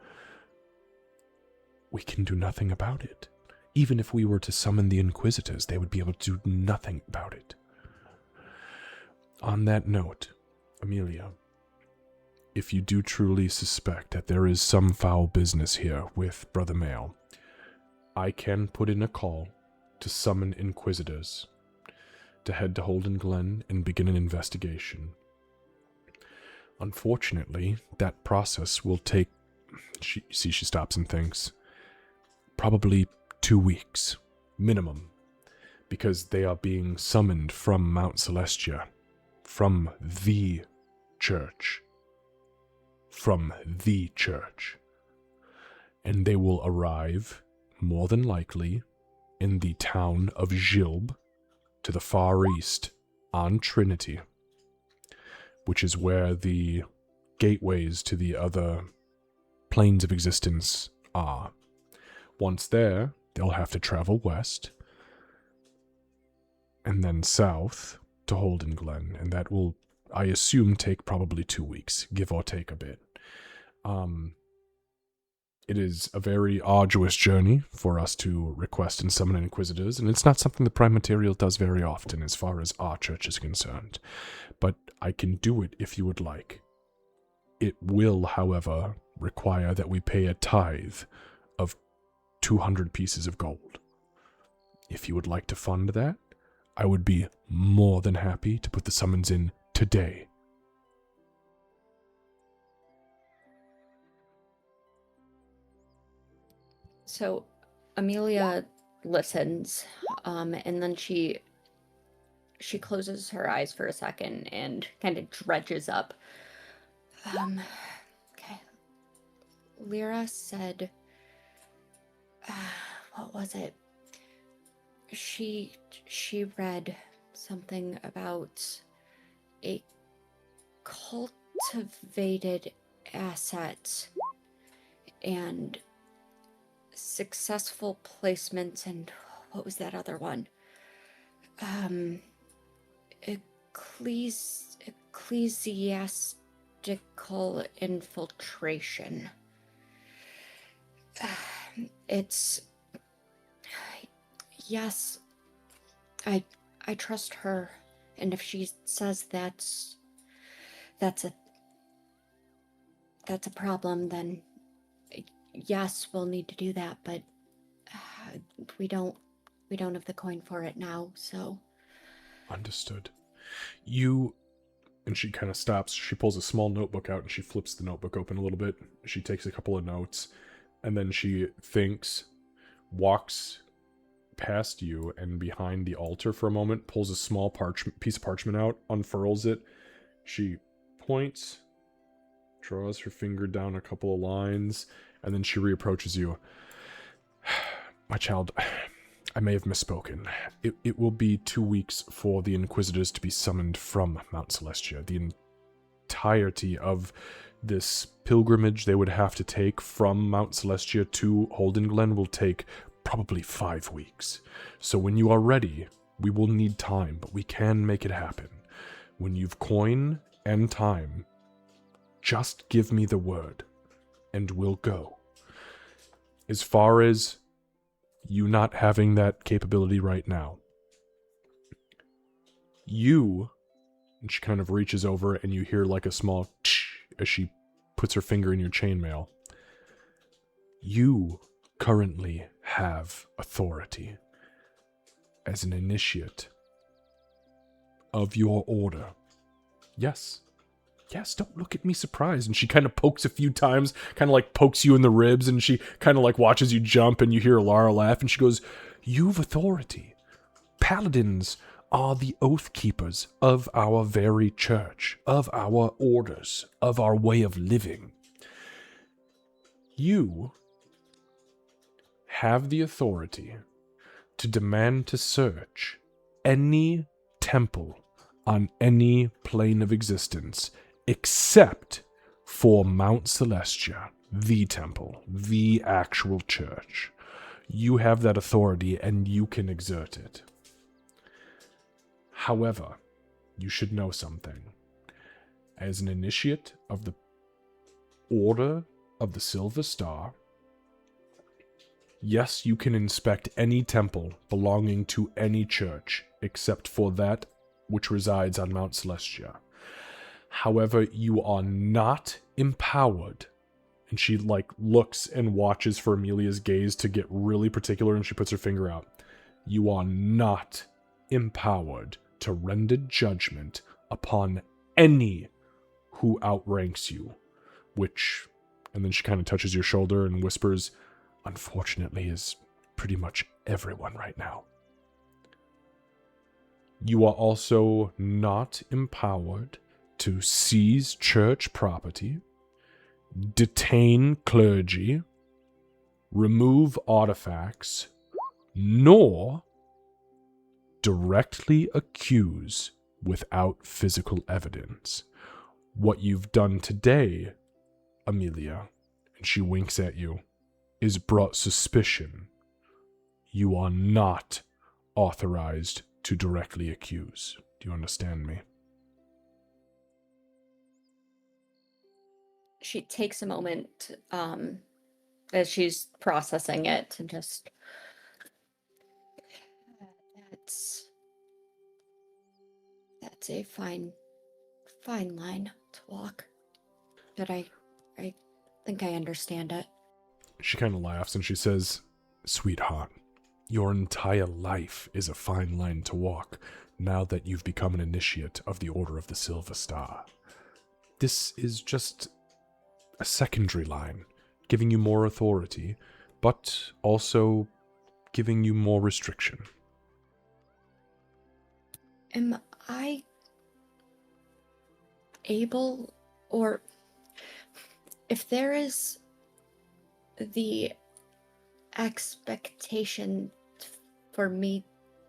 we can do nothing about it. Even if we were to summon the Inquisitors, they would be able to do nothing about it. On that note, Amelia, if you do truly suspect that there is some foul business here with Brother Mail, I can put in a call to summon Inquisitors to head to Holden Glen and begin an investigation. Unfortunately, that process will take, she stops and thinks, probably 2 weeks, minimum, because they are being summoned from Mount Celestia, from the church. From the church. And they will arrive, more than likely, in the town of Gilb, to the far east, on Trinity, which is where the gateways to the other planes of existence Once there, they'll have to travel west, and then south to Holden Glen, and that will, I assume, take probably 2 weeks, give or take a bit. It is a very arduous journey for us to request and summon Inquisitors, and it's not something the Prime Material does very often as far as our church is concerned. But I can do it if you would like. It will, however, require that we pay a tithe of 200 pieces of gold. If you would like to fund that, I would be more than happy to put the summons in today. So Amelia listens, and then she closes her eyes for a second and kind of dredges up. Okay. Lyra said, what was it? She read something about a cultivated asset and successful placements, and what was that other one? Ecclesiastical infiltration. It's... Yes, I trust her, and if she says that's a problem, then yes, we'll need to do that, but we don't have the coin for it now, so. Understood. And she kind of stops. She pulls a small notebook out and she flips the notebook open a little bit. She takes a couple of notes, and then she thinks, walks past you and behind the altar for a moment, pulls a small piece of parchment out, unfurls it. She points, draws her finger down a couple of lines, and then she reapproaches you. My child, I may have misspoken. It will be 2 weeks for the Inquisitors to be summoned from Mount Celestia. The entirety of this pilgrimage they would have to take from Mount Celestia to Holden Glen will take probably 5 weeks. So when you are ready, we will need time, but we can make it happen. When you've coin and time, just give me the word, and we'll go. As far as you not having that capability right now, and she kind of reaches over and you hear like a small tsh as she puts her finger in your chainmail. You currently have authority as an initiate of your order. Yes, don't look at me surprised. And she kind of pokes a few times, kind of like pokes you in the ribs, and she kind of like watches you jump, and you hear Lara laugh, and she goes, "You've authority. Paladins are the oath keepers of our very church, of our orders, of our way of living. You have the authority to demand to search any temple on any plane of existence except for Mount Celestia, the temple, the actual church. You have that authority and you can exert it. However, you should know something. As an initiate of the Order of the Silver Star, yes, you can inspect any temple belonging to any church except for that which resides on Mount Celestia. However, you are not empowered." And she looks and watches for Amelia's gaze to get really particular, and she puts her finger out. "You are not empowered to render judgment upon any who outranks you," which, and then she kind of touches your shoulder and whispers, "unfortunately is pretty much everyone right now. You are also not empowered to seize church property, detain clergy, remove artifacts, nor directly accuse without physical evidence. What you've done today, Amelia," and she winks at you, is brought suspicion, you are not authorized to directly accuse. Do you understand me? She takes a moment as she's processing it and just that's a fine line to walk. But I think I understand it. She kind of laughs and she says, "Sweetheart, your entire life is a fine line to walk now that you've become an initiate of the Order of the Silver Star. This is just a secondary line, giving you more authority, but also giving you more restriction." Am I able, or if there is the expectation for me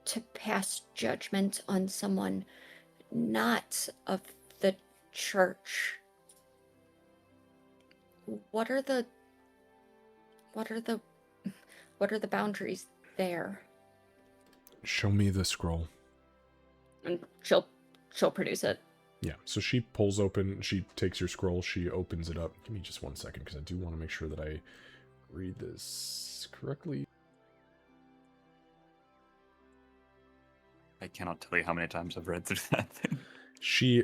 to pass judgment on someone not of the church, what are the boundaries there? Show me the scroll. And she'll produce it. Yeah, so she pulls open, she takes your scroll, she opens it up. Give me just 1 second, because I do want to make sure that I read this correctly. I cannot tell you how many times I've read through that thing. She,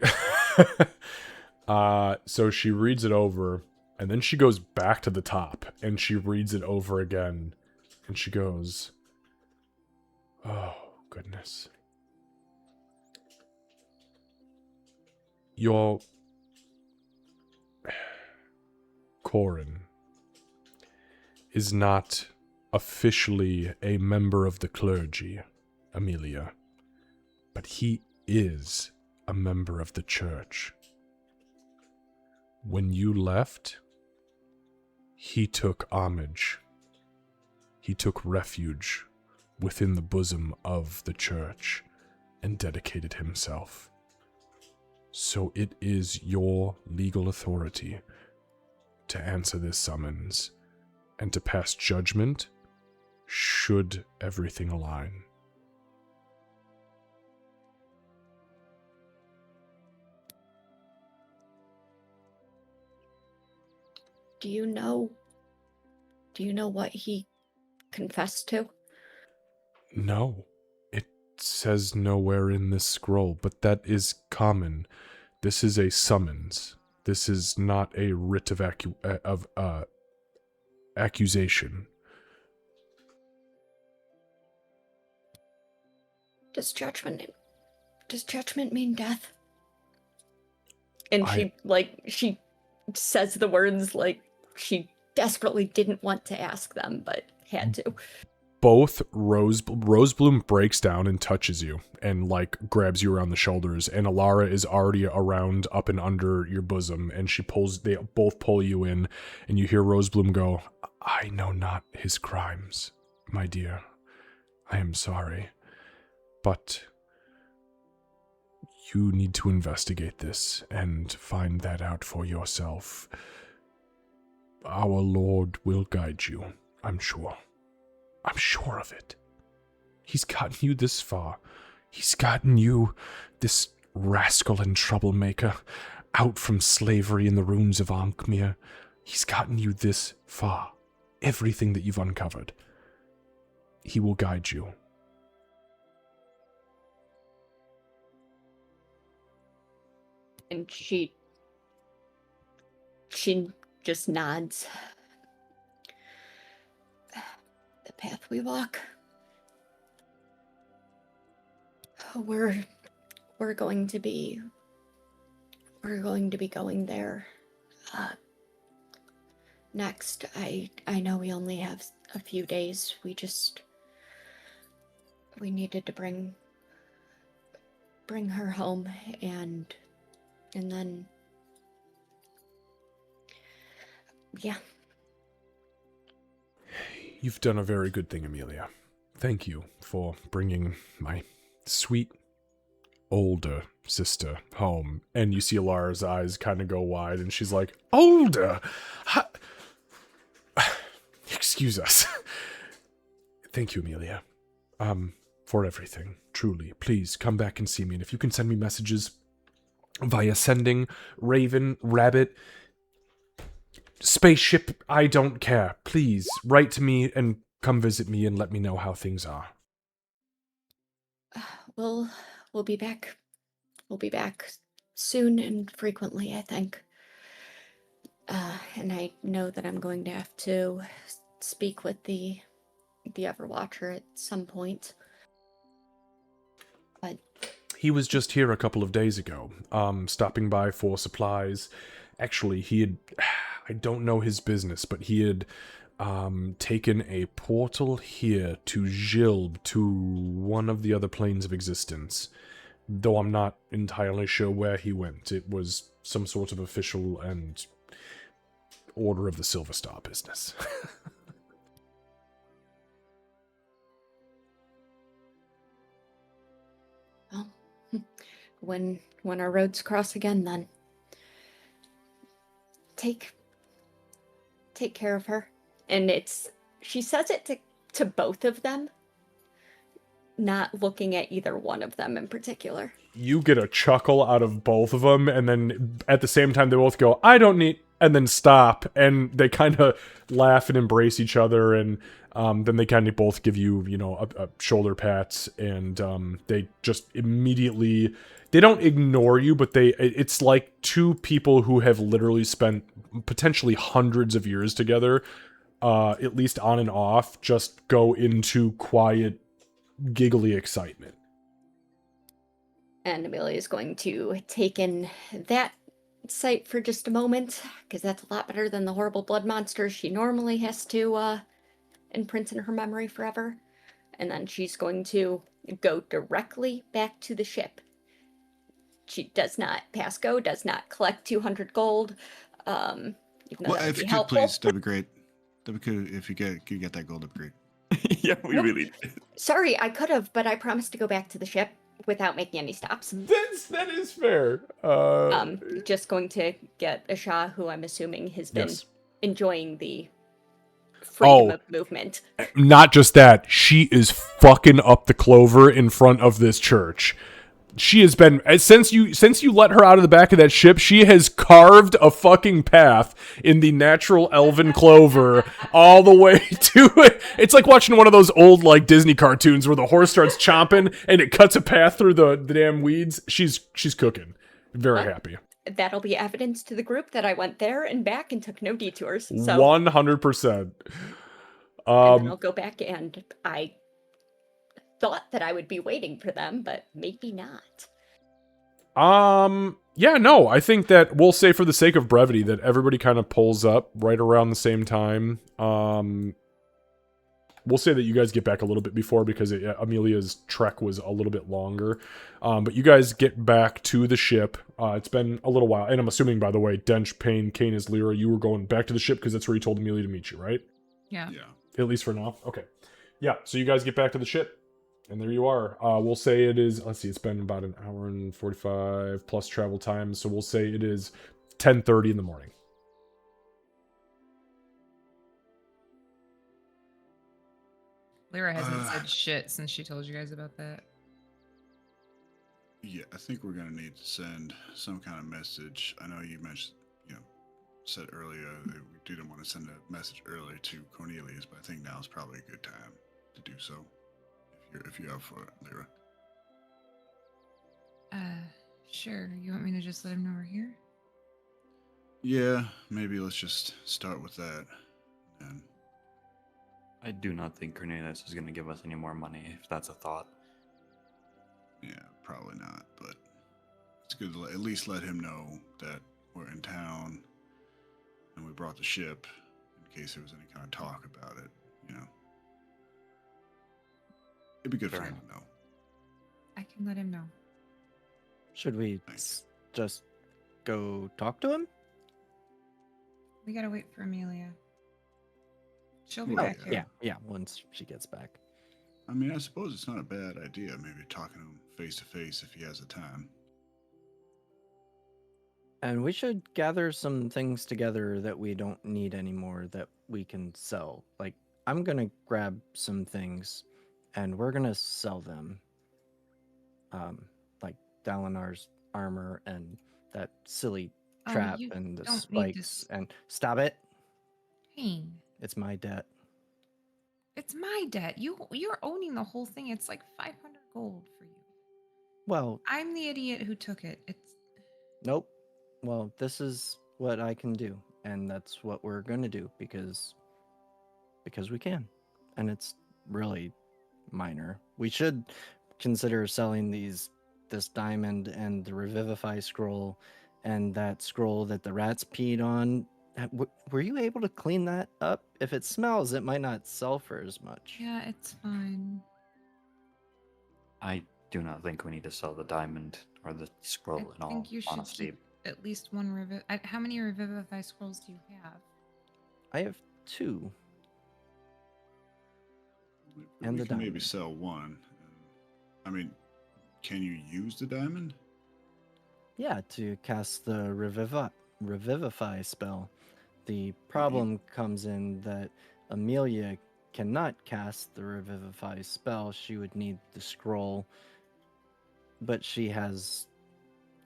so she reads it over, and then she goes back to the top, and she reads it over again, and she goes, "Oh, goodness. Your Corin is not officially a member of the clergy, Amelia, but he is a member of the church. When you left, he took homage. He took refuge within the bosom of the church and dedicated himself. So it is your legal authority to answer this summons and to pass judgment should everything align." Do you know what he confessed to? No, it says nowhere in this scroll, but that is common. This is a summons. This is not a writ of accusation. Does judgment mean death? And she says the words like she desperately didn't want to ask them, but had to. Both Rosebloom breaks down and touches you and grabs you around the shoulders, and Alara is already around up and under your bosom, and they both pull you in, and you hear Rosebloom go, "I know not his crimes, my dear. I am sorry. But you need to investigate this and find that out for yourself. Our Lord will guide you, I'm sure. I'm sure of it. He's gotten you this far. He's gotten you, this rascal and troublemaker, out from slavery in the ruins of Ankmir. He's gotten you this far. Everything that you've uncovered. He will guide you." And she just nods. The path we walk. We're going to be going there next. I know we only have a few days. We needed to bring her home and then yeah. You've done a very good thing, Amelia. Thank you for bringing my sweet older sister home. And you see Alara's eyes kind of go wide, and she's like, "Older? excuse us. Thank you, Amelia. For everything. Truly. Please come back and see me. And if you can send me messages via sending, Raven, Rabbit, spaceship, I don't care. Please write to me and come visit me and let me know how things are. We'll be back. We'll be back soon and frequently, I think. And I know that I'm going to have to speak with the Everwatcher at some point. But He was just here a couple of days ago, stopping by for supplies. Actually, he had, I don't know his business, but he had taken a portal here to Gilb, to one of the other planes of existence. Though I'm not entirely sure where he went. It was some sort of official and Order of the Silver Star business. well, when our roads cross again, then take care of her. And she says it to both of them, not looking at either one of them in particular. You get a chuckle out of both of them, and then at the same time they both go, I don't need, and then stop, and they kind of laugh and embrace each other, and then they kind of both give you, a shoulder pats, and they just immediately, they don't ignore you, but it's like two people who have literally spent potentially hundreds of years together, at least on and off, just go into quiet, giggly excitement. And Amelia is going to take in that sight for just a moment, because that's a lot better than the horrible blood monsters she normally has to imprint in her memory forever. And then she's going to go directly back to the ship. She does not pass go, does not collect 200 gold. Even though Well, that would if be you could, helpful. please, that'd be great. That'd be good if you could get that gold, that'd be great. Yeah, we Nope. really. Sorry, I could have, but I promised to go back to the ship without making any stops. That is fair. Just going to get Asha, who I'm assuming has been Yes. enjoying the freedom Oh. of movement. Not just that, she is fucking up the clover in front of this church. She has been, since you let her out of the back of that ship, she has carved a fucking path in the natural elven clover all the way to it. It's like watching one of those old like Disney cartoons where the horse starts chomping and it cuts a path through the damn weeds. She's cooking. Very happy. That'll be evidence to the group that I went there and back and took no detours. So 100%. and then I'll go back, and I thought that I would be waiting for them, but maybe not. Yeah, no, I think that we'll say for the sake of brevity that everybody kind of pulls up right around the same time. We'll say that you guys get back a little bit before because Amelia's trek was a little bit longer. But you guys get back to the ship. It's been a little while. And I'm assuming, by the way, Dench, Payne, Kane, is Lyra, you were going back to the ship because that's where you told Amelia to meet you, right? Yeah. Yeah. At least for now. Okay. Yeah, so you guys get back to the ship. And there you are. We'll say it is, let's see, it's been about an hour and 45 plus travel time. So we'll say it is 10:30 in the morning. Lyra hasn't said shit since she told you guys about that. Yeah, I think we're gonna need to send some kind of message. I know you mentioned, said earlier that we didn't want to send a message earlier to Cornelius, but I think now is probably a good time to do so. If you're up for it, Lyra. Sure. You want me to just let him know we're here? Yeah, maybe let's just start with that. And I do not think Cornelius is going to give us any more money, if that's a thought. yeah, probably not, but it's good to at least let him know that we're in town and we brought the ship in case there was any kind of talk about it, It'd be good for Fair him enough. to know. I can let him know. Should we Thanks. just go talk to him? We gotta wait for Amelia. She'll be Well, back yeah. here. Yeah, once she gets back. I mean, I suppose it's not a bad idea, maybe talking to him face to face if he has the time. And we should gather some things together that we don't need anymore that we can sell. Like I'm gonna grab some things, and we're gonna sell them. Like Dalinar's armor and that silly Oh, trap you and the don't need spikes. this And stop it! pain. It's my debt. It's my debt. You're owning the whole thing. It's like 500 gold for you. Well, I'm the idiot who took it. It's nope. Well, this is what I can do, and that's what we're gonna do because we can, and it's really minor. We should consider selling this diamond and the revivify scroll and that scroll that the rats peed on. Were you able to clean that up? If it smells, it might not sell for as much. yeah, it's fine. I do not think we need to sell the diamond or the scroll in I all think you should honesty. keep at least one How many revivify scrolls do you have? I have two. And we the can maybe diamond. sell one. I mean, can you use the diamond? Yeah, to cast the revivify spell. The But problem comes in that Amelia cannot cast the revivify spell. She would need the scroll, but she has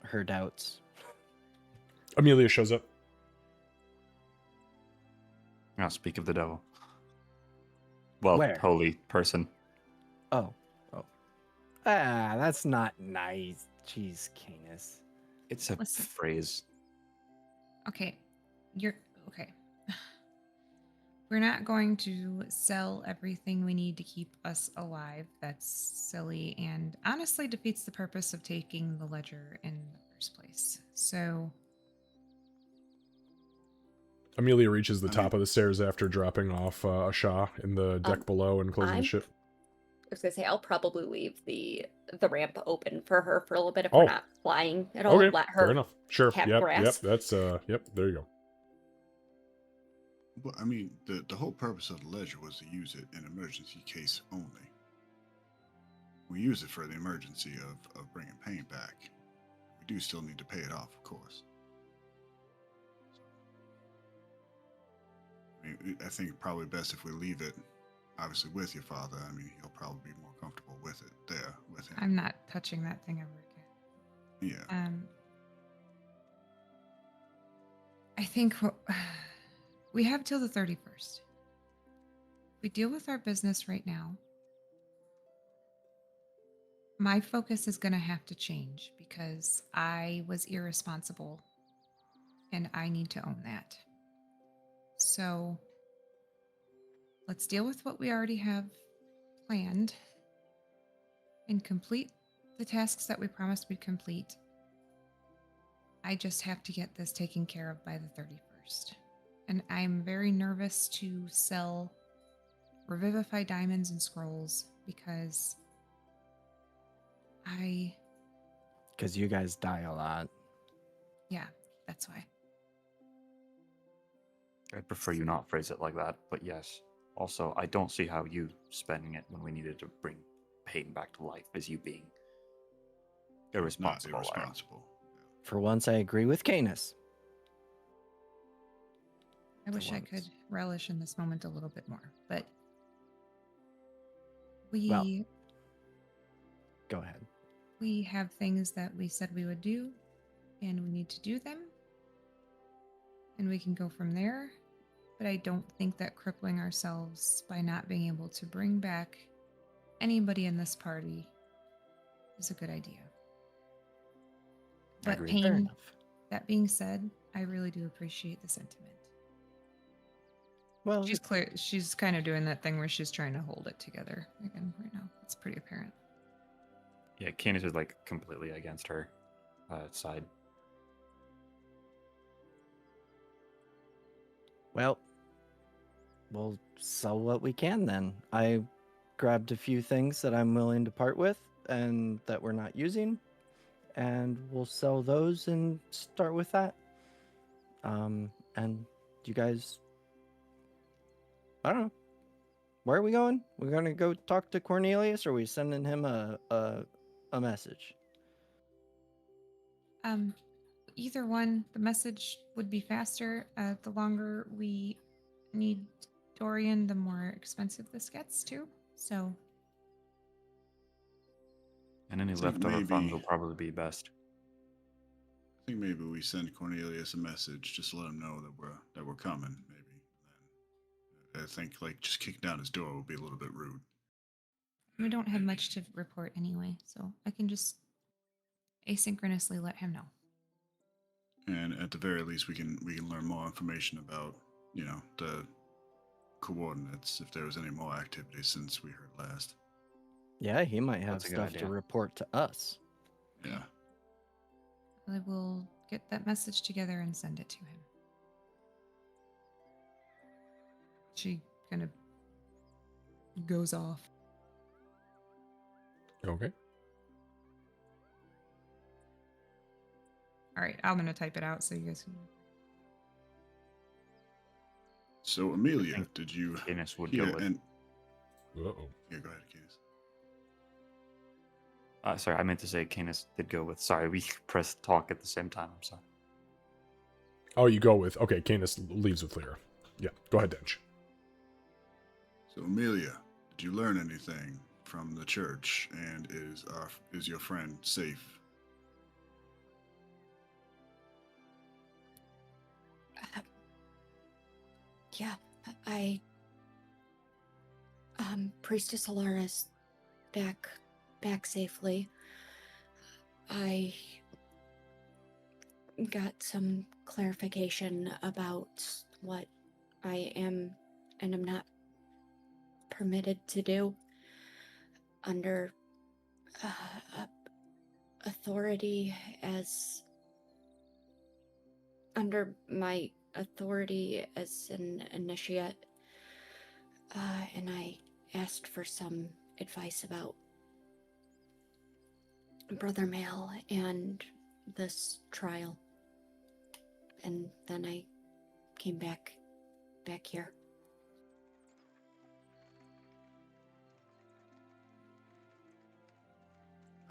her doubts. Amelia shows up. Now speak of the devil. Well, Where? holy person. Oh. That's not nice. Jeez, Canis. It's a Listen. phrase. Okay, you're okay. We're not going to sell everything we need to keep us alive. That's silly and honestly defeats the purpose of taking the ledger in the first place. So, Amelia reaches the I top mean- of the stairs after dropping off Asha in the deck below and closing the I'm- ship. I was gonna say I'll probably leave the ramp open for her for a little bit if Oh. we're not flying at all. Okay, Let fair her enough. Sure. have Yep. grass. That's yep. There you go. Well, I mean, the whole purpose of the ledger was to use it in emergency case only. We use it for the emergency of bringing pain back. We do still need to pay it off, of course. I mean, I think probably best if we leave it, obviously, with your father. I mean, he'll probably be more comfortable with it there with him. I'm not touching that thing ever again. Yeah. I think we have till the 31st. We deal with our business right now. My focus is going to have to change because I was irresponsible and I need to own that. So let's deal with what we already have planned and complete the tasks that we promised we'd complete. I just have to get this taken care of by the 31st. And I'm very nervous to sell Revivify diamonds and scrolls because Because you guys die a lot. yeah, that's why. I'd prefer you not phrase it like that, but yes. Also, I don't see how you spending it when we needed to bring Peyton back to life is you being Not irresponsible. irresponsible. For once, I agree with Canis. I wish I once. could relish in this moment a little bit more, but we Well. Go ahead. we have things that we said we would do, and we need to do them, and we can go from there. But I don't think that crippling ourselves by not being able to bring back anybody in this party is a good idea. But Agreed. Fair Pain, enough. that being said, I really do appreciate the sentiment. Well, She's clear. She's kind of doing that thing where she's trying to hold it together again right now. It's pretty apparent. Yeah, Canis is like completely against her side. well, we'll sell what we can then. I grabbed a few things that I'm willing to part with and that we're not using, and we'll sell those and start with that. And you guys, I don't know. Where are we going? We're gonna go talk to Cornelius, or are we sending him a message? Either one, the message would be faster. The longer we need Dorian, the more expensive this gets too. So And any I think leftover funds maybe- will probably be best. I think maybe we send Cornelius a message just to let him know that we're coming. Maybe. I think like just kicking down his door would be a little bit rude. we don't have much to report anyway, so I can just asynchronously let him know. And at the very least, we can learn more information about the coordinates if there was any more activity since we heard last. Yeah, he might have That's a good stuff to idea. report to us. Yeah. I will get that message together and send it to him. She kind of goes off. Okay. All right, I'm gonna type it out so you guys can. So Amelia, think did you Canis would hear? go with. And Uh-oh. yeah, go ahead, Canis. Sorry, I meant to say Canis did go with. Sorry, we pressed talk at the same time. I'm sorry. Oh, you go with... Okay, Canis leaves with Lyra. Yeah, go ahead, Dench. So Amelia, did you learn anything from the church? And is your friend safe? Yeah, I. Priestess Alara's back safely. I got some clarification about what I am and am not permitted to do under authority as under my authority as an initiate, and I asked for some advice about Brother Mail and this trial, and then I came back here.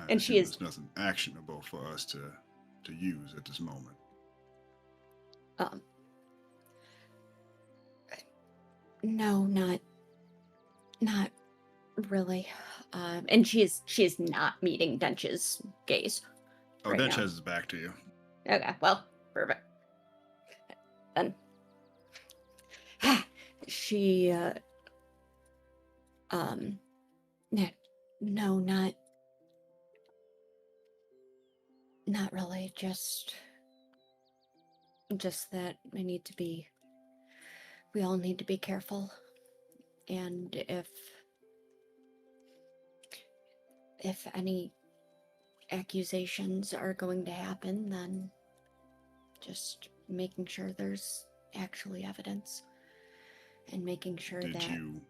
And she assume is- There's nothing actionable for us to use at this moment. No, not really. And she is not meeting Dench's gaze. Oh, right Dench now. has his back to you. Okay, well, perfect. Then she no, not really, just that we all need to be careful, and if any accusations are going to happen, then just making sure there's actually evidence and making sure Did that you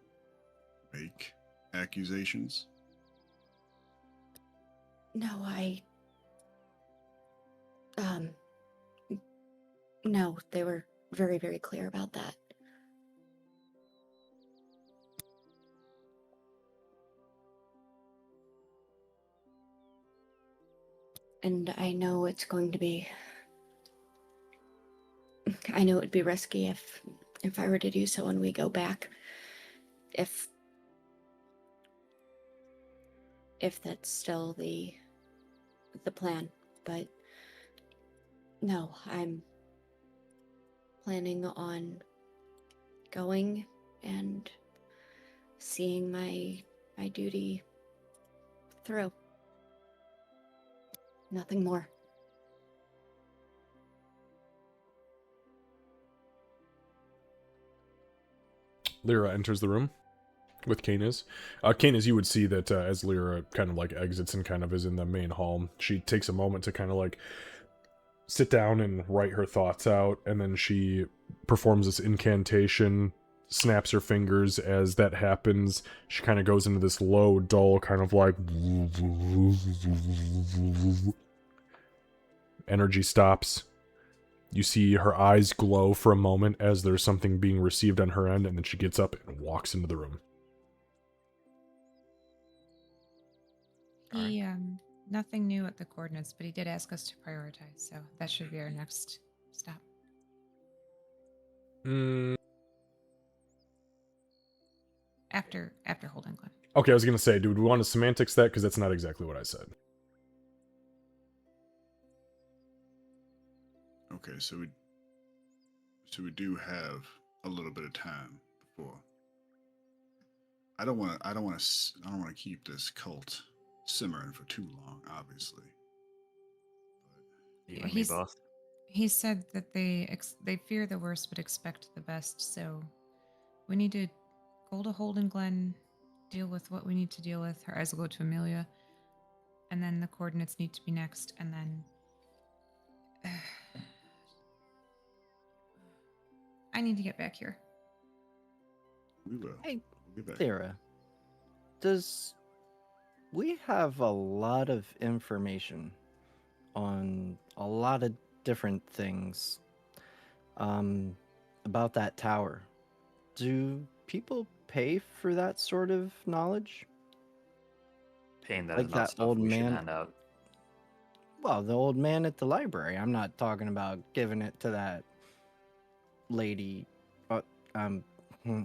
make accusations? no, no, they were very, very clear about that. And I know it would be risky if I were to do so when we go back. If that's still the plan, but no, I'm planning on going and seeing my duty through. Nothing more. Lyra enters the room with Canis. Canis, you would see that as Lyra kind of like exits and kind of is in the main hall, she takes a moment to kind of like sit down and write her thoughts out, and then she performs this incantation, snaps her fingers. As that happens, she kind of goes into this low, dull kind of like energy stops. You see her eyes glow for a moment as there's something being received on her end, and then she gets up and walks into the room. He nothing new at the coordinates, but he did ask us to prioritize, so that should be our next stop. after Holden Glen. Okay, I was gonna say, do we want to semantics that? Because that's not exactly what I said. Okay, so we do have a little bit of time before. I don't want to keep this cult simmering for too long, obviously. You Yeah, and me both. He said that they fear the worst but expect the best. So we need to go to Holden Glen, deal with what we need to deal with. Her eyes will go to Amelia, and then the coordinates need to be next, and then I need to get back here. We will. Hey, We'll be back. Thera, we have a lot of information on a lot of different things about that tower. Do people pay for that sort of knowledge? Paying that Like is not that stuff old we should man? hand out. Well, the old man at the library. I'm not talking about giving it to that lady. Um, hmm.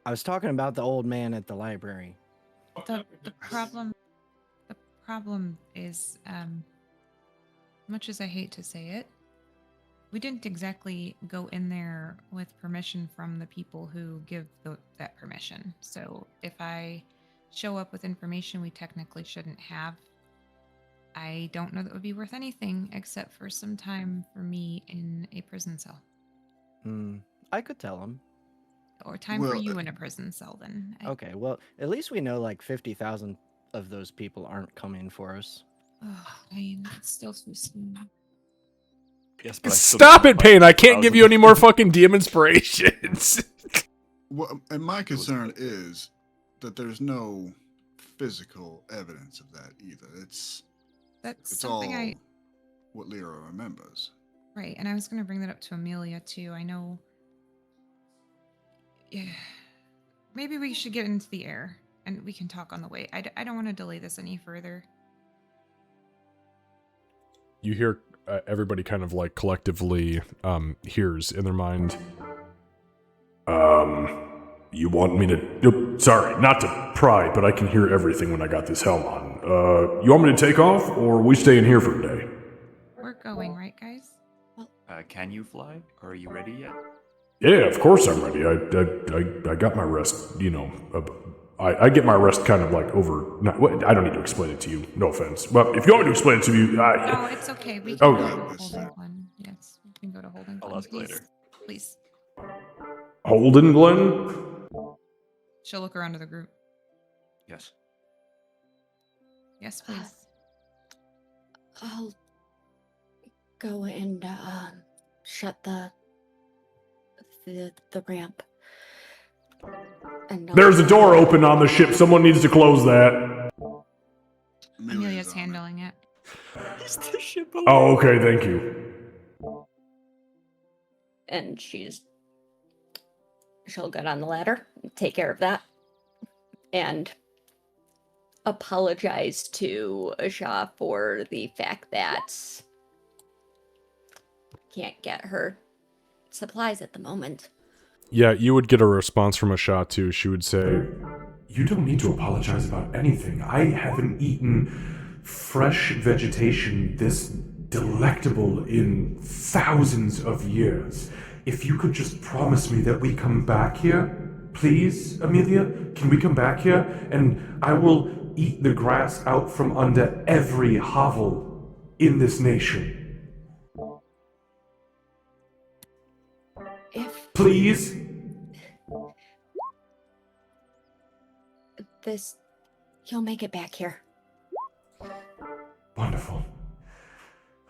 I was talking about the old man at the library. The problem is, much as I hate to say it, we didn't exactly go in there with permission from the people who give that permission. So if I show up with information we technically shouldn't have, I don't know that would be worth anything except for some time for me in a prison cell. I could tell him. Or time for Well, you in a prison cell, then. Okay, well, at least we know like 50,000 of those people aren't coming for us. I mean, it's still too soon. Yes, but I still Stop don't it, know Payne! I can't give you 5,000. any more fucking DM inspirations. Well, and my concern is that there's no physical evidence of that either. It's Something all I what Lyra remembers. right, and I was going to bring that up to Amelia too. I know. Yeah, maybe we should get into the air and we can talk on the way. I don't want to delay this any further. You hear everybody kind of like collectively hears in their mind. You want me to... sorry, not to pry, but I can hear everything when I got this helm on. You want me to take off, or we stay in here for a day? We're going, right, guys? Can you fly? Are you ready yet? Yeah, of course I'm ready. I got my rest, you know. I get my rest kind of like over... I don't need to explain it to you, no offense. Well, if you want me to explain it to you... No, it's okay. We can Oh, go yeah. to Holden Glen. Yes, we can go to Holden I'll Glen. ask later. Please. Holden Glen? She'll look around to the group. Yes. Yes, please. I'll go and shut the ramp. And There's a door open on the ship. Someone needs to close that. Amelia's on it. handling it. Is the ship Oh, okay, thank you. and she'll get on the ladder, take care of that, and apologize to Asha for the fact that can't get her supplies at the moment. Yeah, you would get a response from Asha too. She would say, "You don't need to apologize about anything. I haven't eaten fresh vegetation this delectable in thousands of years. If you could just promise me that we come back here, please, Amelia, can we come back here? And I will eat the grass out from under every hovel in this nation. If Please?" you'll make it back here. Wonderful.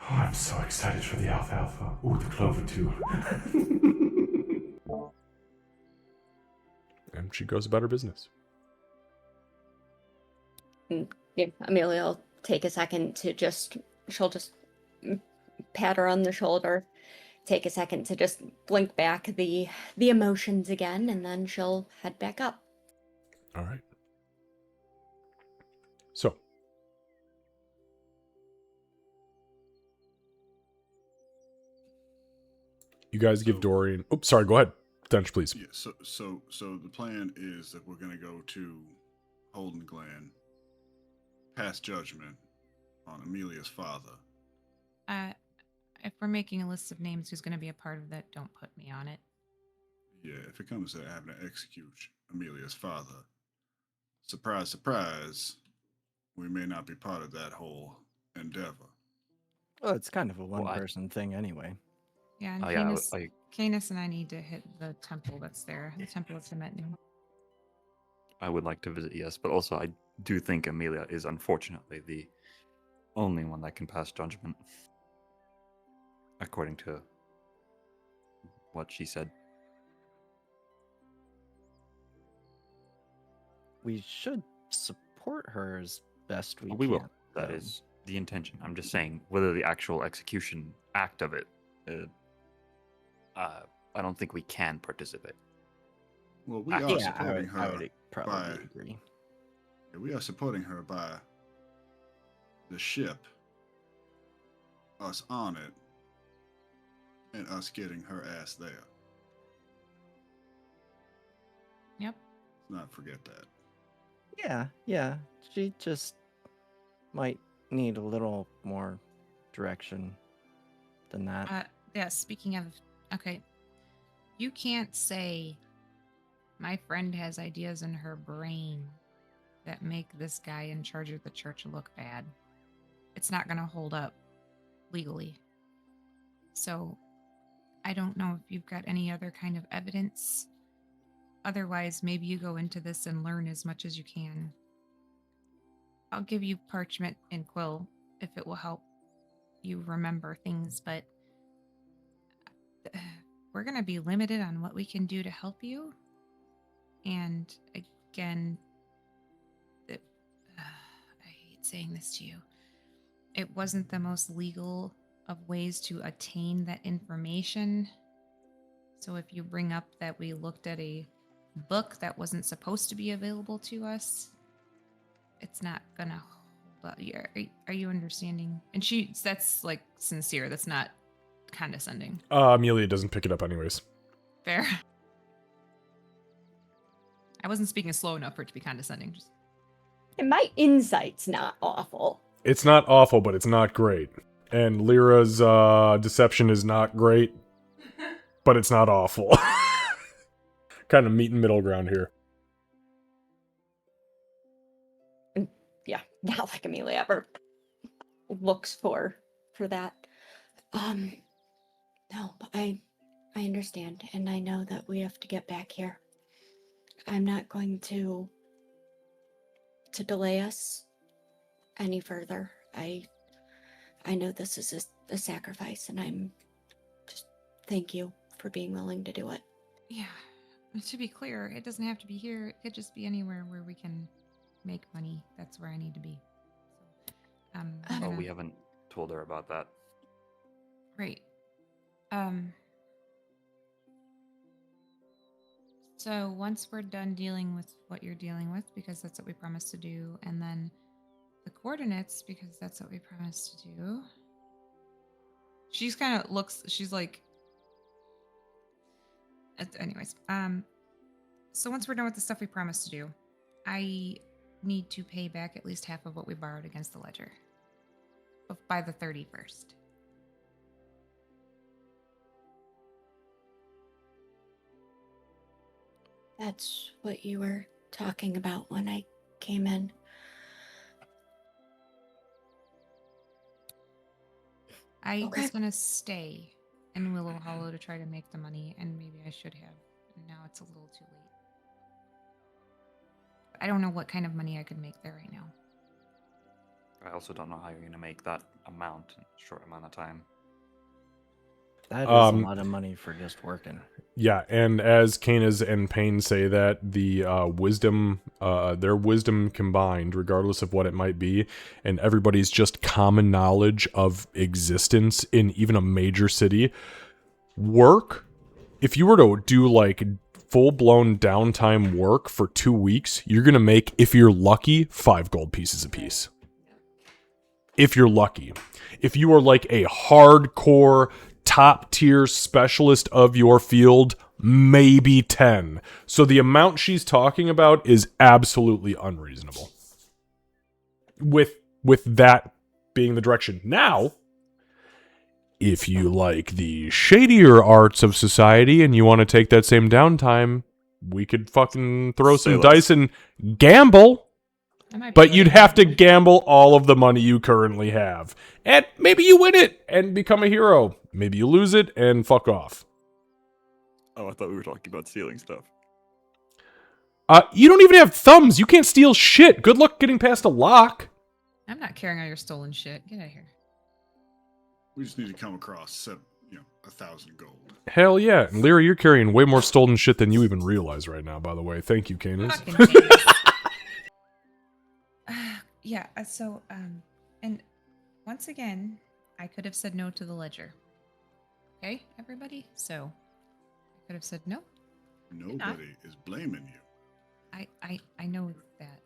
Oh, I'm so excited for the alfalfa. Ooh, the clover too. And she goes about her business. Yeah, Amelia will take a second to she'll just pat her on the shoulder, take a second to just blink back the emotions again, and then she'll head back up. All right. So. You guys give Dorian... Oops, sorry, go ahead. Dench, please. Yeah. So the plan is that we're gonna go to Holden Glen, pass judgment on Amelia's father. If we're making a list of names who's going to be a part of that, don't put me on it. Yeah. If it comes to having to execute Amelia's father, surprise, surprise, we may not be part of that whole endeavor. Well, it's kind of a Well, one-person thing anyway. Yeah, and Oh, yeah, Canis and I need to hit the temple that's there. The temple of Cemetnu. I would like to visit, yes, but also I do think Amelia is unfortunately the only one that can pass judgment, according to what she said. We should support her as best we We can. will. That is the intention. I'm just saying whether the actual execution act of it, I don't think we can participate. Well, we Ah, are Yeah, supporting I her. would probably agree. We are supporting her by the ship, us on it, and us getting her ass there. Yep. Let's not forget that. Yeah. She just might need a little more direction than that. Yeah, speaking of, okay, you can't say my friend has ideas in her brain that make this guy in charge of the church look bad. It's not going to hold up legally. So I don't know if you've got any other kind of evidence. Otherwise, maybe you go into this and learn as much as you can. I'll give you parchment and quill if it will help you remember things, but we're going to be limited on what we can do to help you. And again, I hate saying this to you. It wasn't the most legal of ways to attain that information. So if you bring up that we looked at a book that wasn't supposed to be available to us, it's not gonna hold up. Are you understanding? And that's like sincere. That's not condescending. Amelia doesn't pick it up anyways. Fair. I wasn't speaking slow enough for it to be condescending. Just... And my insight's not awful. It's not awful, but it's not great. And Lyra's deception is not great, but it's not awful. Kind of meet and middle ground here. Yeah, not like Amelia ever looks for that. No, but I understand, and I know that we have to get back here. I'm not going to delay us any further. I know this is a sacrifice, and I'm just thank you for being willing to do it. Yeah. To be clear, it doesn't have to be here. It could just be anywhere where we can make money. That's where I need to be. So, We haven't told her about that. Right. So once we're done dealing with what you're dealing with, because that's what we promised to do, and then the coordinates, because that's what we promised to do. She's kind of looks, she's like, anyways, so once we're done with the stuff we promised to do, I need to pay back at least half of what we borrowed against the ledger by the 31st. That's what you were talking about when I came in. I was going to stay in Willow Hollow to try to make the money, and maybe I should have. And now it's a little too late. I don't know what kind of money I could make there right now. I also don't know how you're going to make that amount in a short amount of time. That is a lot of money for just working. Yeah, and as Canas and Payne say that, the wisdom, their wisdom combined, regardless of what it might be, and everybody's just common knowledge of existence in even a major city, work, if you were to do like full-blown downtime work for 2 weeks, you're going to make, if you're lucky, 5 gold pieces apiece. If you're lucky. If you are like a hardcore top tier specialist of your field, maybe 10. So the amount she's talking about is absolutely unreasonable. With that being the direction. Now, if you like the shadier arts of society and you want to take that same downtime, we could fucking throw Say some less. dice and gamble. I might be But you'd looking have at to it. gamble all of the money you currently have. And maybe you win it and become a hero. Maybe you lose it and fuck off. Oh, I thought we were talking about stealing stuff. You don't even have thumbs. You can't steal shit. Good luck getting past a lock. I'm not carrying all your stolen shit. Get out of here. We just need to come across 1,000 gold. Hell yeah. And Lyra, you're carrying way more stolen shit than you even realize right now, by the way. Thank you, Canis. Fucking Canis. Yeah, and once again, I could have said no to the ledger. Okay, everybody? So, I could have said no. Nobody is blaming you. I know that.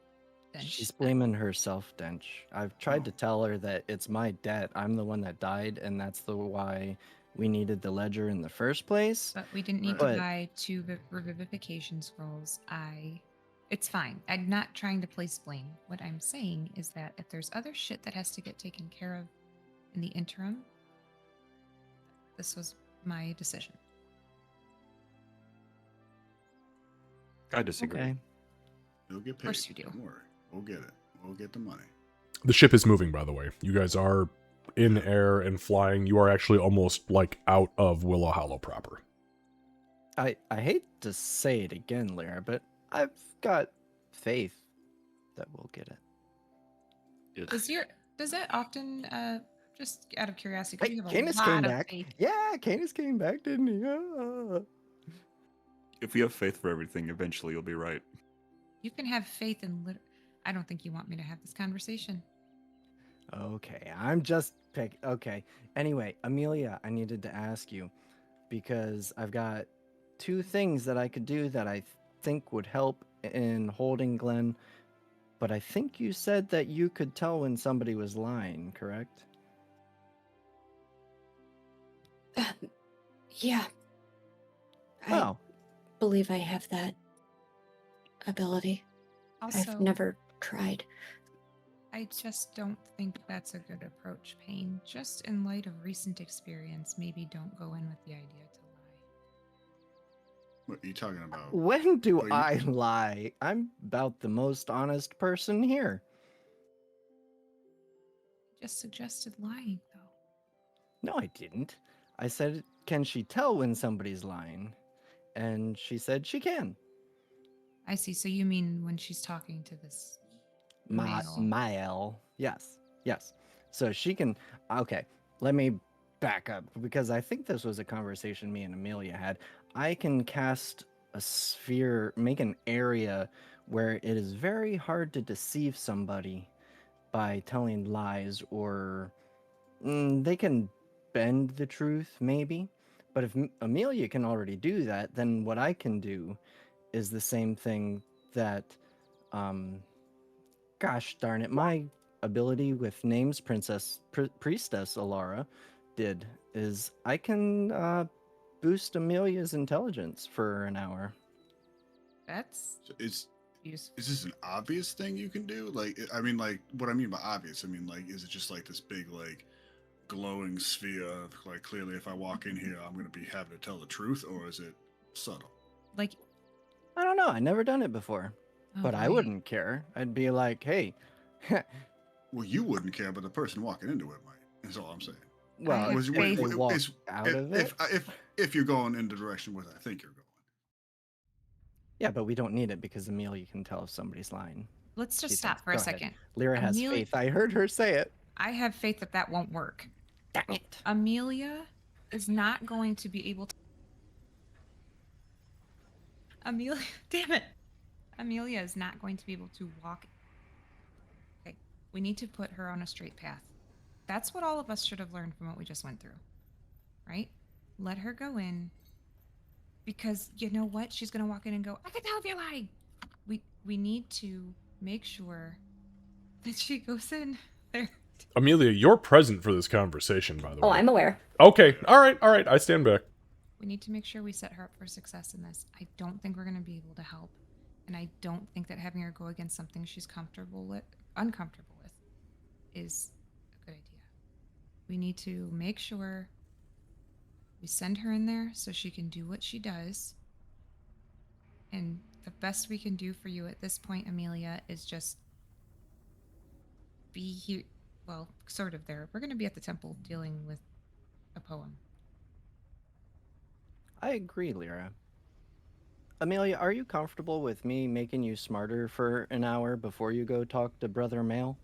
Dench. She's blaming herself, Dench. I've tried to tell her that it's my debt. I'm the one that died, and that's the why we needed the ledger in the first place. But we didn't need But- to buy 2 revivification scrolls. It's fine. I'm not trying to place blame. What I'm saying is that if there's other shit that has to get taken care of in the interim, this was my decision. I disagree. Okay. You'll get paid. course you do. Don't worry. We'll get it. We'll get the money. The ship is moving, by the way. You guys are in air and flying. You are actually almost like out of Willow Hollow proper. I hate to say it again, Lyra, but I've got faith that we'll get it. Does that often just out of curiosity, 'cause Hey, you have a Canis lot came of back. faith. Yeah, Canis came back, didn't he? If we have faith for everything, eventually you'll be right. You can have faith in I don't think you want me to have this conversation. Okay, I'm just okay. Anyway, Amelia, I needed to ask you because I've got 2 things that I could do that I think would help in holding Glenn, but I think you said that you could tell when somebody was lying, correct? Yeah. I Oh, believe I have that ability. Also, I've never tried. I just don't think that's a good approach, Payne. Just in light of recent experience, maybe don't go in with the idea to lie. What are you talking about? when do Well, you- I lie? I'm about the most honest person here. Just suggested lying, though. No, I didn't. I said, can she tell when somebody's lying? And she said she can. I see. So you mean when she's talking to this male? Mael. Yes. Yes. So she can. Okay. Let me back up because I think this was a conversation me and Amelia had. I can cast a sphere, make an area where it is very hard to deceive somebody by telling lies, or they can bend the truth, maybe. But if Amelia can already do that, then what I can do is the same thing that, gosh darn it, my ability with names Priestess Alara did is I can boost Amelia's intelligence for an hour. That's So is useful. this an obvious thing you can do? Like, I mean, like, what I mean by obvious, I mean, like, is it just like this big, like, glowing sphere of, like, clearly if I walk in here, I'm going to be having to tell the truth, or is it subtle? Like, I don't know. I never done it before, oh, but I boy. wouldn't care. I'd be like, hey, Well, you wouldn't care, but the person walking into it might. That's all I'm saying. well, have if faith. they walk It's- out of it. If you're going in the direction where I think you're going. Yeah, but we don't need it because Amelia can tell if somebody's lying. Let's just She stop thinks- for a go ahead. second. Lyra has Amelia- faith. I heard her say it. I have faith that that won't work. Dang it. Amelia is not going to be able to. Amelia, damn it. Amelia is not going to be able to walk. Okay, we need to put her on a straight path. That's what all of us should have learned from what we just went through. Right? Let her go in. Because you know what? She's going to walk in and go, I can tell if you're lying. We need to make sure that she goes in there. Amelia, you're present for this conversation, by the way. Oh, I'm aware. Okay, all right, I stand back. We need to make sure we set her up for success in this. I don't think we're going to be able to help, and I don't think that having her go against something she's uncomfortable with, is a good idea. We need to make sure we send her in there so she can do what she does. And the best we can do for you at this point, Amelia, is just be here. Well, sort of there. We're going to be at the temple dealing with a poem. I agree, Lyra. Amelia, are you comfortable with me making you smarter for an hour before you go talk to Brother Mail?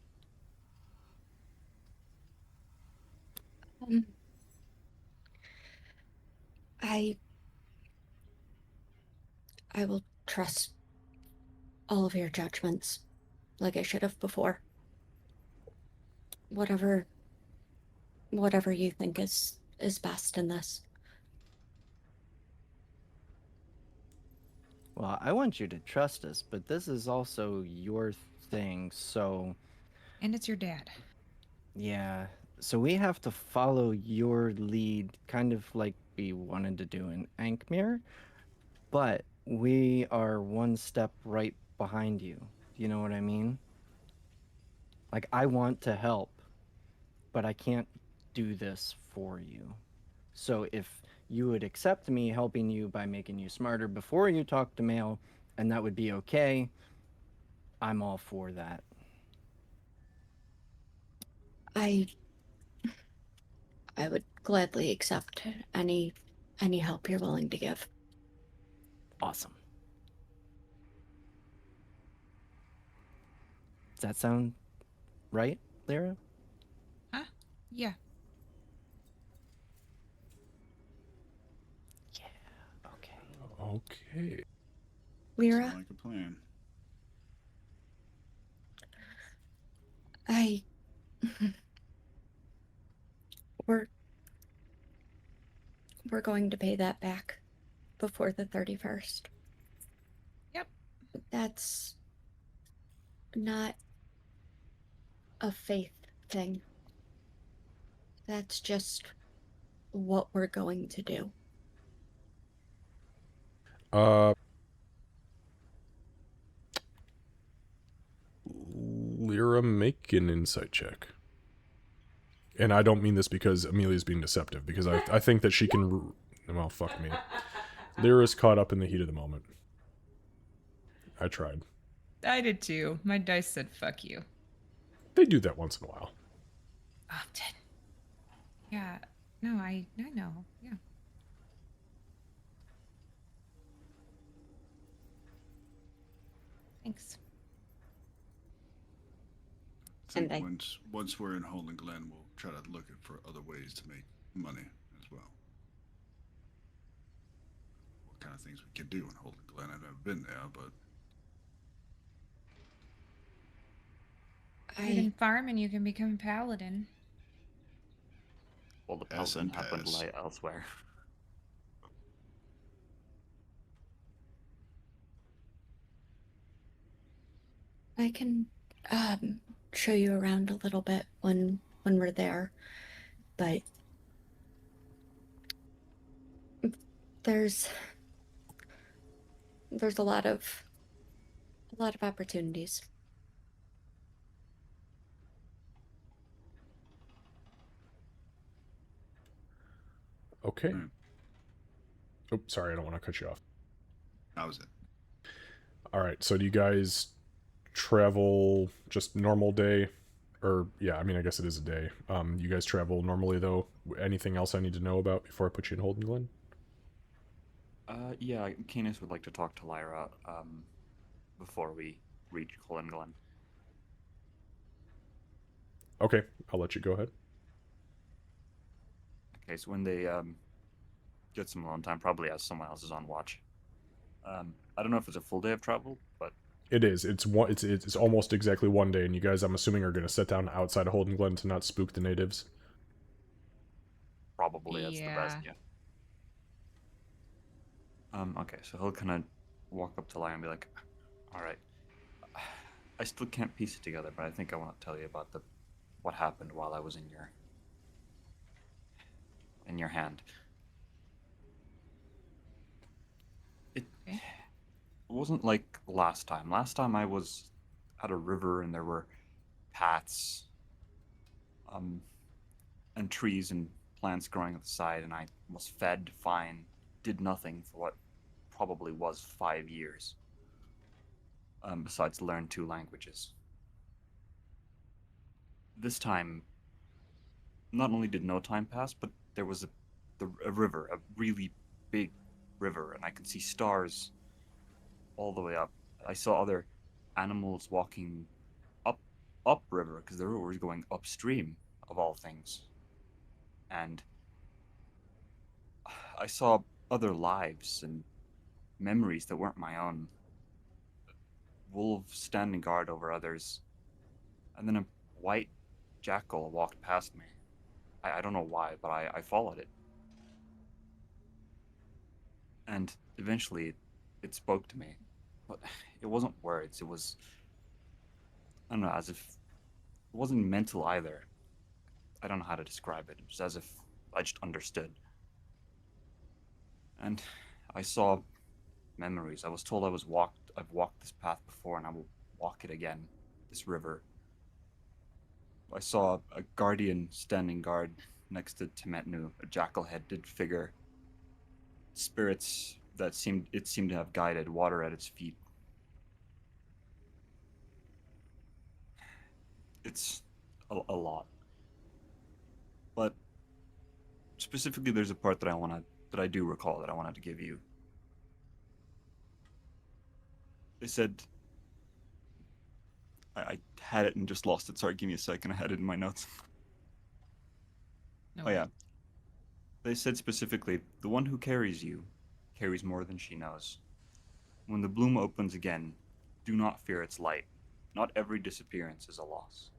Um, I will trust all of your judgments, like I should have before. Whatever you think is best in this. Well, I want you to trust us, but this is also your thing, so And it's your dad. yeah. So we have to follow your lead, kind of like we wanted to do in Ankmere, but we are one step right behind you. You know what I mean? Like, I want to help, but I can't do this for you. So if you would accept me helping you by making you smarter before you talk to Mail, and that would be okay, I'm all for that. I would gladly accept any help you're willing to give. Awesome. Does that sound right, Lyra? Huh? Yeah. Okay. Okay. Lyra, Sound like a plan. we're going to pay that back before the 31st. Yep. That's not a faith thing. That's just what we're going to do. Lyra, make an insight check. And I don't mean this because Amelia's being deceptive, because I think that she can... Well, fuck me. Lyra's caught up in the heat of the moment. I tried. I did too. My dice said fuck you. They do that once in a while. Often. Yeah. No, I know. Yeah. Thanks. I think And once we're in Holden Glen, we'll try to look for other ways to make money as well. What kind of things we can do in Holden Glen? I've never been there, but You can farm and you can become a paladin. Well, the Pass paladin and happened to pass. lie elsewhere. I can show you around a little bit when we're there, but there's a lot of opportunities. Okay. Hmm. Oh, sorry, I don't want to cut you off. that was it. All right, so do you guys travel just normal day? Or, yeah, I mean, I guess it is a day. You guys travel normally, though? Anything else I need to know about before I put you in Holden Glen? Yeah, Canis would like to talk to Lyra before we reach Colin Glen. Okay, I'll let you go ahead. Okay, so when they get some alone time, probably as someone else is on watch. I don't know if it's a full day of travel, but It is. It's almost exactly one day, and you guys, I'm assuming, are going to sit down outside of Holden Glen to not spook the natives. probably that's the best. Yeah. Yeah. Okay, so he'll kind of walk up to Lyra and be like, "All right, I still can't piece it together, but I think I want to tell you about the what happened while I was in your hand. It Okay. wasn't like last time. Last time I was at a river and there were paths, um, and trees and plants growing at the side, and I was fed fine, did nothing for what probably was 5 years, besides learn 2 languages. This time, not only did no time pass, but there was a river, a really big river, and I could see stars all the way up. I saw other animals walking up upriver because the river was going upstream of all things, and I saw other lives and memories that weren't my own. Wolves standing guard over others, and then a white jackal walked past me. I don't know why, but I followed it. And eventually it spoke to me. But it wasn't words, it was, I don't know, as if it wasn't mental either. I don't know how to describe it. It was as if I just understood. And I saw memories. I was told I've walked this path before and I will walk it again, this river. I saw a guardian standing guard next to Temetnu, a jackal-headed figure. Spirits that seemed to have guided water at its feet. It's a lot. But specifically there's a part that I do recall that I wanted to give you. They said I had it and just lost it. Sorry, give me a second. I had it in my notes. No Oh yeah. worries. They said specifically, the one who carries you carries more than she knows. When the bloom opens again, do not fear its light. Not every disappearance is a loss.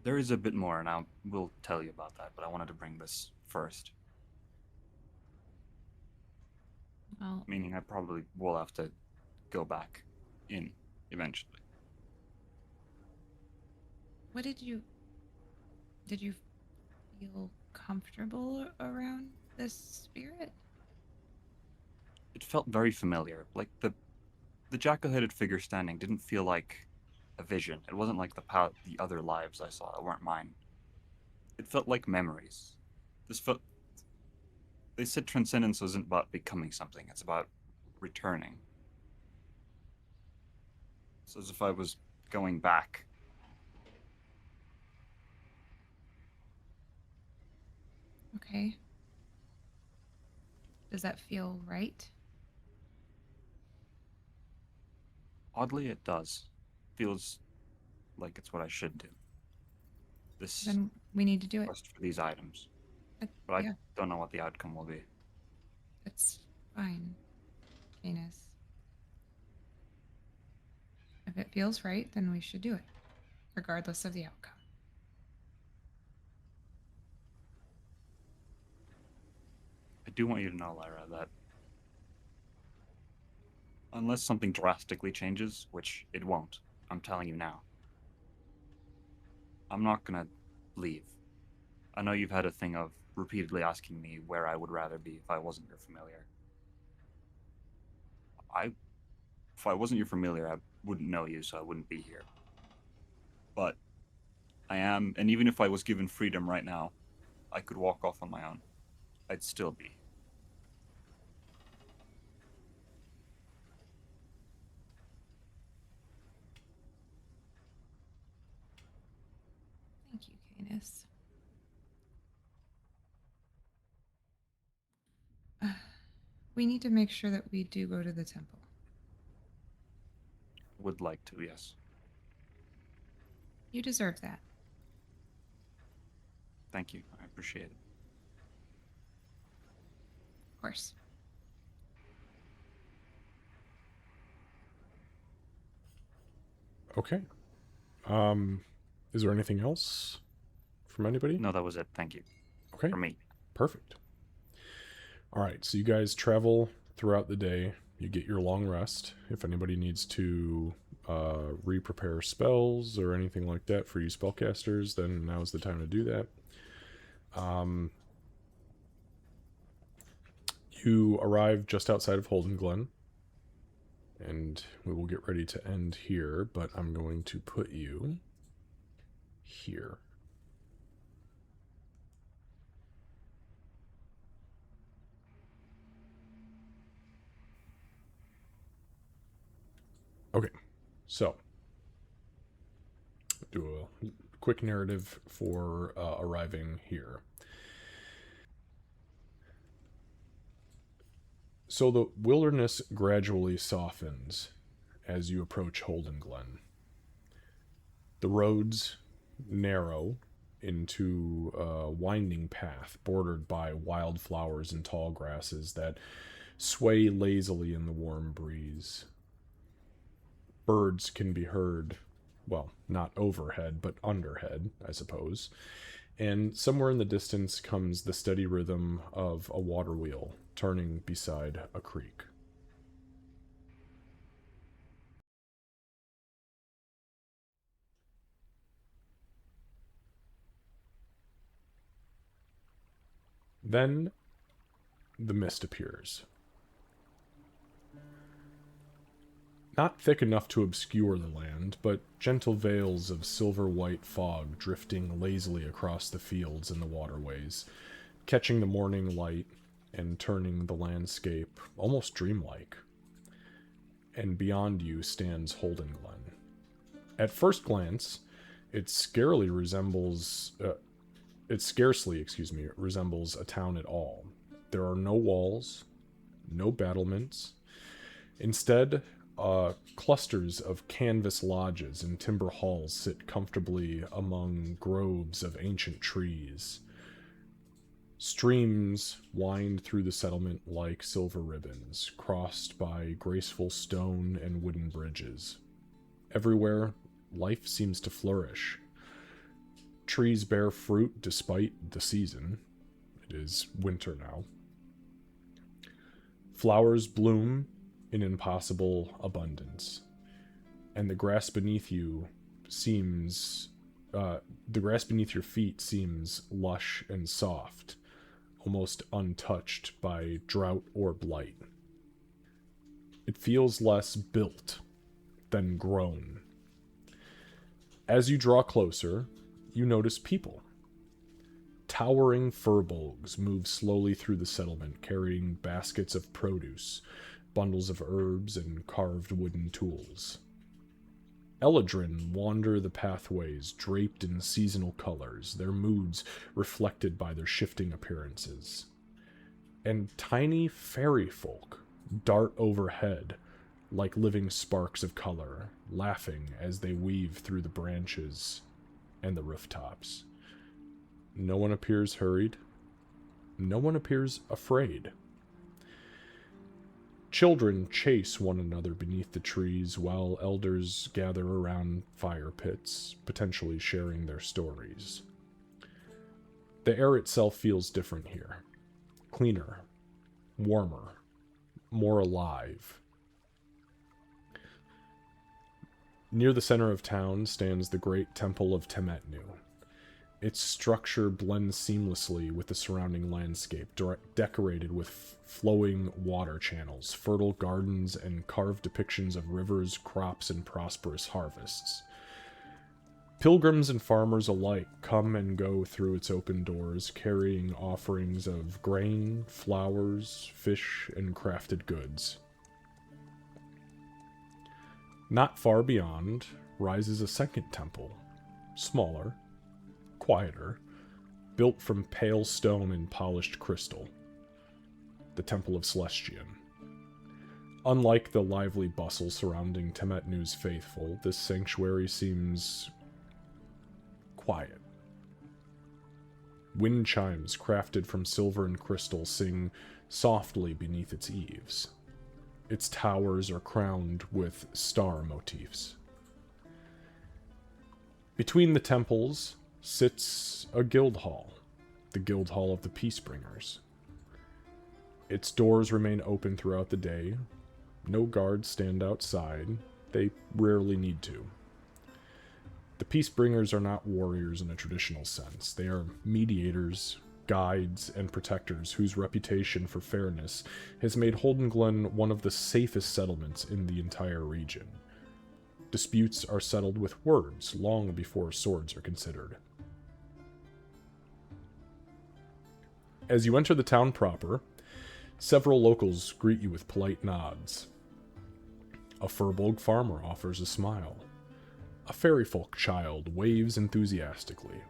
There is a bit more, and I will tell you about that, but I wanted to bring this first. Well, Meaning I probably will have to go back in eventually. what did you feel comfortable around this spirit? It felt very familiar. Like the jackal-headed figure standing didn't feel like a vision. It wasn't like the other lives I saw that weren't mine. It felt like memories. This felt. They said transcendence wasn't about becoming something. It's about returning. It's as if I was going back. Okay. Does that feel right? Oddly, it does. Feels like it's what I should do. This Then we need to do it. quest for these items. Uh, But I yeah, don't know what the outcome will be. it's fine, Canis. If it feels right, then we should do it, regardless of the outcome. I do want you to know, Lyra, that unless something drastically changes, which it won't, I'm telling you now, I'm not gonna leave. I know you've had a thing of repeatedly asking me where I would rather be if I wasn't your familiar. If I wasn't your familiar, I wouldn't know you, so I wouldn't be here. But I am, and even if I was given freedom right now, I could walk off on my own. I'd still be. Thank you, Canis. We need to make sure that we do go to the temple. Would like to, yes. You deserve that. Thank you. I appreciate it. Of course. Okay. Is there anything else from anybody? No, that was it. Thank you. Okay. For me. Perfect. All right, so you guys travel throughout the day. You get your long rest. If anybody needs to re-prepare spells or anything like that for you spellcasters, then now's the time to do that. You arrive just outside of Holden Glen, and we will get ready to end here, but I'm going to put you here. Okay, so do a quick narrative for arriving here. So the wilderness gradually softens as you approach Holden Glen. The roads narrow into a winding path bordered by wildflowers and tall grasses that sway lazily in the warm breeze. Birds can be heard, well, not overhead, but underhead, I suppose. And somewhere in the distance comes the steady rhythm of a water wheel turning beside a creek. Then the mist appears. Not thick enough to obscure the land, but gentle veils of silver-white fog drifting lazily across the fields and the waterways, catching the morning light and turning the landscape almost dreamlike. And beyond you stands Holden Glen. At first glance, it scarcely resembles a town at all. There are no walls, no battlements. Instead, clusters of canvas lodges and timber halls sit comfortably among groves of ancient trees. Streams wind through the settlement like silver ribbons, crossed by graceful stone and wooden bridges. Everywhere, life seems to flourish. Trees bear fruit despite the season. It is winter now. Flowers bloom in impossible abundance, and the grass beneath your feet seems lush and soft, almost untouched by drought or blight. It feels less built than grown. As you draw closer, you notice people. Towering furbolgs move slowly through the settlement, carrying baskets of produce, bundles of herbs, and carved wooden tools. Eladrin wander the pathways, draped in seasonal colors, their moods reflected by their shifting appearances. And tiny fairy folk dart overhead like living sparks of color, laughing as they weave through the branches and the rooftops. No one appears hurried. No one appears afraid. Children chase one another beneath the trees while elders gather around fire pits, potentially sharing their stories. The air itself feels different here. Cleaner, warmer, more alive. Near the center of town stands the great Temple of Temetnu. Its structure blends seamlessly with the surrounding landscape, decorated with flowing water channels, fertile gardens, and carved depictions of rivers, crops, and prosperous harvests. Pilgrims and farmers alike come and go through its open doors, carrying offerings of grain, flowers, fish, and crafted goods. Not far beyond rises a second temple, smaller, quieter, built from pale stone and polished crystal. The Temple of Celestian. Unlike the lively bustle surrounding Temetnu's faithful, this sanctuary seems quiet. Wind chimes crafted from silver and crystal sing softly beneath its eaves. Its towers are crowned with star motifs. Between the temples sits a guild hall, the Guild Hall of the Peacebringers. Its doors remain open throughout the day. No guards stand outside, They rarely need to. The Peacebringers are not warriors in a traditional sense. They are mediators, guides, and protectors whose reputation for fairness has made Holden Glen one of the safest settlements in the entire region. Disputes are settled with words long before swords are considered. As you enter the town proper, several locals greet you with polite nods. A Furbolg farmer offers a smile. A fairyfolk child waves enthusiastically.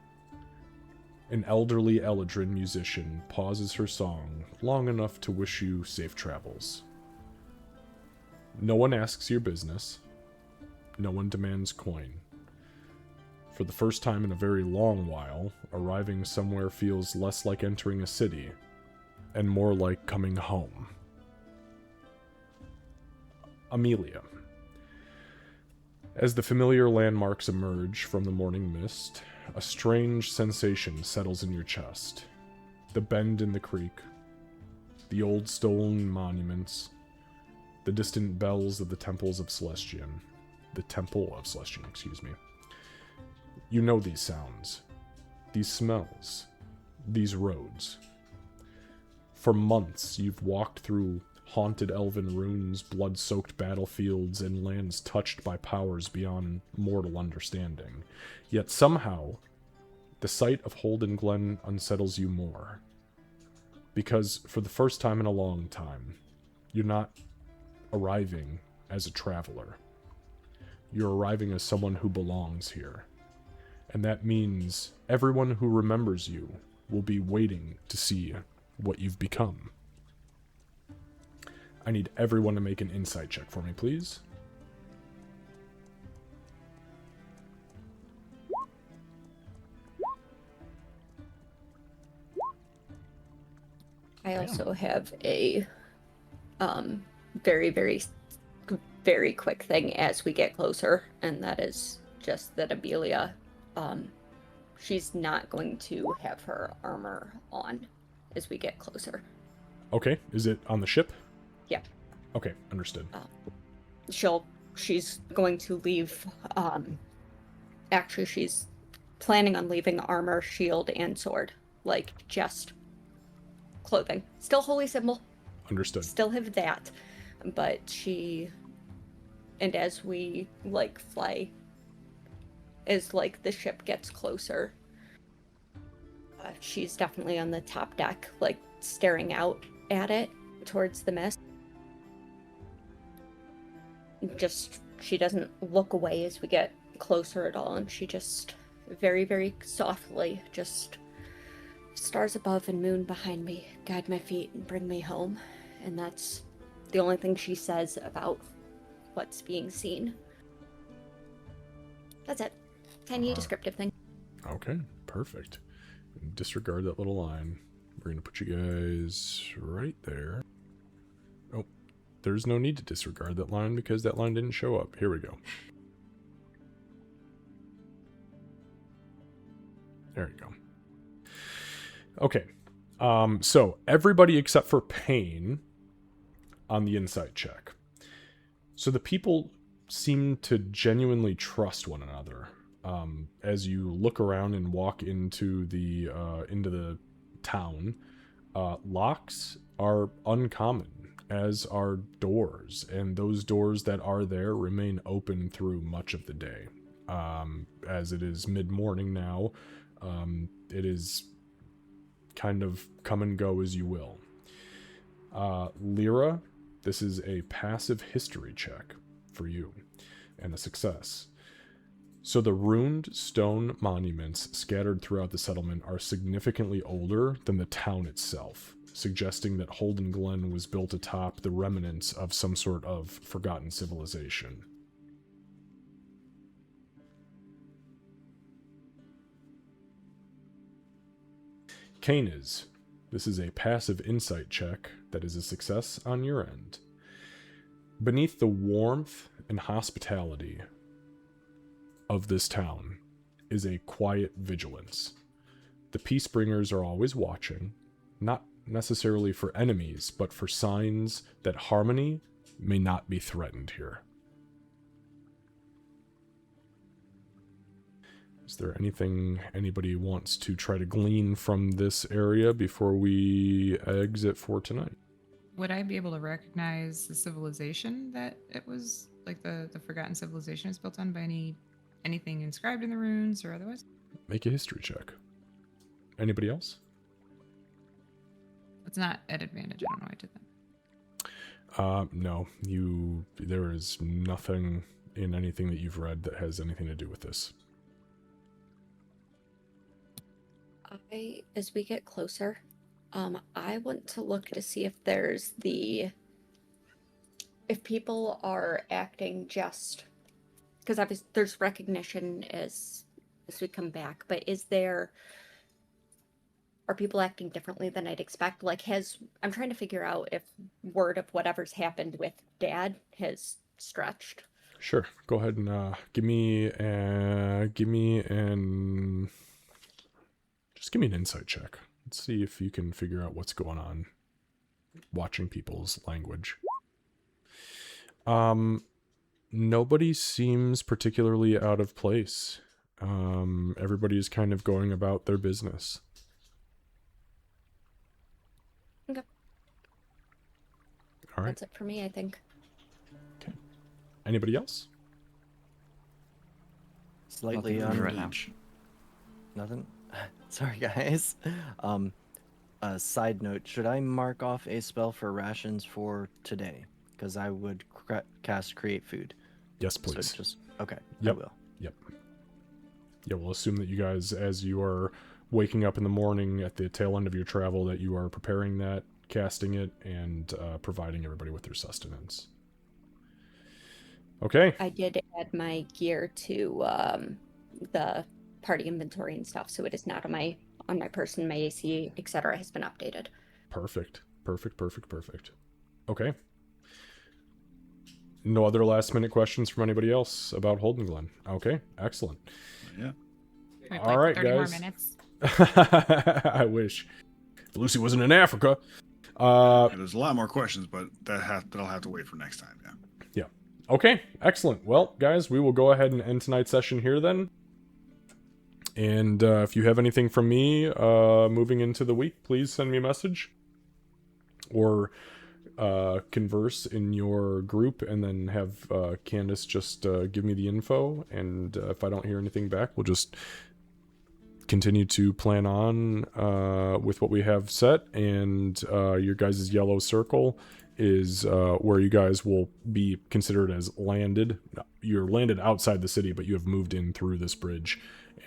An elderly Eladrin musician pauses her song long enough to wish you safe travels. No one asks your business. No one demands coin. For the first time in a very long while, arriving somewhere feels less like entering a city, and more like coming home. Amelia. As the familiar landmarks emerge from the morning mist, a strange sensation settles in your chest. The bend in the creek, the old stone monuments, the distant bells of the temples of Celestian. The Temple of Celestian, excuse me. You know these sounds, these smells, these roads. For months, you've walked through haunted elven ruins, blood-soaked battlefields, and lands touched by powers beyond mortal understanding. Yet somehow, the sight of Holden Glen unsettles you more. Because for the first time in a long time, you're not arriving as a traveler. You're arriving as someone who belongs here. And that means everyone who remembers you will be waiting to see what you've become. I need everyone to make an insight check for me, please. I also have a very, very, very quick thing as we get closer, and that is just that Amelia, she's not going to have her armor on as we get closer. Okay, is it on the ship? Yeah. Okay, understood. She's going to leave, actually she's planning on leaving armor, shield, and sword. Like, just clothing. Still holy symbol. Understood. Still have that. But and as we, fly, as, the ship gets closer, she's definitely on the top deck, staring out at it towards the mist. She doesn't look away as we get closer at all, and she just very, very softly, just stars above and moon behind me, guide my feet and bring me home. And that's the only thing she says about what's being seen. That's it. Tiny descriptive thing. Okay, perfect. Disregard that little line. We're going to put you guys right there. Oh, there's no need to disregard that line because that line didn't show up. Here we go. There you go. Okay. So everybody except for Pain on the insight check. So the people seem to genuinely trust one another. As you look around and walk into the town, locks are uncommon, as are doors, and those doors that are there remain open through much of the day. As it is mid-morning now, it is kind of come and go as you will. Lyra, this is a passive history check for you, and a success. So the runed stone monuments scattered throughout the settlement are significantly older than the town itself, suggesting that Holden Glen was built atop the remnants of some sort of forgotten civilization. Canis, this is a passive insight check that is a success on your end. Beneath the warmth and hospitality of this town is a quiet vigilance. The Peacebringers are always watching, not necessarily for enemies, but for signs that harmony may not be threatened here. Is there anything anybody wants to try to glean from this area before we exit for tonight? Would I be able to recognize the civilization that it was, like the forgotten civilization is built on by anything inscribed in the runes or otherwise? Make a history check. Anybody else? It's not at advantage. I don't know why I did that. No. There is nothing in anything that you've read that has anything to do with this. As we get closer, I want to look to see if people are acting just because there's recognition as we come back, but are people acting differently than I'd expect? Like, I'm trying to figure out if word of whatever's happened with Dad has stretched. Sure. Go ahead and give me an insight check. Let's see if you can figure out what's going on watching people's language. Nobody seems particularly out of place. Everybody's kind of going about their business. Okay. All right. That's it for me, I think. Okay. Anybody else? Slightly Nothing for me right now. Nothing. Sorry, guys. A side note: should I mark off a spell for rations for today? Because I would cast Create Food. Yes, please. So just okay. Yep. I will. Yep. Yeah, we'll assume that you guys, as you are waking up in the morning at the tail end of your travel, that you are preparing that, casting it, and providing everybody with their sustenance. Okay. I did add my gear to the party inventory and stuff, so it is not on my person. My AC, etc., has been updated. Perfect. Okay. No other last minute questions from anybody else about Holden Glen. Okay, excellent. Yeah. We have All right, 30 guys. more minutes. I wish. If Lucy wasn't in Africa. Yeah, there's a lot more questions, but that'll have to wait for next time. Yeah. Okay, excellent. Well, guys, we will go ahead and end tonight's session here then. And if you have anything from me moving into the week, please send me a message. Or converse in your group and then have Candace just give me the info. And if I don't hear anything back, we'll just continue to plan on with what we have set. And your guys' yellow circle is where you guys will be considered as landed. You're landed outside the city, but you have moved in through this bridge.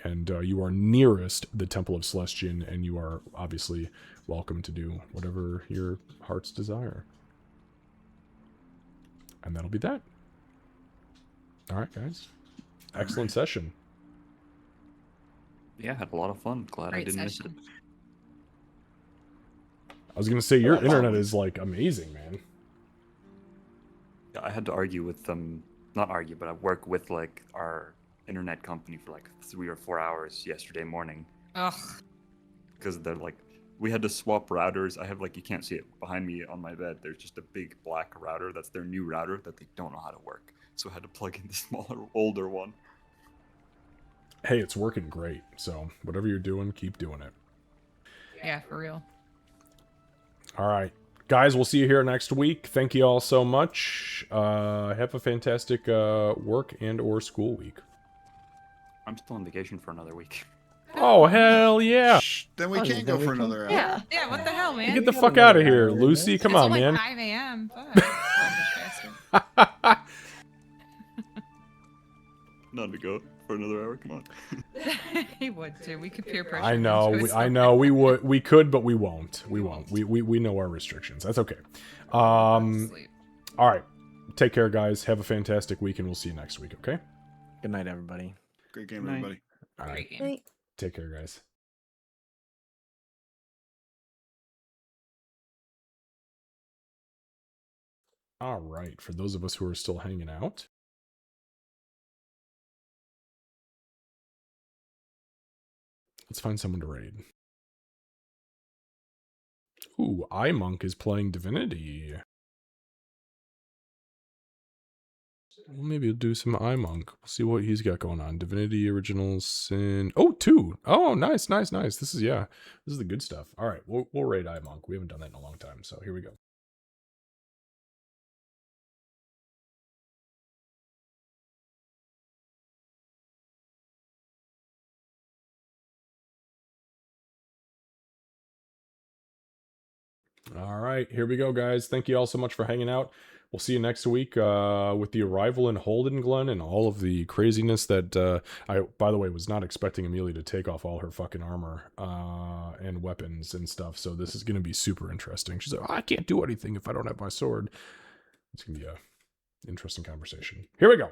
And you are nearest the Temple of Celestian, and you are obviously welcome to do whatever your heart's desire. And that'll be that. All right, guys. Excellent session. Yeah, had a lot of fun. Glad I Great didn't session. miss it. I was going to say, your internet is, like, amazing, man. Yeah, I had to argue with them. Not argue, but I work with, like, our internet company for, like, 3 or 4 hours yesterday morning. Ugh. Because they're, like, we had to swap routers. I have, like, you can't see it behind me on my bed. There's just a big black router. That's their new router that they don't know how to work. So I had to plug in the smaller, older one. Hey, it's working great. So whatever you're doing, keep doing it. Yeah, for real. All right. Guys, we'll see you here next week. Thank you all so much. Have a fantastic work and or school week. I'm still on vacation for another week. Oh, hell yeah. Shh, then we Oh, can't then go we for can- another hour. Yeah. Yeah, what the hell, man? Get the got fuck out of another here, hour in Lucy. this. Come It's on, only man. 5 a.m. Fuck. Not to go for another hour. Come on. He would too. We could peer pressure. I him know. into it I so know. bad. We could, but we won't. We won't. We know our restrictions. That's okay. Sleep. All right. Take care, guys. Have a fantastic week, and we'll see you next week, okay? Good night, everybody. Great game, Night. everybody. All right. Great game. Right. Take care, guys. All right. For those of us who are still hanging out, let's find someone to raid. Ooh, iMonk is playing Divinity. Well, maybe we'll do some iMonk. We'll see what he's got going on. Divinity, Original Sin. Oh, 2. Oh, nice. This is, yeah, this is the good stuff. All right, we'll raid iMonk. We haven't done that in a long time, so here we go. All right, here we go, guys. Thank you all so much for hanging out. We'll see you next week with the arrival in Holden Glen and all of the craziness that I, by the way, was not expecting Amelia to take off all her fucking armor and weapons and stuff. So this is going to be super interesting. She's like, oh, I can't do anything if I don't have my sword. It's going to be a interesting conversation. Here we go.